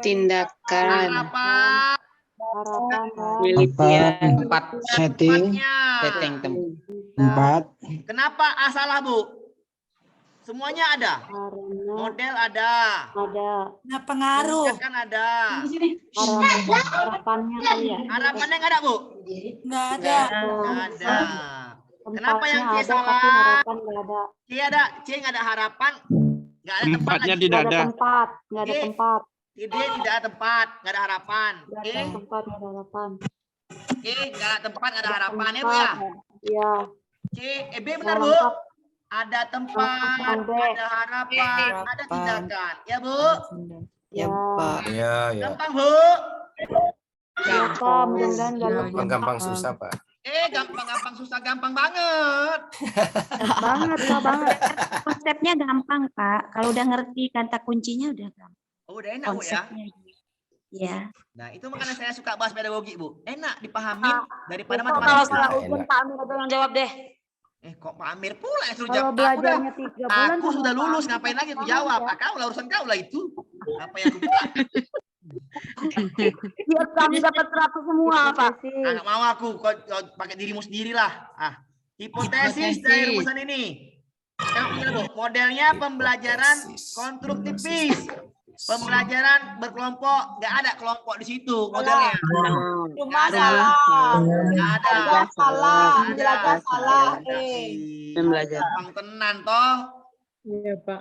[SPEAKER 12] Tindakan.
[SPEAKER 3] Harapan.
[SPEAKER 5] Harapan dan
[SPEAKER 12] Penelitian.
[SPEAKER 11] 4.
[SPEAKER 3] Tempatnya.
[SPEAKER 11] Setting tempat.
[SPEAKER 3] Kenapa A salah Bu? Semuanya ada.
[SPEAKER 5] karena
[SPEAKER 3] Model ada.
[SPEAKER 5] ada
[SPEAKER 13] Nah, pengaruh.
[SPEAKER 3] Kan ada.
[SPEAKER 5] harapannya kali ya.
[SPEAKER 3] Harapannya nggak ada Bu?
[SPEAKER 13] Nggak ada.
[SPEAKER 3] Nggak ada. Kenapa yang
[SPEAKER 5] Tempatnya
[SPEAKER 3] C
[SPEAKER 5] ada tapi
[SPEAKER 3] salah?
[SPEAKER 5] harapan nggak ada.
[SPEAKER 3] C ada, C nggak ada harapan, nggak ada tempat
[SPEAKER 9] Tempatnya
[SPEAKER 3] lagi.
[SPEAKER 9] tidak
[SPEAKER 5] Nggak ada
[SPEAKER 9] ada.
[SPEAKER 5] tempat, nggak ada
[SPEAKER 3] Oke.
[SPEAKER 5] tempat,
[SPEAKER 3] D tidak ada tempat, nggak ada harapan.
[SPEAKER 5] nggak
[SPEAKER 3] Oke,
[SPEAKER 5] ada tempat, nggak ada harapan.
[SPEAKER 3] nggak ada tempat, nggak ada harapan ya Bu ya.
[SPEAKER 5] Iya.
[SPEAKER 3] C, B benar Bu.
[SPEAKER 5] Lengkap.
[SPEAKER 3] Ada tempat,
[SPEAKER 5] Lengkap, B.
[SPEAKER 3] ada harapan, ada tindakan. Ya Bu.
[SPEAKER 5] Ya,
[SPEAKER 11] Ya, ya.
[SPEAKER 3] Gampang Bu.
[SPEAKER 5] ya Pak, mudah-mudahan nggak lupa.
[SPEAKER 11] Gampang-gampang susah, Pak.
[SPEAKER 3] Gampang-gampang susah, gampang banget.
[SPEAKER 5] Banget, Pak, banget.
[SPEAKER 7] Konsepnya gampang, Pak. Kalau udah ngerti kata kuncinya udah gampang.
[SPEAKER 3] Oh, udah enak Bu ya.
[SPEAKER 7] Konsepnya. Ya.
[SPEAKER 3] Nah, itu makanya saya suka bahas pedagogi Bu. Enak dipahamin daripada
[SPEAKER 6] Kalau
[SPEAKER 3] matematika.
[SPEAKER 6] salah ujian Pak Amir ada yang jawab deh.
[SPEAKER 3] Kok Pak Amir pula yang suruh
[SPEAKER 5] Kalau
[SPEAKER 3] jawab? Aku udah,
[SPEAKER 5] belajarnya 3 bulan
[SPEAKER 3] aku
[SPEAKER 5] sama
[SPEAKER 3] sudah
[SPEAKER 5] Pak
[SPEAKER 3] lulus,
[SPEAKER 5] Amir,
[SPEAKER 3] ngapain lagi aku
[SPEAKER 5] paham
[SPEAKER 3] jawab?
[SPEAKER 5] ya?
[SPEAKER 3] Kau lah urusan kau lah itu. Apa yang aku bilang?
[SPEAKER 6] Biar kami dapat 100 semua Pak.
[SPEAKER 3] Ah, nggak mau aku, kau pakai dirimu sendiri lah. Hipotesis dari rumusan ini. Tengok ini Bu, modelnya pembelajaran konstruktivis. Pembelajaran berkelompok, nggak ada kelompok di situ modelnya.
[SPEAKER 10] Cuma
[SPEAKER 3] Ada.
[SPEAKER 10] salah.
[SPEAKER 3] Nggak ada.
[SPEAKER 10] Salah,
[SPEAKER 3] Nggak ada.
[SPEAKER 10] belajar salah.
[SPEAKER 12] Pembelajaran.
[SPEAKER 3] Gampang tenan toh.
[SPEAKER 2] Iya, Pak.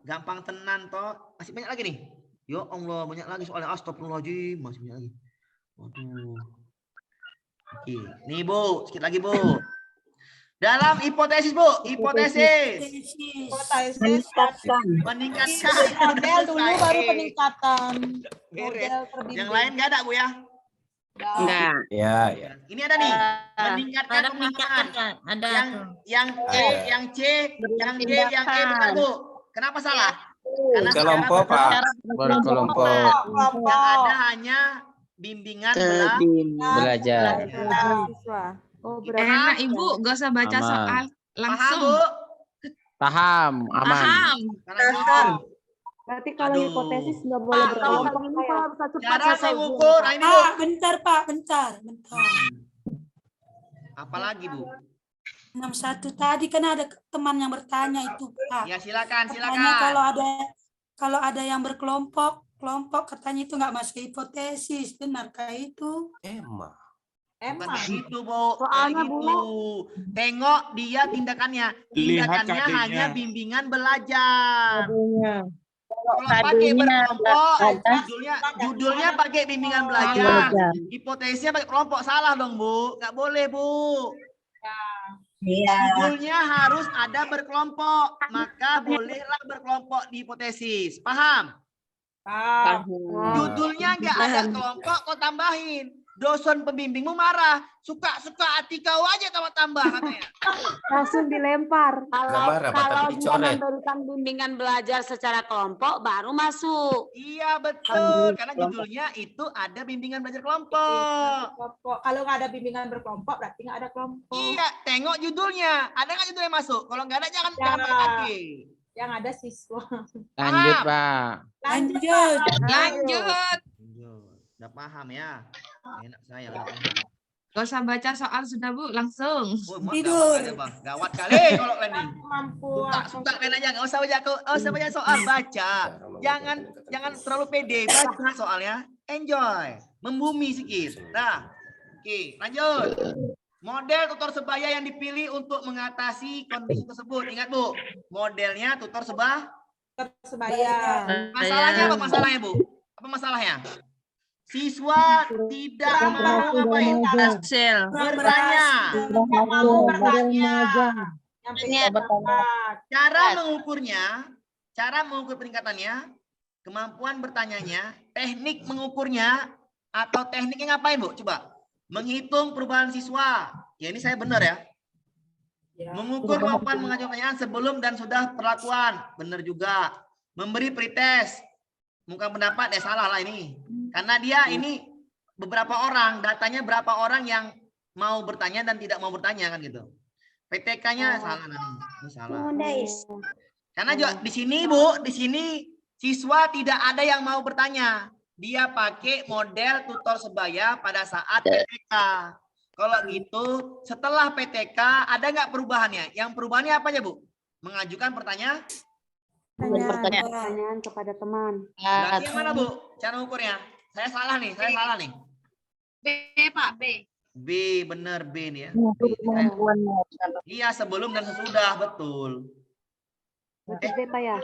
[SPEAKER 3] Gampang tenan toh. Masih banyak lagi nih. Ya Allah, banyak lagi soalnya. Astagfirullahaladzim, masih banyak lagi. Waduh. Oke, nih Bu, sedikit lagi Bu. Dalam hipotesis Bu, hipotesis. Meningkatkan.
[SPEAKER 10] Model dulu baru peningkatan.
[SPEAKER 3] Beres. Yang lain nggak ada Bu ya?
[SPEAKER 12] Enggak.
[SPEAKER 11] Ya, ya.
[SPEAKER 3] Ini ada nih. Meningkatkan pemahaman.
[SPEAKER 2] Ada.
[SPEAKER 3] Yang E, yang C, yang D, yang E benar Bu. Kenapa salah? Karena
[SPEAKER 11] Kelompok, Pak. Berkelompok.
[SPEAKER 3] yang ada hanya bimbingan
[SPEAKER 11] Belajar.
[SPEAKER 5] Siswa. Oh, berarti
[SPEAKER 4] Enak Ibu, gak usah baca
[SPEAKER 11] Aman.
[SPEAKER 4] soal
[SPEAKER 3] paham
[SPEAKER 4] langsung.
[SPEAKER 3] Bu?
[SPEAKER 11] Paham, aman.
[SPEAKER 4] Paham.
[SPEAKER 3] Paham.
[SPEAKER 5] berarti kalau
[SPEAKER 3] Aduh.
[SPEAKER 5] hipotesis nggak boleh berkelompok kayak.
[SPEAKER 3] Cara mengukur, nah ini Bu.
[SPEAKER 13] Pak, bentar Pak, bentar.
[SPEAKER 3] Apalagi Bu?
[SPEAKER 13] 61 tadi kan ada teman yang bertanya itu Pak.
[SPEAKER 3] Ya silakan,
[SPEAKER 13] Katanya
[SPEAKER 3] silakan.
[SPEAKER 13] kalau ada yang berkelompok, katanya itu nggak masuk hipotesis. Benarkah itu?
[SPEAKER 3] Bukan kayak gitu, Bu. Soalnya gitu. Tengok dia tindakannya. Tindakannya
[SPEAKER 9] KD-nya.
[SPEAKER 3] hanya bimbingan belajar. Kalau pakai berkelompok, judulnya pakai bimbingan belajar. Hipotesisnya pakai kelompok, salah dong, Bu. Nggak boleh, Bu. Judulnya harus ada berkelompok. Maka bolehlah berkelompok di hipotesis. Paham? Judulnya nggak ada kelompok, kau tambahin. Dosen pembimbingmu marah. Suka-suka hati kau aja tambah katanya.
[SPEAKER 5] Langsung dilempar.
[SPEAKER 6] Kalau dia memberikan bimbingan belajar secara kelompok baru masuk.
[SPEAKER 3] Iya betul, karena judulnya itu ada bimbingan belajar kelompok.
[SPEAKER 10] Kalau nggak ada bimbingan berkelompok berarti nggak ada kelompok.
[SPEAKER 3] Iya, tengok judulnya. Ada nggak judulnya masuk? Kalau nggak ada jangan pakai kaki.
[SPEAKER 10] Yang ada siswa.
[SPEAKER 11] Lanjut, Pak.
[SPEAKER 4] Lanjut.
[SPEAKER 3] Udah paham ya? Enak saya udah paham.
[SPEAKER 4] Gak usah baca soal sudah Bu, langsung.
[SPEAKER 3] Tidur. Gawat kali kalau ini. Suka kalian aja, nggak usah baca soal, baca. Jangan terlalu pede, baca soalnya. Enjoy, membumi sedikit. Nah, oke, lanjut. Model tutor sebaya yang dipilih untuk mengatasi kondisi tersebut. Ingat Bu, modelnya tutor sebaya. Masalahnya apa masalahnya Bu? Apa masalahnya? Siswa tidak mau ngapain? Bertanya. Cara mengukur peningkatannya, kemampuan bertanyanya, teknik mengukurnya, atau tekniknya ngapain Bu? Coba. Menghitung perubahan siswa. Ya ini saya benar ya. Mengukur kemampuan mengajukan pertanyaan sebelum dan sudah perlakuan. Benar juga. Memberi pretest. Bukan pendapat, salah lah ini. Karena dia ini beberapa orang, datanya berapa orang yang mau bertanya dan tidak mau bertanya kan gitu. PTK-nya salah nanti. Ini salah. Karena juga di sini Bu, di sini siswa tidak ada yang mau bertanya. Dia pakai model tutor sebaya pada saat PTK. Kalau gitu, setelah PTK ada nggak perubahannya? Yang perubahannya apa ya Bu? Mengajukan pertanyaan
[SPEAKER 5] kepada teman.
[SPEAKER 3] Berarti yang mana Bu? Cara ukurnya? Saya salah nih.
[SPEAKER 10] B Pak, B.
[SPEAKER 3] B, bener B nih ya. Iya, sebelum dan sesudah, betul.
[SPEAKER 5] B Pak ya.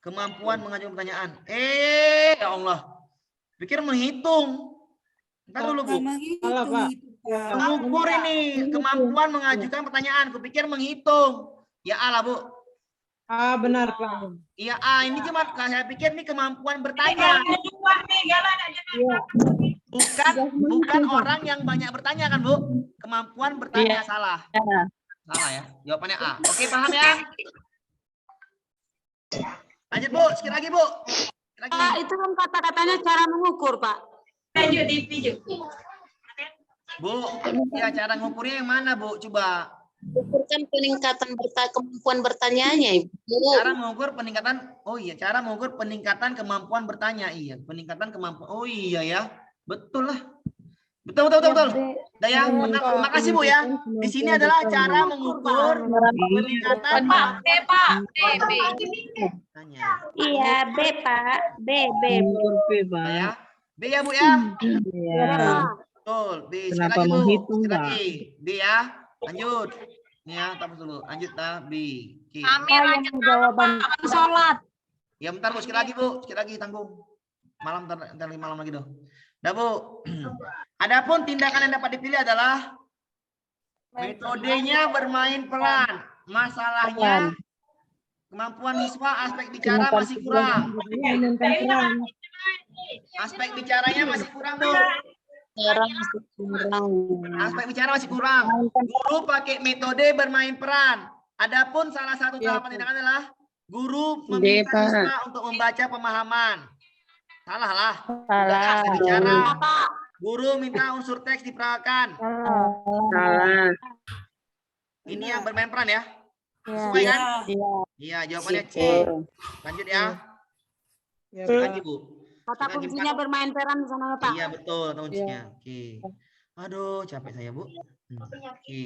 [SPEAKER 3] Kemampuan mengajukan pertanyaan. Ya Allah. Pikir menghitung. Ntar dulu Bu. Mengukur ini. Kemampuan mengajukan pertanyaan. Kupikir menghitung. Ya Allah Bu.
[SPEAKER 16] Benar Pak.
[SPEAKER 3] Iya ini cuma saya pikir ini kemampuan bertanya. Bukan orang yang banyak bertanya kan Bu. Kemampuan bertanya salah. Salah ya. Jawabannya A. Oke paham ya? Lanjut Bu, sekali lagi Bu.
[SPEAKER 6] Pak, itu kan kata-katanya cara mengukur, Pak.
[SPEAKER 3] Bu, ya cara mengukurnya yang mana Bu? Coba.
[SPEAKER 12] Ukurkan peningkatan kemampuan bertanyanya, Ibu.
[SPEAKER 3] Cara mengukur peningkatan, cara mengukur peningkatan kemampuan bertanya, iya. Peningkatan kemampuan, iya ya. Betul lah. Betul. Daya, makasih Bu ya. Di sini adalah cara mengukur peningkatan.
[SPEAKER 10] Pak, B.
[SPEAKER 7] Iya, B, Pak. B.
[SPEAKER 3] Ya. B ya Bu ya. Betul. B. Sekali lagi Bu. Sekali lagi. B ya. Lanjut. Nih ya, tapos dulu. Lanjut B. Oke.
[SPEAKER 10] Lanjut jawaban sholat.
[SPEAKER 3] Ya bentar Bu, sekali lagi Bu. Sekali lagi tanggung. Malam malam lagi dong. Dah Bu. Adapun tindakan yang dapat dipilih adalah metodenya bermain peran. Masalahnya kemampuan siswa aspek bicara masih kurang. Aspek bicaranya masih kurang Bu. Aspek bicara masih kurang. Guru pakai metode bermain peran. Adapun salah satu tahapan tindakan adalah guru meminta siswa untuk membaca pemahaman. Salah lah. Salah. Bicara. Guru minta unsur teks diperagakan.
[SPEAKER 2] Salah.
[SPEAKER 3] Ini yang bermain peran ya. Sesuai kan? Iya, jawabannya C. Lanjut ya. Lagi Bu.
[SPEAKER 6] Kata kuncinya bermain peran di sana, Pak.
[SPEAKER 3] Iya, betul kuncinya. Oke. Aduh, capek saya, Bu. Oke.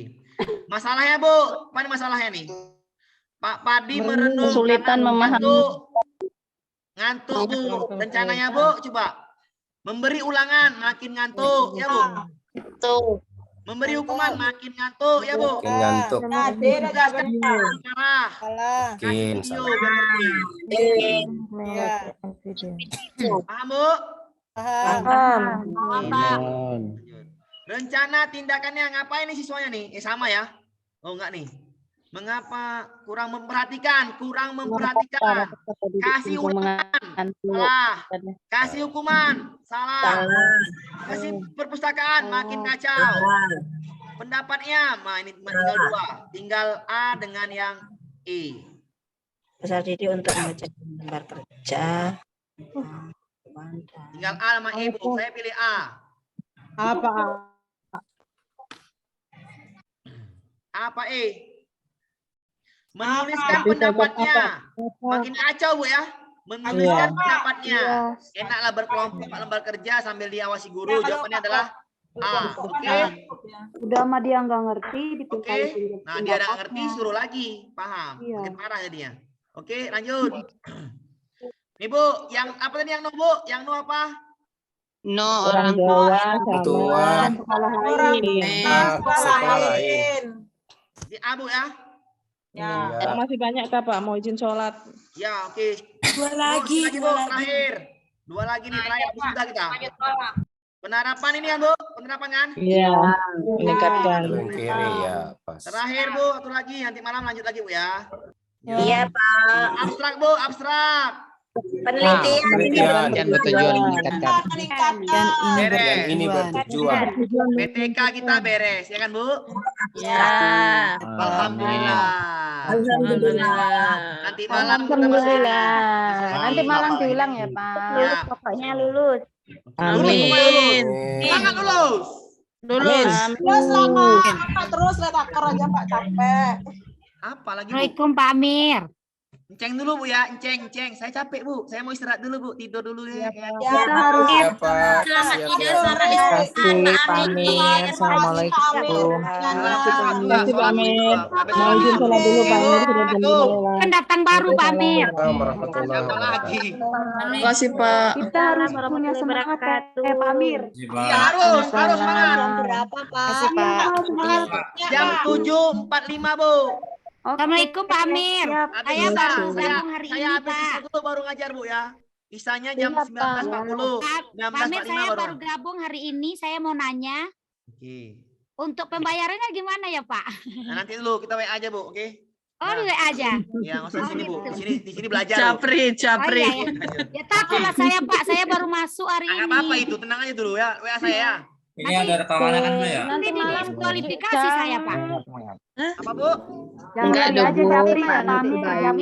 [SPEAKER 3] Masalahnya, Bu. Apa masalahnya nih? Pak Padi merenung.
[SPEAKER 16] Kesulitan memahami.
[SPEAKER 3] Ngantuk, Bu. Rencananya, Bu, coba. Memberi ulangan, makin ngantuk, ya Bu.
[SPEAKER 12] Betul.
[SPEAKER 3] Memberi hukuman, makin ngantuk, ya Bu.
[SPEAKER 11] Makin ngantuk.
[SPEAKER 3] Makin paham, Bu?
[SPEAKER 11] Paham.
[SPEAKER 3] Rencana tindakannya ngapain nih siswanya nih? Sama ya? Oh enggak nih. Mengapa kurang memperhatikan? Kasih ulangan. Salah. Kasih hukuman. Salah. Kasih perpustakaan. Makin kacau. Pendapatnya, ini tinggal 2. Tinggal A dengan yang E.
[SPEAKER 16] Peserta didik untuk membaca lembar kerja.
[SPEAKER 3] Tinggal A sama E, Bu. Saya pilih A. Apa E? Menuliskan pendapatnya. Makin kacau Bu ya. Menuliskan pendapatnya. Enaklah berkelompok lembar kerja sambil diawasi guru. Jawabannya adalah A. Oke.
[SPEAKER 5] Udah mah dia nggak ngerti.
[SPEAKER 3] Oke. Nah dia nggak ngerti suruh lagi. Paham. Makin parah jadinya. Oke lanjut. Nih Bu. Yang apa tadi yang no Bu? Yang no apa?
[SPEAKER 12] No,
[SPEAKER 16] Orang Jawa
[SPEAKER 17] Tua.
[SPEAKER 16] sama sekolah lain.
[SPEAKER 17] Sekolah lain.
[SPEAKER 3] Di Abu ya.
[SPEAKER 16] Pak, masih banyak Kak, Pak, mau izin sholat.
[SPEAKER 3] Ya, oke.
[SPEAKER 13] Dua lagi,
[SPEAKER 3] Bu, terakhir. Dua lagi nih terakhir sudah kita. Penerapan ini kan Bu, penerapan kan?
[SPEAKER 16] Iya, meningkatkan.
[SPEAKER 17] Kiri ya, pas.
[SPEAKER 3] Terakhir Bu, satu lagi nanti malam lanjut lagi Bu ya.
[SPEAKER 12] Iya, Pak.
[SPEAKER 3] Abstrak Bu, abstrak.
[SPEAKER 11] Penelitian bertujuan meningkatkan.
[SPEAKER 3] Beres.
[SPEAKER 17] Ini bertujuan.
[SPEAKER 3] PTK kita beres, ya kan Bu?
[SPEAKER 2] Ya.
[SPEAKER 3] Alhamdulillah.
[SPEAKER 2] Alhamdulillah.
[SPEAKER 3] Nanti malam kita masih.
[SPEAKER 5] Nanti malam diulang ya, Pak.
[SPEAKER 3] Ya.
[SPEAKER 5] Pokoknya lulus.
[SPEAKER 2] Amin.
[SPEAKER 3] Semangat lulus.
[SPEAKER 2] Lulus.
[SPEAKER 10] Terus lama terus redaktor aja Pak capek.
[SPEAKER 3] Apa lagi Bu?
[SPEAKER 7] Assalamualaikum Pak Amir.
[SPEAKER 3] Enceng dulu Bu ya, enceng. Saya capek Bu, saya mau istirahat dulu Bu, tidur dulu ya.
[SPEAKER 5] Kita harus
[SPEAKER 17] Pak.
[SPEAKER 4] Selamat
[SPEAKER 17] Siap,
[SPEAKER 4] tidur,
[SPEAKER 17] siap.
[SPEAKER 4] selamat
[SPEAKER 16] Terima
[SPEAKER 4] istirahat.
[SPEAKER 16] kasih Pak Amir. Assalamualaikum. Terima kasih Pak Amir. Mau izin sholat dulu Pak Amir, sudah jam 5
[SPEAKER 7] Pendatang baru Pak Amir.
[SPEAKER 17] Warahmatullahi
[SPEAKER 3] Lagi.
[SPEAKER 17] wabarakatuh.
[SPEAKER 2] Kasih Pak.
[SPEAKER 5] kita harus punya semangat Pak Amir.
[SPEAKER 3] Ya harus semangat.
[SPEAKER 10] Berapa Pak?
[SPEAKER 3] Jam 7.45 Bu.
[SPEAKER 7] Assalamualaikum Pak Amir. Saya baru gabung hari
[SPEAKER 3] Saya
[SPEAKER 7] ini
[SPEAKER 3] habis
[SPEAKER 7] Pak.
[SPEAKER 3] dulu baru ngajar Bu ya. Isanya jam 19.40.
[SPEAKER 7] Pak Amir,
[SPEAKER 3] 19.45
[SPEAKER 7] saya
[SPEAKER 3] baru.
[SPEAKER 7] baru gabung hari ini. Saya mau nanya,
[SPEAKER 3] Oke.
[SPEAKER 7] untuk pembayarannya gimana ya Pak?
[SPEAKER 3] Nah, nanti dulu kita WA aja Bu, oke?
[SPEAKER 7] Oh, di WA aja.
[SPEAKER 3] Ya, nggak usah di sini Bu. Di sini belajar. Bu.
[SPEAKER 2] Capri, Capri.
[SPEAKER 7] Oh, iya, ya takutlah saya Pak, saya baru masuk hari
[SPEAKER 3] Nggak
[SPEAKER 7] ini.
[SPEAKER 3] apa-apa itu, tenang aja dulu ya. WA saya ya.
[SPEAKER 17] Ini ada rekamannya kan Bu ya?
[SPEAKER 7] Nanti diskualifikasi saya Pak.
[SPEAKER 3] Apa Bu?
[SPEAKER 5] Enggak ada aja Japri ya, Pak Amir.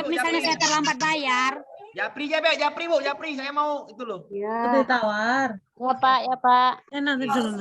[SPEAKER 7] Misalnya saya terlambat bayar.
[SPEAKER 3] Japri aja, Japri Bu, Japri. Saya mau itu loh.
[SPEAKER 5] Ya.
[SPEAKER 2] Tawar.
[SPEAKER 5] Ya Pak, ya Pak.
[SPEAKER 2] Nanti dulu.